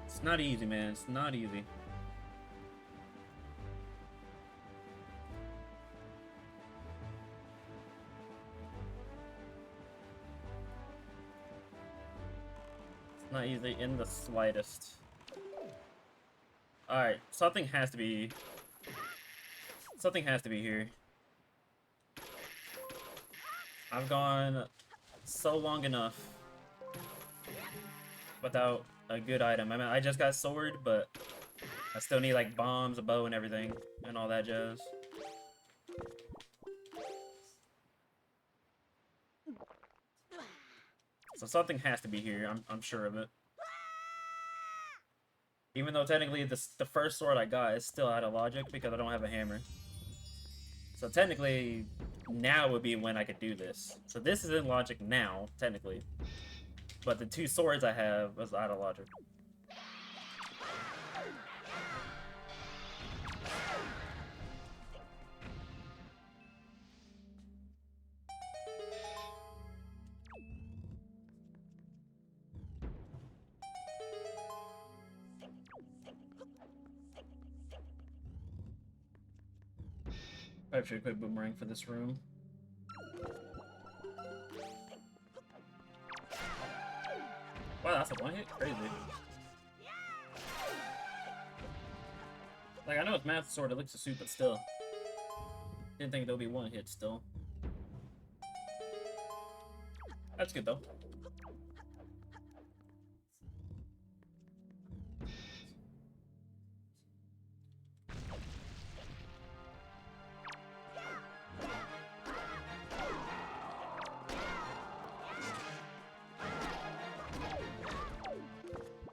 It's not easy, man. It's not easy. It's not easy in the slightest. Alright, something has to be here. I've gone so long enough without a good item. I mean, I just got sword, but I still need like bombs, a bow, and everything, and all that jazz. So something has to be here. I'm sure of it. Even though technically the first sword I got is still out of logic because I don't have a hammer. So technically, now would be when I could do this. So this is in logic now, technically. But the two swords I have was out of logic. Probably should equip boomerang for this room. Wow, that's a one hit? Crazy. Like, I know it's Math Sword, it looks a suit, but still. Didn't think there'll be one hit still. That's good though.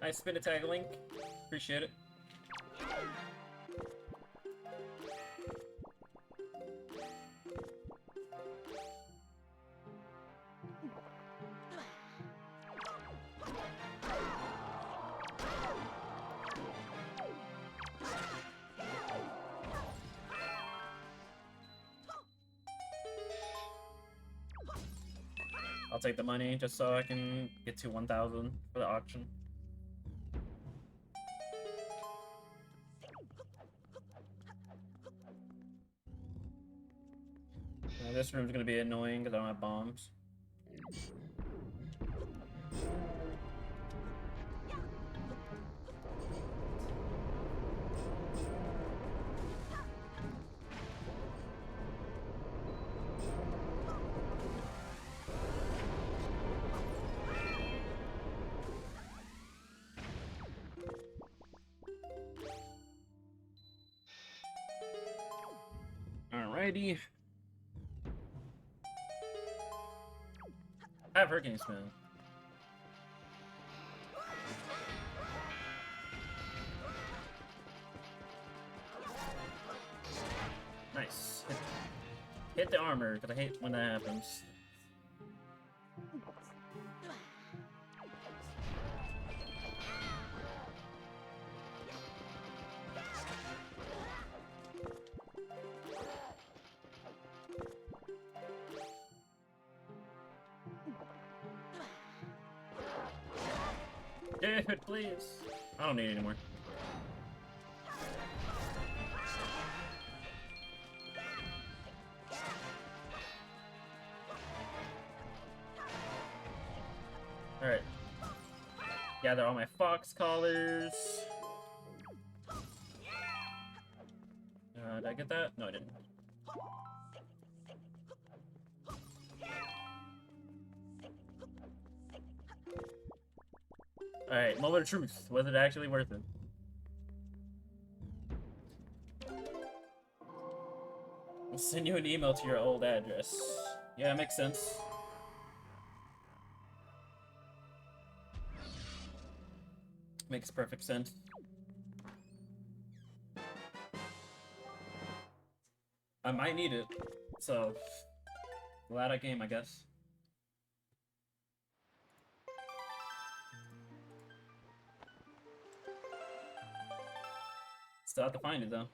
Nice spin attack, Link. Appreciate it. I'll take the money just so I can get to 1,000 for the auction. This room's gonna be annoying because I don't have bombs. Alrighty. I have Hurricane Spin. Nice. Hit the armor, because I hate when that happens. Dude, please. I don't need it anymore. Alright. Gather all my fox collars. Did I get that? No, I didn't. Alright, moment of truth. Was it actually worth it? I'll send you an email to your old address. Yeah, makes sense. Makes perfect sense. I might need it, so glad I came, I guess. Still have to find it though.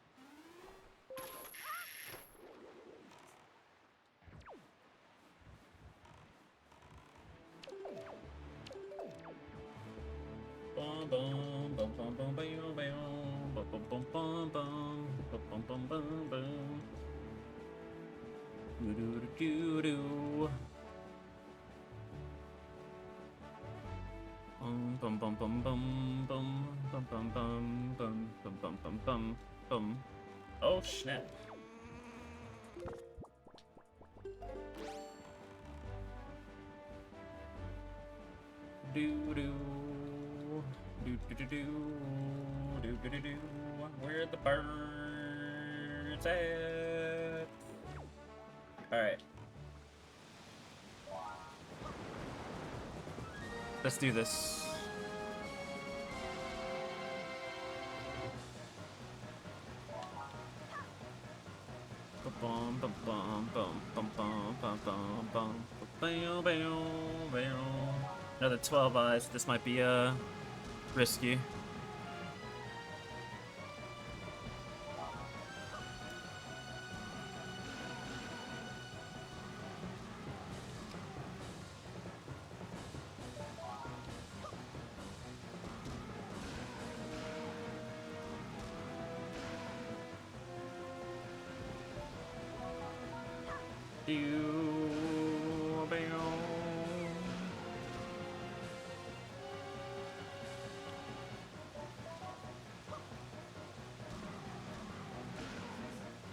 Bum bum bum bum bum bum bum bum bum bum bum bum bum bum. Do do do do. Bum bum bum bum bum bum bum bum bum bum bum bum bum bum. Oh snap! Do do do do do do do do do. Where the birds at? All right. Let's do this. Bum bum bum bum bum bum bum bum bum bam bam bam. Another 12 eyes. This might be risky.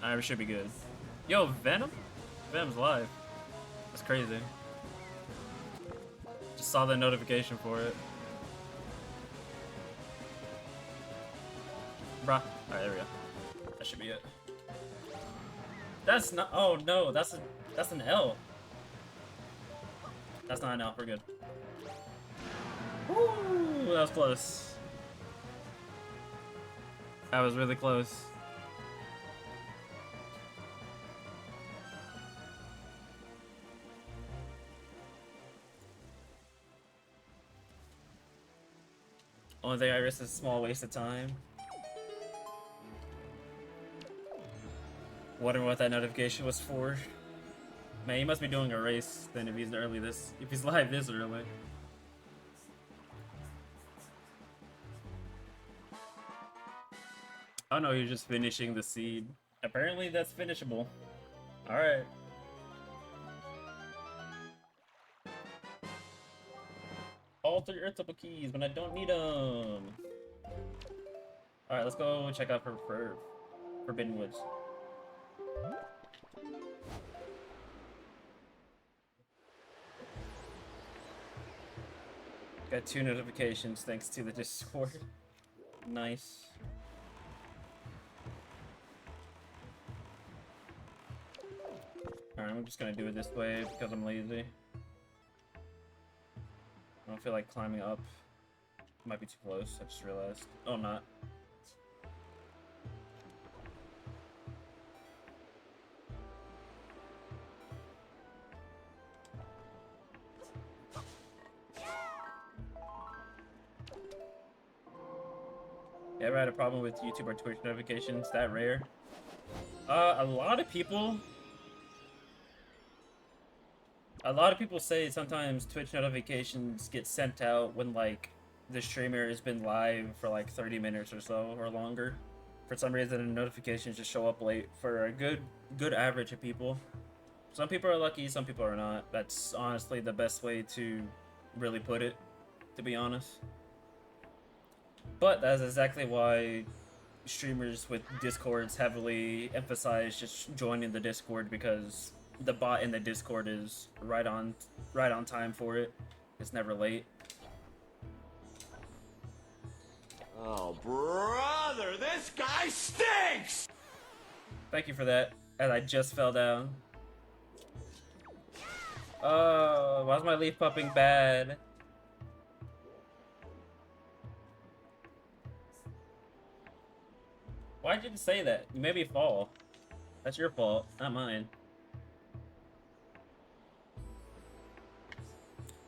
Alright, we should be good. Yo, Venom? Venom's live. That's crazy. Just saw the notification for it. Bruh. Alright, there we go. That should be it. That's not. Oh no, that's an L. That's not an L. We're good. Woo! That was close. That was really close. Only thing I risk is a small waste of time. Wondering what that notification was for. Man, he must be doing a race then if he's live this early. Oh no, he's just finishing the seed. Apparently that's finishable. Alright. All 3 Earthable keys when I don't need them. Alright, let's go check out for Forbidden Woods. Got 2 notifications thanks to the Discord. Nice. Alright, I'm just gonna do it this way because I'm lazy. I don't feel like climbing up. Might be too close, I just realized. Oh, I'm not. You ever had a problem with YouTube or Twitch notifications that rare? A lot of people say sometimes Twitch notifications get sent out when like the streamer has been live for like 30 minutes or so or longer. For some reason the notifications just show up late for a good average of people. Some people are lucky, some people are not. That's honestly the best way to really put it, to be honest. But that's exactly why streamers with Discords heavily emphasize just joining the Discord, because the bot in the Discord is right on time for it. It's never late. Oh, brother, this guy stinks! Thank you for that, as I just fell down. Oh, why's my leaf pupping bad? Why'd you say that? You made me fall. That's your fault, not mine.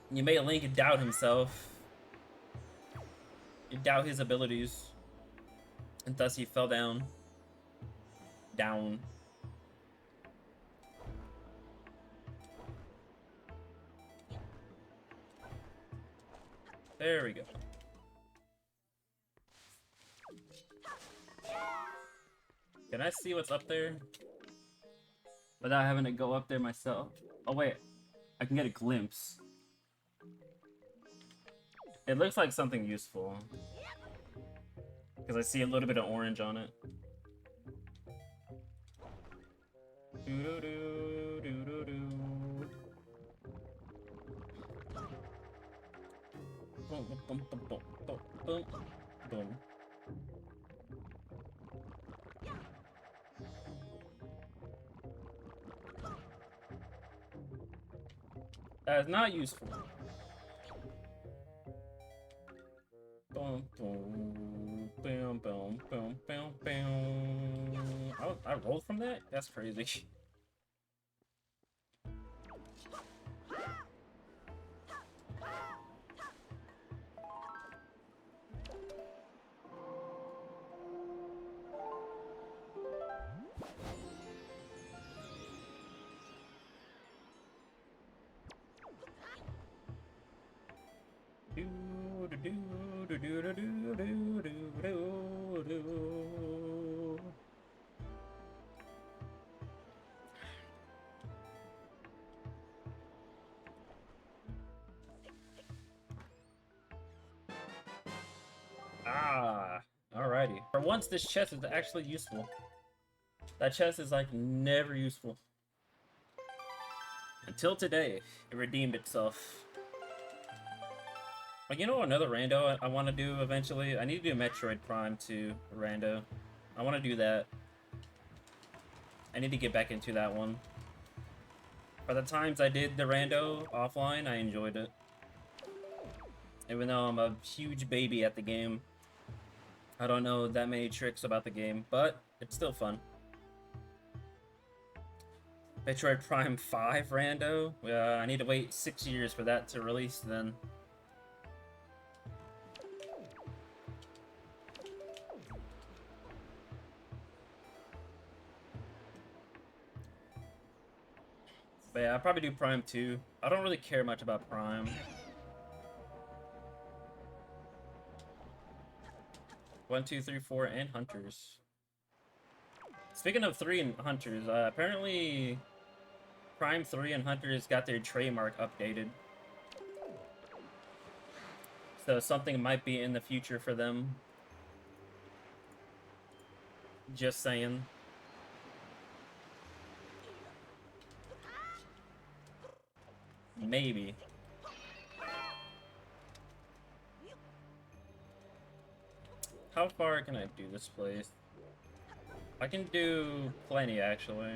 You made Link doubt himself. You doubt his abilities. And thus he fell down. Down. There we go. Can I see what's up there? Without having to go up there myself. Oh wait, I can get a glimpse. It looks like something useful. Because I see a little bit of orange on it. Boom, boom, boom, boom, boom, boom, boom. That is not useful. Boom, boom, boom, boom, boom, boom, boom. I rolled from that? That's crazy. variety. For once, this chest is actually useful. That chest is like never useful. Until today, it redeemed itself. But you know another rando I want to do eventually? I need to do Metroid Prime 2 rando. I want to do that. I need to get back into that one. For the times I did the rando offline, I enjoyed it. Even though I'm a huge baby at the game. I don't know that many tricks about the game, but it's still fun. Metroid Prime 5 rando? I need to wait 6 years for that to release then. But yeah, I'll probably do Prime 2. I don't really care much about Prime. One, two, three, four, and Hunters. Speaking of 3 and Hunters, apparently Prime 3 and Hunters got their trademark updated. So something might be in the future for them. Just saying. Maybe. How far can I do this place? I can do plenty, actually.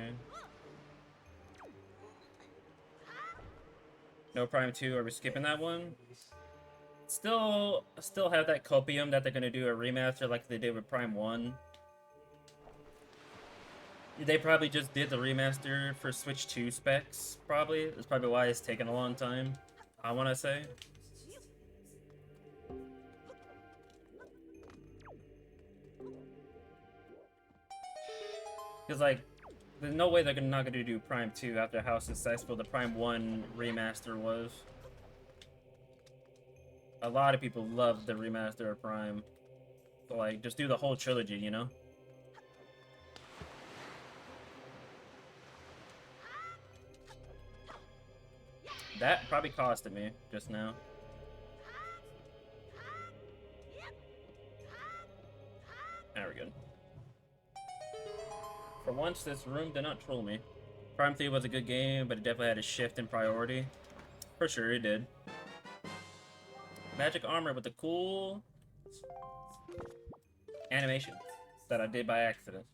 No Prime 2, are we skipping that one? Still have that copium that they're gonna do a remaster like they did with Prime 1. They probably just did the remaster for Switch 2 specs, probably. That's probably why it's taken a long time, I wanna say. Because, like, there's no way they're not gonna do Prime 2 after how successful the Prime 1 remaster was. A lot of people love the remaster of Prime. So, like, just do the whole trilogy, you know? That probably costed me just now. There we go. For once, this room did not troll me. Prime 3 was a good game, but it definitely had a shift in priority. For sure, it did. Magic armor with the cool animation that I did by accident.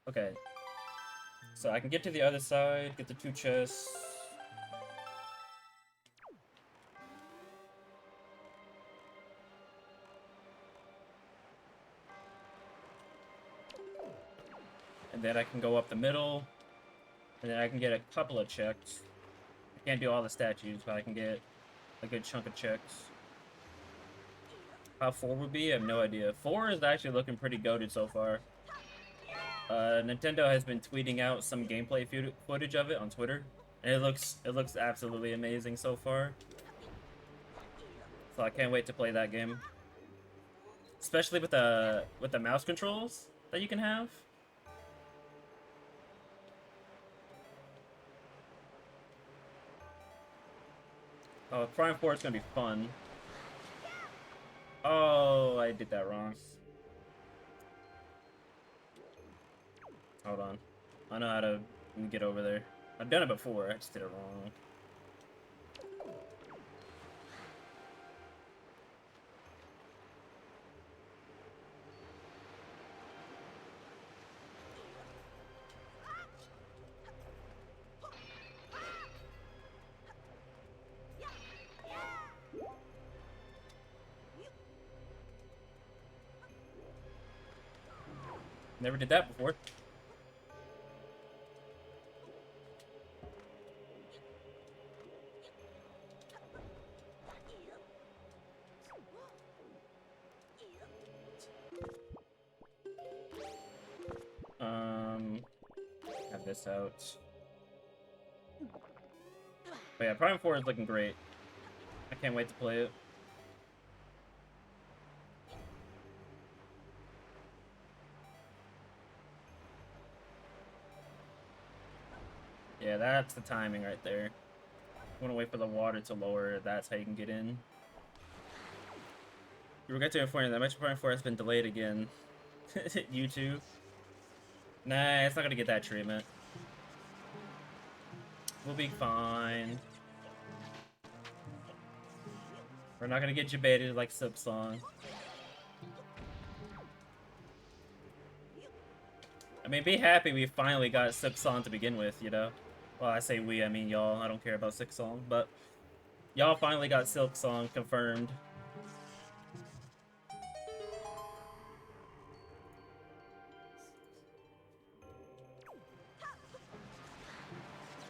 Okay. So I can get to the other side, get the 2 chests. And then I can go up the middle. And then I can get a couple of checks. I can't do all the statues, but I can get a good chunk of checks. How 4 would be? I have no idea. 4 is actually looking pretty goated so far. Nintendo has been tweeting out some gameplay footage of it on Twitter. And it looks absolutely amazing so far. So I can't wait to play that game. Especially with the mouse controls that you can have. Oh, Prime 4 is gonna be fun. Oh, I did that wrong. Hold on. I know how to get over there. I've done it before, I just did it wrong. Never did that before. Have this out. But yeah, Prime 4 is looking great. I can't wait to play it. Yeah, that's the timing right there. You want to wait for the water to lower, that's how you can get in. regret to inform you that Metroid Prime 4 has been delayed again. YouTube. Nah, it's not gonna get that treatment. We'll be fine. We're not gonna get debated like Sip Song. I mean, be happy we finally got Sip Song to begin with, you know? Well, I say we, I mean y'all. I don't care about Sip Song, but y'all finally got Silk Song confirmed.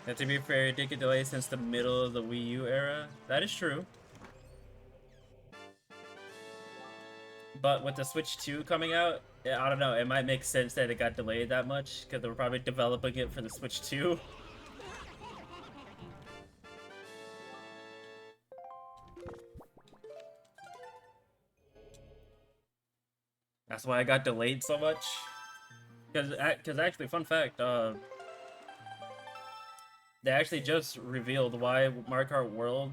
And to be fair, it did get delayed since the middle of the Wii U era. That is true. But with the Switch 2 coming out, I don't know, it might make sense that it got delayed that much, because they were probably developing it for the Switch 2. That's why it got delayed so much. Because actually, fun fact, they actually just revealed why Mario Kart World,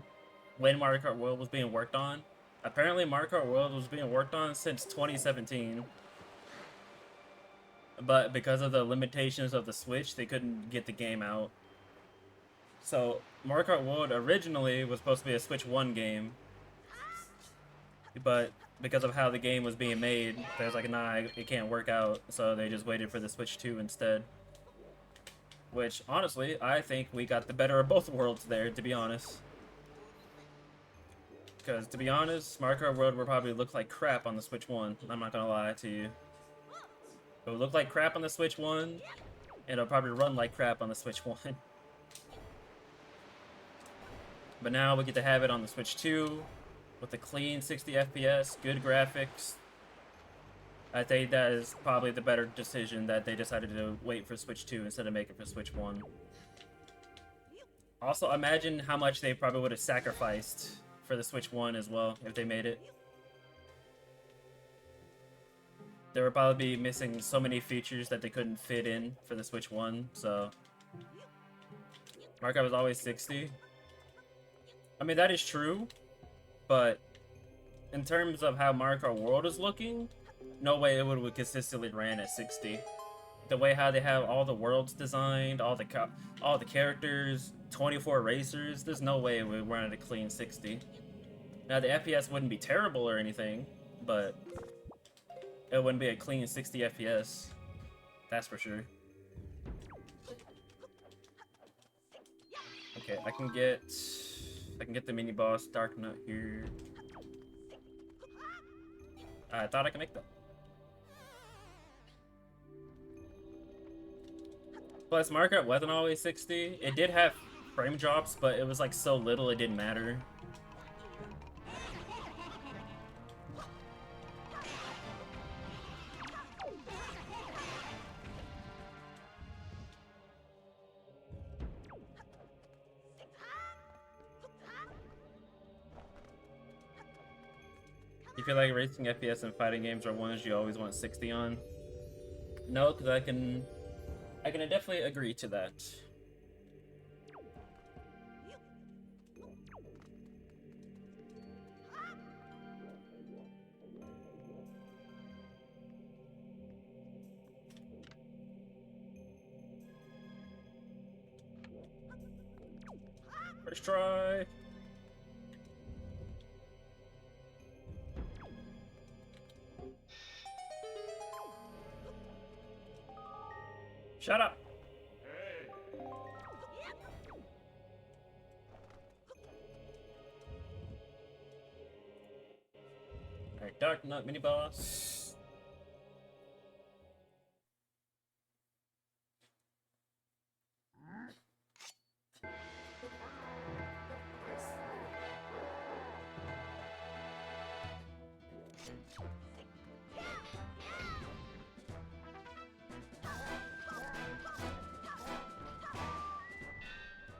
when Mario Kart World was being worked on. Apparently, Mario Kart World was being worked on since 2017. But because of the limitations of the Switch, they couldn't get the game out. So, Mario Kart World originally was supposed to be a Switch 1 game. But because of how the game was being made, they was like, nah, it can't work out. So they just waited for the Switch 2 instead. Which, honestly, I think we got the better of both worlds there, to be honest. Because, to be honest, Mario Kart World would probably look like crap on the Switch 1. I'm not gonna lie to you. It would look like crap on the Switch 1, and it'll probably run like crap on the Switch 1. But now we get to have it on the Switch 2, with a clean 60 FPS, good graphics. I think that is probably the better decision that they decided to wait for Switch 2 instead of making it for Switch 1. Also, imagine how much they probably would have sacrificed for the Switch 1 as well, if they made it. There would probably be missing so many features that they couldn't fit in for the Switch 1, so... Mario Kart was always 60. I mean, that is true, but in terms of how Mario Kart World is looking, no way it would have consistently ran at 60. The way how they have all the worlds designed, all the characters, 24 racers, there's no way it would run at a clean 60. Now, the FPS wouldn't be terrible or anything, but it wouldn't be a clean 60 FPS. That's for sure. Okay, I can get the mini boss Dark Nut here. I thought I could make that. Plus, Mario Kart wasn't always 60. It did have frame drops, but it was like so little it didn't matter. You feel like racing FPS and fighting games are ones you always want 60 on? No, because I can definitely agree to that. First try. Shut up. Alright, Dark Nut mini boss.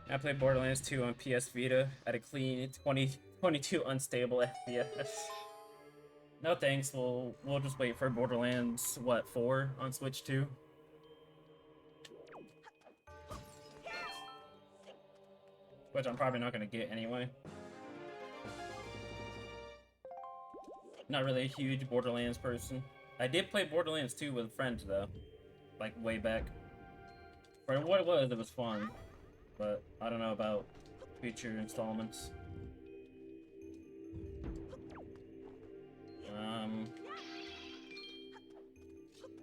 I played Borderlands 2 on PS Vita at a clean 22 unstable FPS. No thanks, we'll just wait for Borderlands, what, 4 on Switch 2? Which I'm probably not gonna get anyway. Not really a huge Borderlands person. I did play Borderlands 2 with friends though, like way back. For what it was fun. But I don't know about future installments. I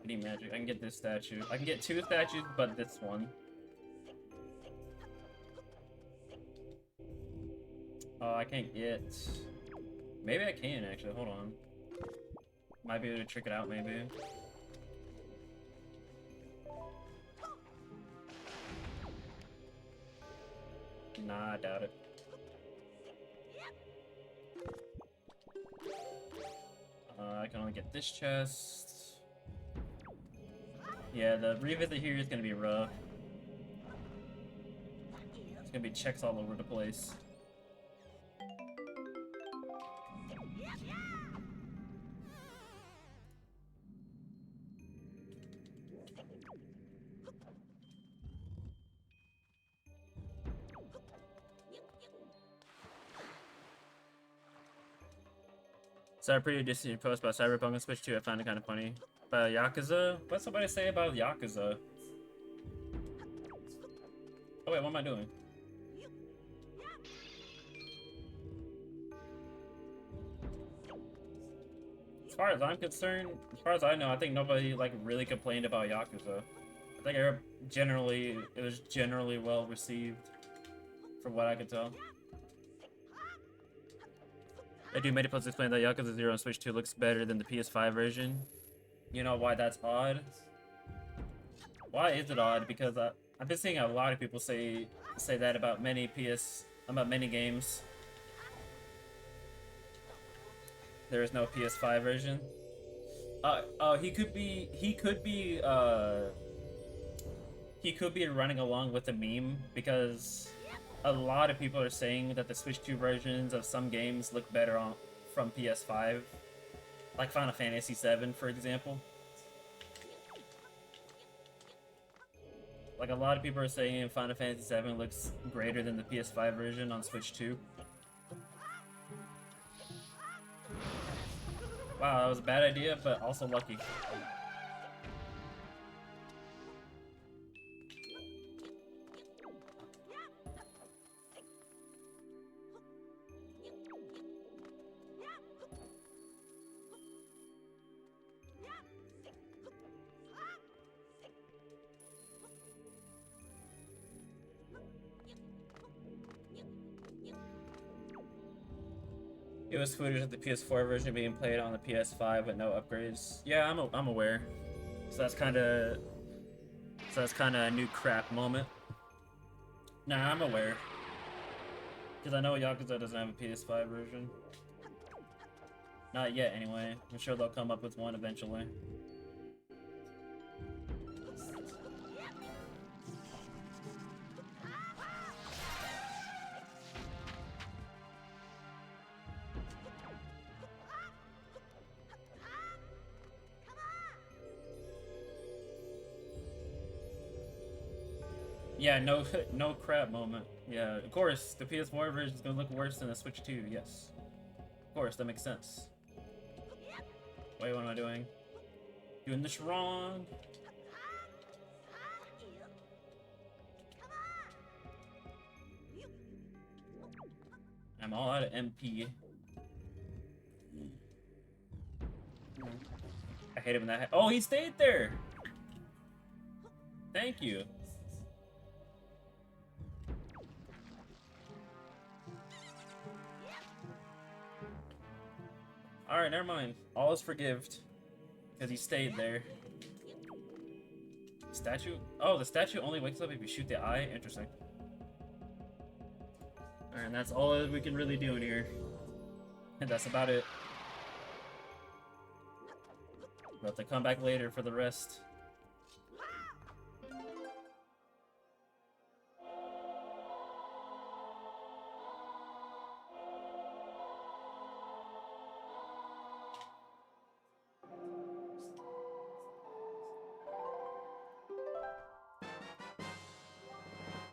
need magic. I can get this statue. I can get 2 statues, but this one. Oh, I can't get... Maybe I can, actually. Hold on. Might be able to trick it out, maybe. Nah, I doubt it. I can only get this chest. Yeah, the revisit here is gonna be rough. It's gonna be checks all over the place. Saw a pretty distant post about Cyberpunk on Switch 2. I found it kind of funny. About Yakuza? What's somebody say about Yakuza? Oh wait, what am I doing? As far as I'm concerned, as far as I know, I think nobody like really complained about Yakuza. I think it was generally well received, from what I could tell. I do made a post explain that Yakuza 0 on Switch 2 looks better than the PS5 version. You know why that's odd? Why is it odd? Because I've been seeing a lot of people say that about many games. There is no PS5 version. He could be running along with the meme because a lot of people are saying that the Switch 2 versions of some games look better from PS5. Like Final Fantasy VII, for example. Like, a lot of people are saying Final Fantasy VII looks greater than the PS5 version on Switch 2. Wow, that was a bad idea, but also lucky. It was footage of the PS4 version being played on the PS5 with no upgrades. Yeah, I'm aware. So that's kind of a new crap moment. Nah, I'm aware. Because I know Yakuza doesn't have a PS5 version. Not yet, anyway. I'm sure they'll come up with one eventually. Yeah, no crap moment. Yeah, of course, the PS4 version is gonna look worse than the Switch 2, yes. Of course, that makes sense. Wait, what am I doing? Doing this wrong. I'm all out of MP. I hate him when that oh, he stayed there! Thank you. Alright, never mind. All is forgived. Because he stayed there. Statue? Oh, the statue only wakes up if you shoot the eye? Interesting. Alright, and that's all we can really do in here. And that's about it. We'll have to come back later for the rest.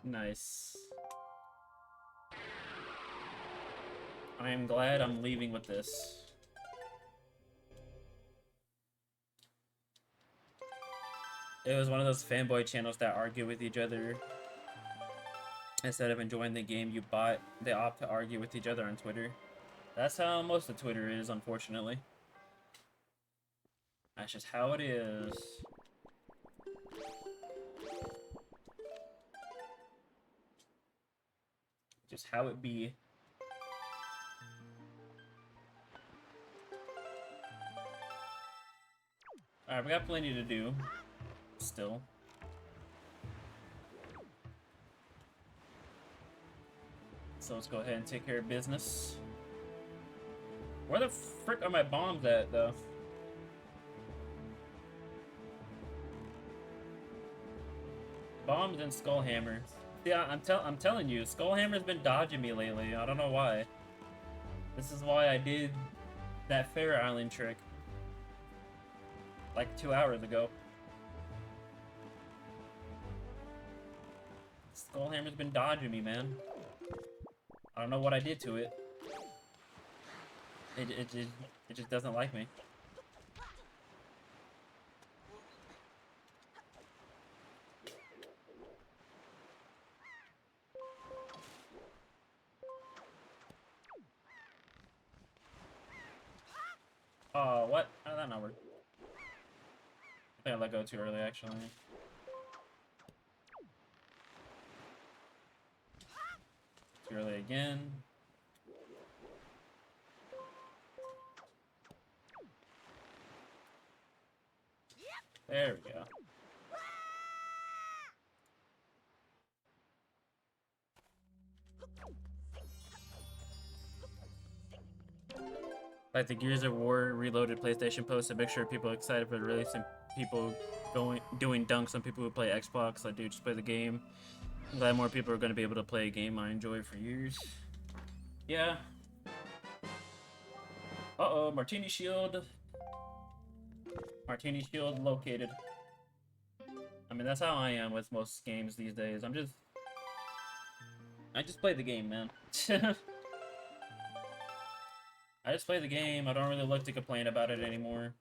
Nice. I am glad I'm leaving with this. It was one of those fanboy channels that argue with each other. Instead of enjoying the game you bought, they opt to argue with each other on Twitter. That's how most of Twitter is, unfortunately. That's just how it is. Just how it be. Alright, we got plenty to do. Still. So let's go ahead and take care of business. Where the frick are my bombs at, though? Bombs and Skullhammer. Yeah, I'm telling you, Skullhammer's been dodging me lately. I don't know why. This is why I did that Fair Island trick like 2 hours ago. Skullhammer's been dodging me, man. I don't know what I did to it. It just doesn't like me. Oh, what? How did that not work? I think I let go too early, actually. Too early again. There we go. Like the Gears of War Reloaded PlayStation post to make sure people are excited for the release and people doing dunks on people who play Xbox. Like, dude, just play the game. I'm glad more people are going to be able to play a game I enjoy for years. Yeah. Uh-oh, Martini Shield. Martini Shield located. I mean, that's how I am with most games these days. I just play the game, man. I just play the game. I don't really look to complain about it anymore.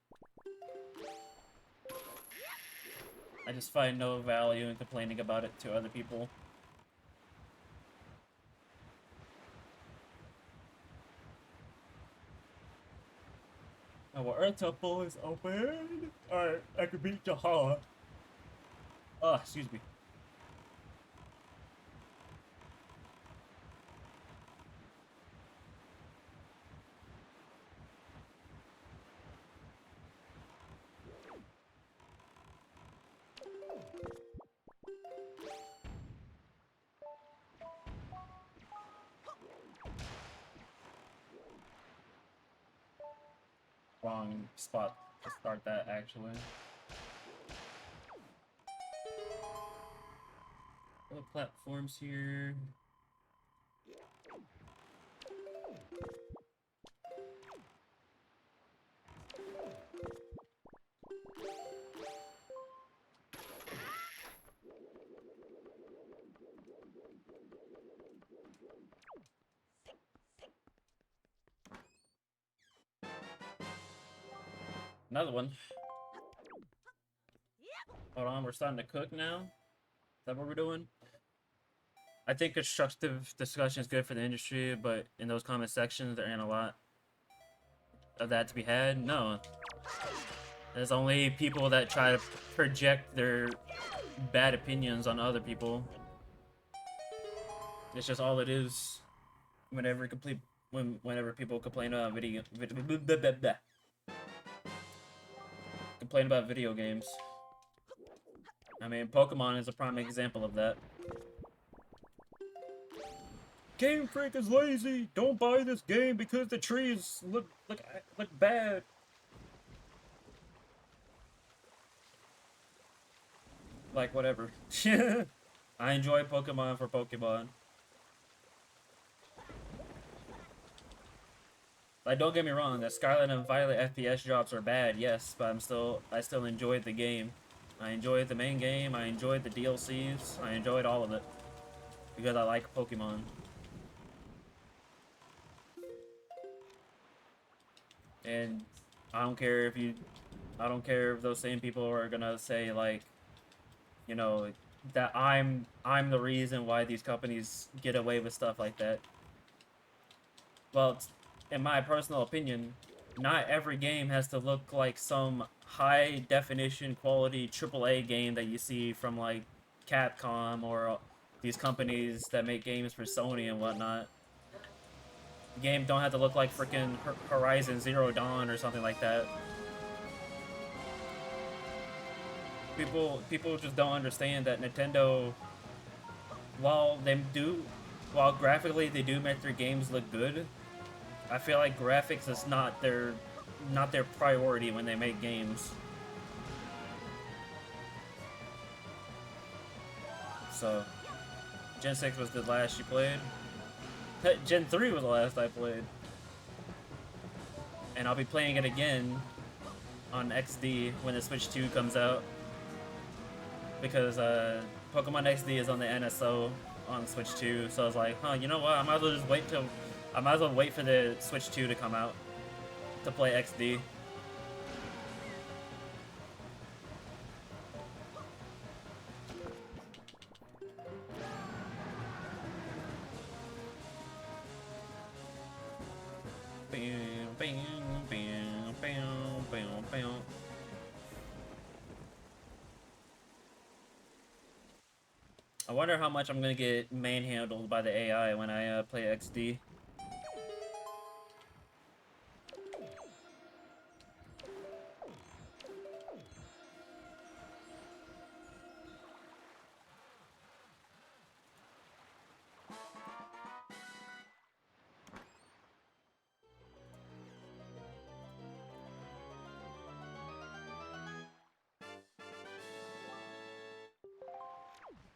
I just find no value in complaining about it to other people. Oh, well, Earth Temple is open. Alright, I can beat Jaha. Oh, excuse me. Wrong spot to start that, actually. Other platforms here. Another one. Hold on, we're starting to cook now. Is that what we're doing? I think constructive discussion is good for the industry, but in those comment sections, there ain't a lot of that to be had. No. There's only people that try to project their bad opinions on other people. It's just all it is. Whenever people complain about complain about video games. I mean, Pokemon is a prime example of that. Game Freak is lazy. Don't buy this game because the trees look bad. Like, whatever. I enjoy Pokemon for Pokemon. Like, don't get me wrong, the Scarlet and Violet FPS drops are bad, yes, but I still enjoyed the game. I enjoyed the main game, I enjoyed the DLCs, I enjoyed all of it. Because I like Pokemon. And I don't care if those same people are gonna say, like, you know, that I'm the reason why these companies get away with stuff like that. Well, in my personal opinion, not every game has to look like some high definition quality AAA game that you see from like Capcom or these companies that make games for Sony and whatnot. The game don't have to look like freaking Horizon Zero Dawn or something like that. People just don't understand that Nintendo, while they do, while graphically they do make their games look good, I feel like graphics is not their priority when they make games. So, Gen 6 was the last you played. Gen 3 was the last I played. And I'll be playing it again on XD when the Switch 2 comes out. Because Pokemon XD is on the NSO on Switch 2, so I was like, huh, you know what? I might as well just I might as well wait for the Switch 2 to come out to play XD. I wonder how much I'm gonna get manhandled by the AI when I play XD.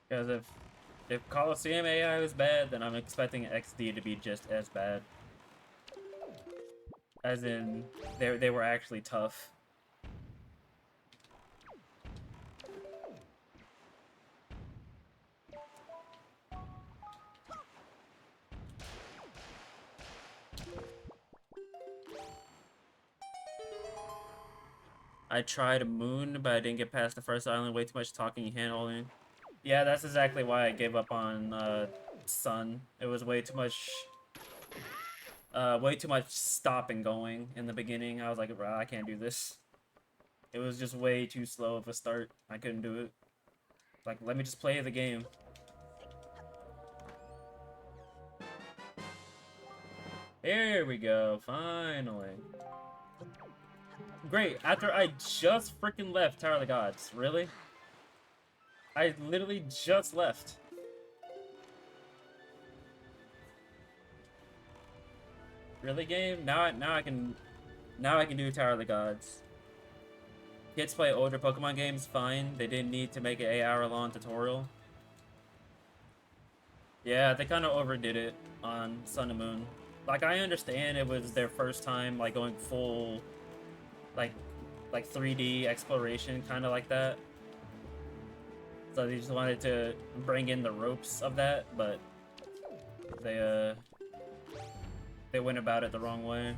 Because if Coliseum AI was bad, then I'm expecting XD to be just as bad. As in, they were actually tough. I tried Moon, but I didn't get past the first island. Way too much talking and hand-holding. Yeah, that's exactly why I gave up on Sun. It was way too much stop and going in the beginning. I was like, bro, I can't do this. It was just way too slow of a start. I couldn't do it. Like, let me just play the game. Here we go, finally. Great, after I just freaking left Tower of the Gods. Really? I literally just left. Really, game? Now I can do Tower of the Gods. Kids play older Pokemon games, fine. They didn't need to make an 8-hour-long tutorial. Yeah, they kind of overdid it on Sun and Moon. Like, I understand it was their first time, like, going full, like 3D exploration, kind of like that. So they just wanted to bring in the ropes of that, but they went about it the wrong way.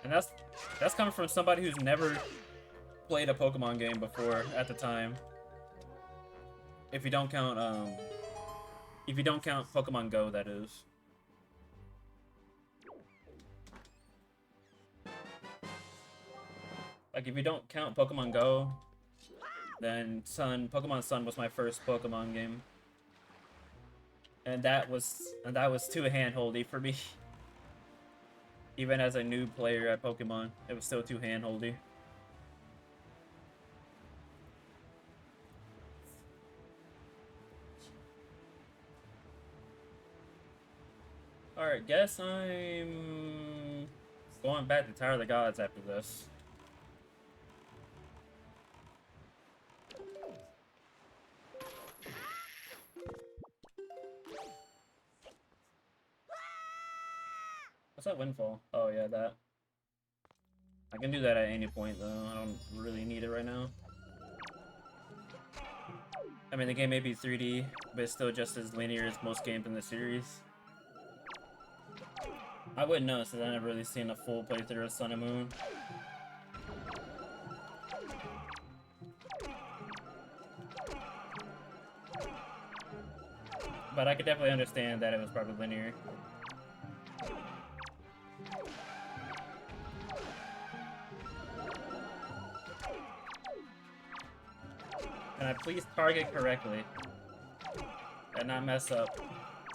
And that's coming from somebody who's never played a Pokemon game before at the time. If you don't count Pokemon Go, that is. Like, if you don't count Pokemon Go, then Pokemon Sun was my first Pokemon game. And that was too handholdy for me. Even as a new player at Pokemon, it was still too handholdy. Alright, guess I'm going back to Tower of the Gods after this. What's that windfall? Oh yeah, that. I can do that at any point though. I don't really need it right now. I mean, the game may be 3D, but it's still just as linear as most games in the series. I wouldn't know, since I've never really seen a full playthrough of Sun and Moon. But I could definitely understand that it was probably linear. Can I please target correctly? And not mess up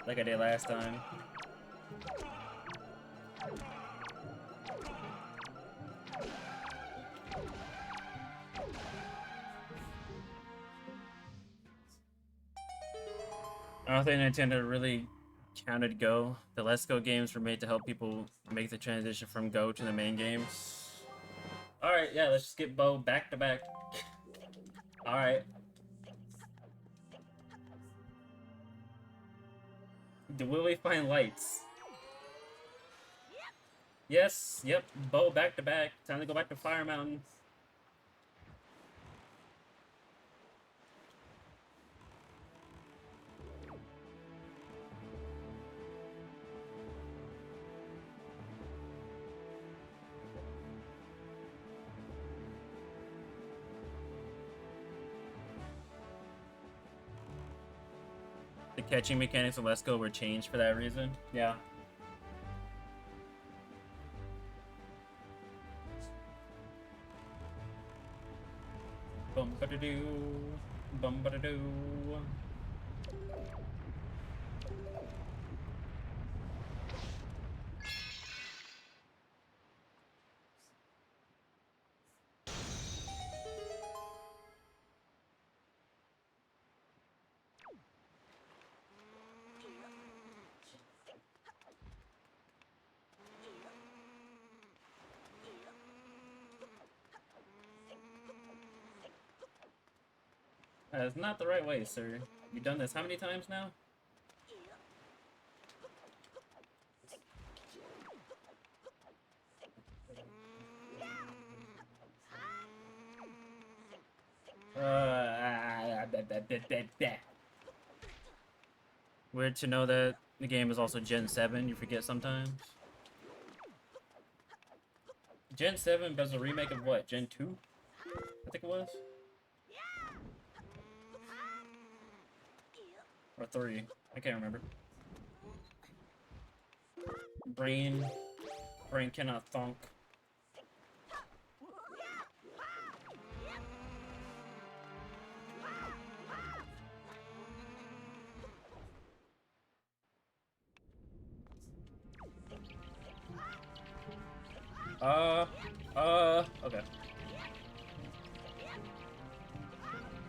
like I did last time. I don't think Nintendo really counted Go. The Let's Go games were made to help people make the transition from Go to the main games. Alright, yeah, let's just get Bo back to back. Alright. Will we find lights? Yes, yep, Bo back to back. Time to go back to Fire Mountain. The catching mechanics of Let's Go were changed for that reason. Yeah. Bum ba da doo, bum ba da doo. That is not the right way, sir. You've done this how many times now? Weird to know that the game is also Gen 7, you forget sometimes. Gen 7 was a remake of what? Gen 2? I think it was? Or 3. I can't remember. Brain cannot thonk. Okay.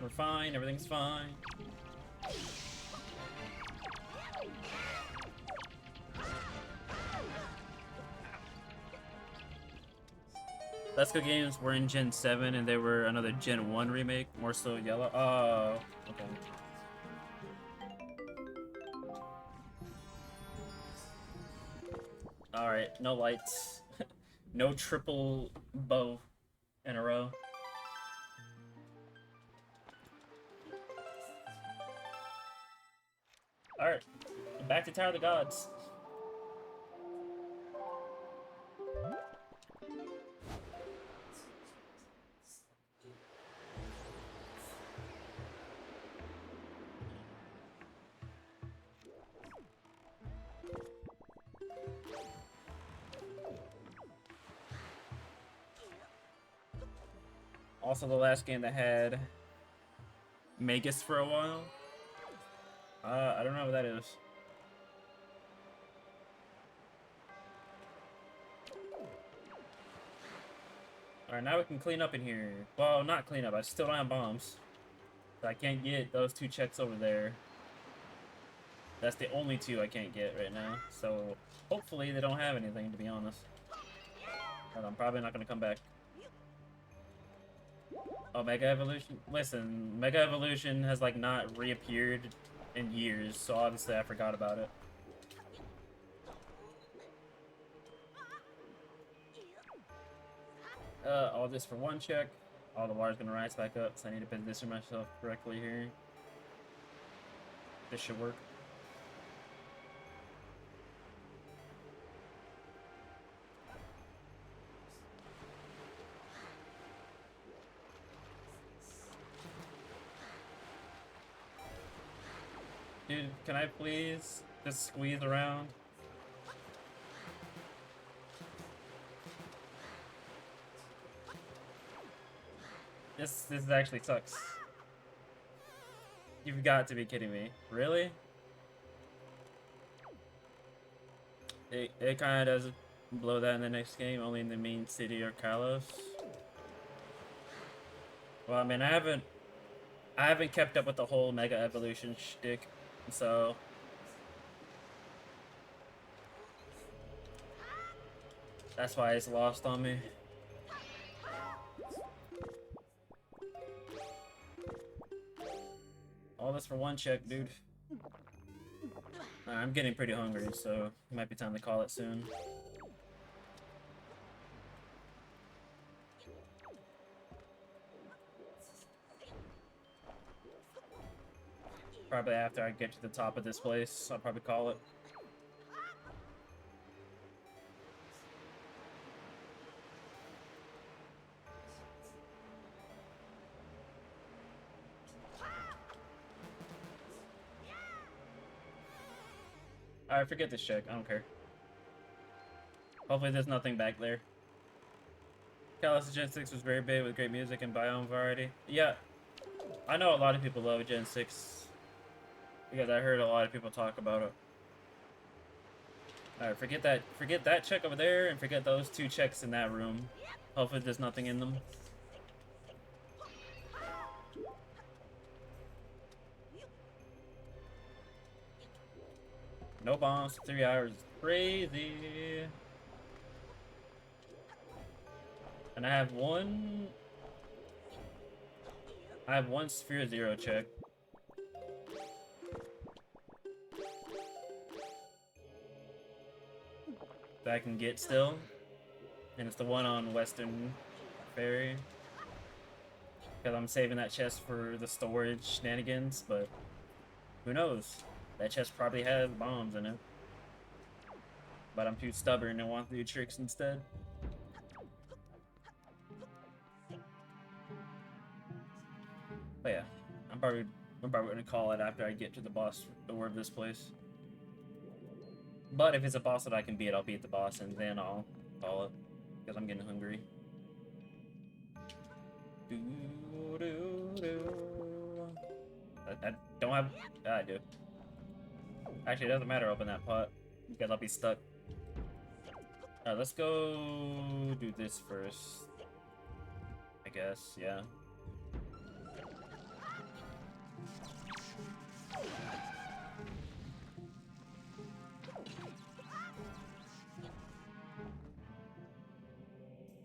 We're fine, everything's fine. Let's Go games were in Gen 7 and they were another Gen 1 remake, more so yellow. Oh, okay. Alright, no lights. No triple bow in a row. Alright, back to Tower of the Gods. Also the last game that had Magus for a while. I don't know what that is. Alright, now we can clean up in here. Well, not clean up, I still don't have bombs. So I can't get those 2 checks over there. That's the only 2 I can't get right now. So hopefully they don't have anything, to be honest. But I'm probably not going to come back. Oh, Mega Evolution? Listen, Mega Evolution has, like, not reappeared in years, so obviously I forgot about it. All this for 1 check. All the water's gonna rise back up, so I need to position myself correctly here. This should work. Dude, can I please just squeeze around? This actually sucks. You've got to be kidding me. Really? It kind of does blow that in the next game, only in the main city or Kalos. Well, I mean, I haven't kept up with the whole Mega Evolution shtick, so that's why it's lost on me. All this for one check, dude. I'm getting pretty hungry, so it might be time to call it soon. Probably after I get to the top of this place, I'll probably call it. Alright, forget this check. I don't care. Hopefully there's nothing back there. Kalos Gen 6 was very big with great music and biome variety. Yeah, I know a lot of people love Gen 6 because I heard a lot of people talk about it. Alright, forget that check over there and forget those two checks in that room. Hopefully there's nothing in them. No bombs for 3 hours. Crazy. And I have one Sphere Zero check. That I can get still. And it's the one on Western Ferry. Because I'm saving that chest for the storage shenanigans, but who knows? That chest probably has bombs in it. But I'm too stubborn and want to do tricks instead. But yeah, I'm probably gonna call it after I get to the boss door of this place. But if it's a boss that I can beat, I'll beat the boss and then I'll call it. Because I'm getting hungry. I don't have... I do. Actually, it doesn't matter open that pot, because I'll be stuck. Alright, let's go do this first. I guess, yeah.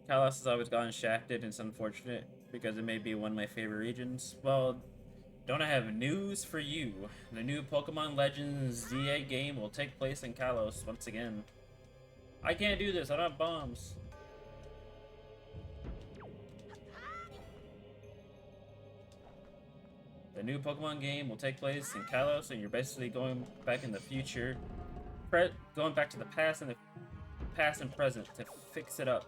Kalos has always gotten shafted, and it's unfortunate, because it may be one of my favorite regions. Well, don't I have news for you? The new Pokemon Legends ZA game will take place in Kalos once again. I can't do this, I don't have bombs. The new Pokemon game will take place in Kalos, and you're basically going back in the future. Going back to the past and present to fix it up.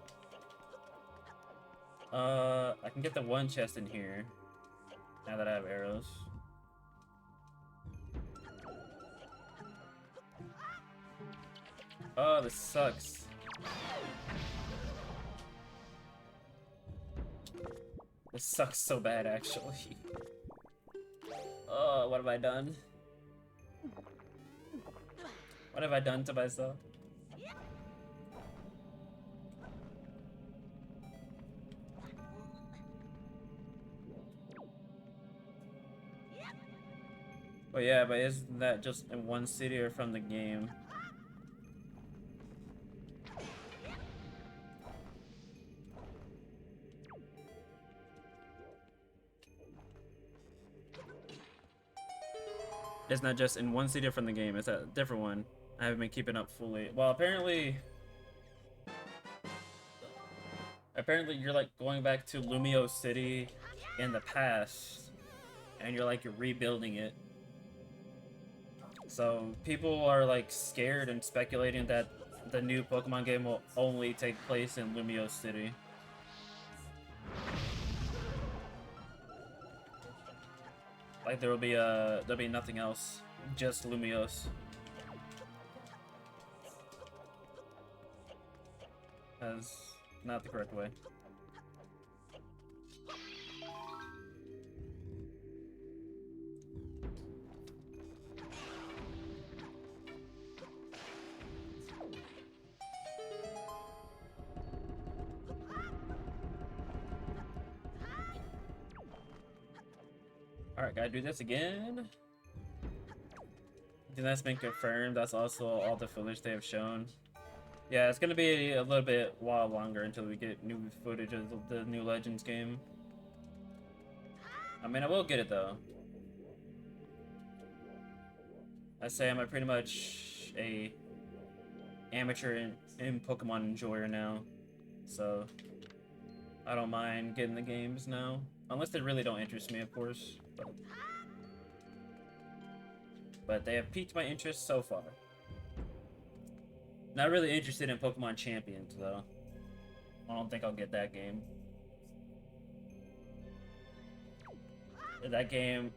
I can get the one chest in here. Now that I have arrows. Oh, this sucks. This sucks so bad, actually. Oh, what have I done? What have I done to myself? But yeah, but isn't that just in one city or from the game? It's not just in one city from the game, it's a different one. I haven't been keeping up fully. Well, apparently you're like going back to Lumio City in the past, and you're rebuilding it. So people are like scared and speculating that the new Pokemon game will only take place in Lumiose City. Like there'll be nothing else, just Lumiose. That's not the correct way. Alright, gotta do this again. I think that's been confirmed. That's also all the footage they have shown. Yeah, it's gonna be a little bit while longer until we get new footage of the new Legends game. I mean, I will get it though. I say I'm pretty much a amateur in Pokemon enjoyer now, so I don't mind getting the games now, unless they really don't interest me, of course. But they have piqued my interest so far. Not really interested in Pokemon Champions though. I don't think I'll get that game. That game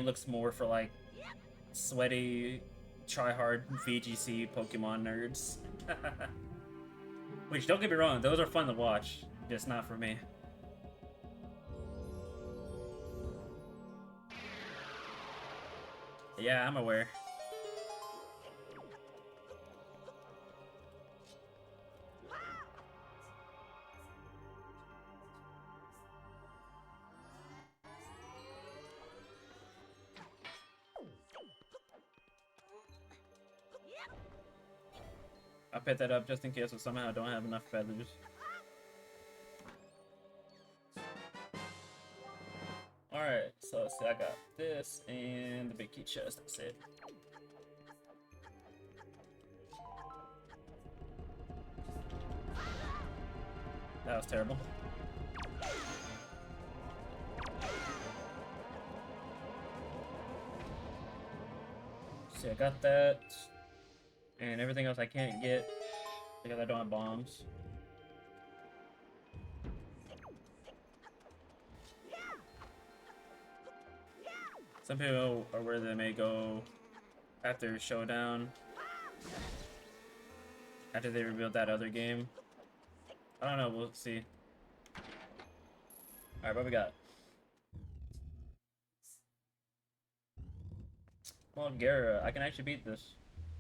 looks more for like sweaty, try-hard VGC Pokemon nerds. Which, don't get me wrong, those are fun to watch, just not for me. Yeah, I'm aware. I picked that up just in case if somehow I don't have enough feathers. Alright, so let's see, I got this and the big key chest, that's it. That was terrible. See, I got that. And everything else I can't get because I don't have bombs. Some people are where they may go after Showdown. After they revealed that other game. I don't know, we'll see. Alright, what we got? Well, Gara, I can actually beat this.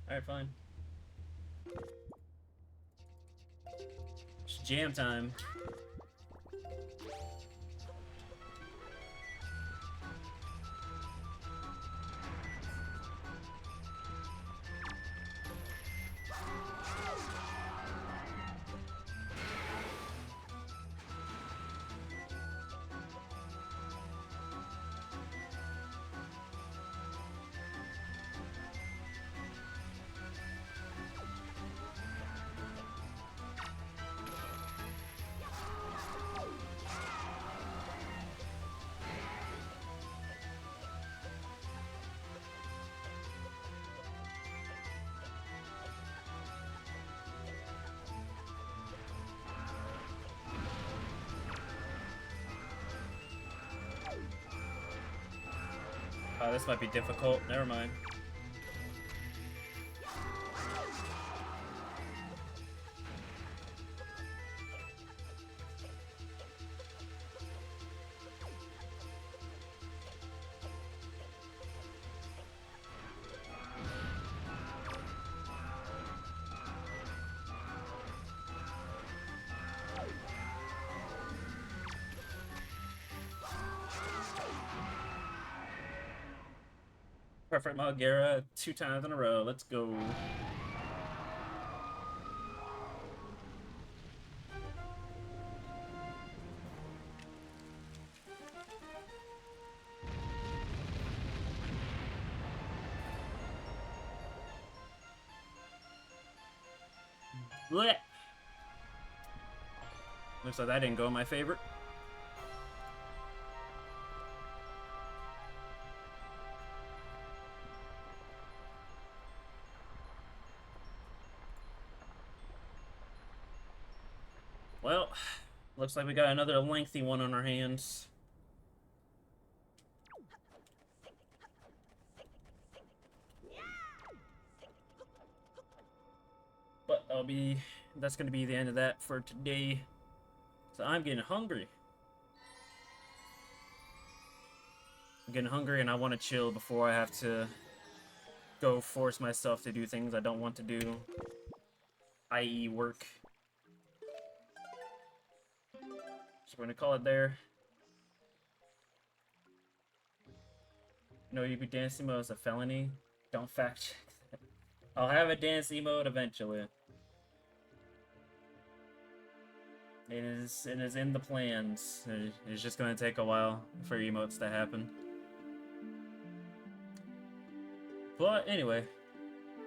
Alright, fine. It's jam time. Oh, this might be difficult. Never mind. Perfect Malgara 2 times in a row. Let's go. Blech. Looks like that didn't go in my favor. Well, looks like we got another lengthy one on our hands. But that's gonna be the end of that for today. So I'm getting hungry. I'm getting hungry and I want to chill before I have to go force myself to do things I don't want to do, i.e. work. So we're gonna call it there. No, you be dance mode is a felony. Don't fact check that. I'll have a dance mode eventually. It is in the plans. It's just gonna take a while for emotes to happen. But anyway,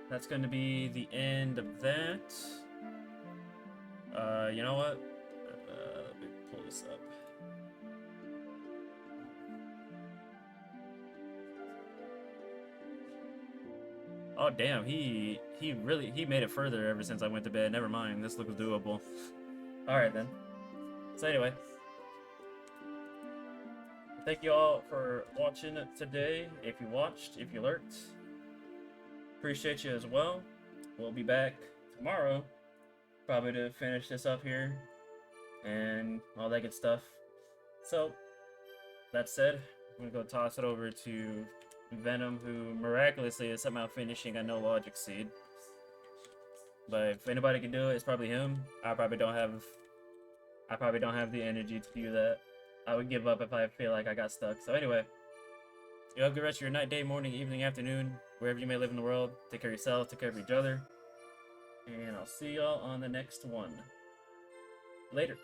that's gonna be the end of that. You know what? Let me pull this up. Oh damn, he made it further ever since I went to bed. Never mind, this looks doable. Alright then. So anyway, thank you all for watching today. If you watched, if you lurked, appreciate you as well. We'll be back tomorrow, probably to finish this up here and all that good stuff. So, that said, I'm gonna go toss it over to Venom, who miraculously is somehow finishing a no logic seed. But if anybody can do it, it's probably him. I probably don't have the energy to do that. I would give up if I feel like I got stuck. So anyway, you have a good rest of your night, day, morning, evening, afternoon, wherever you may live in the world. Take care of yourself, take care of each other. And I'll see y'all on the next one. Later.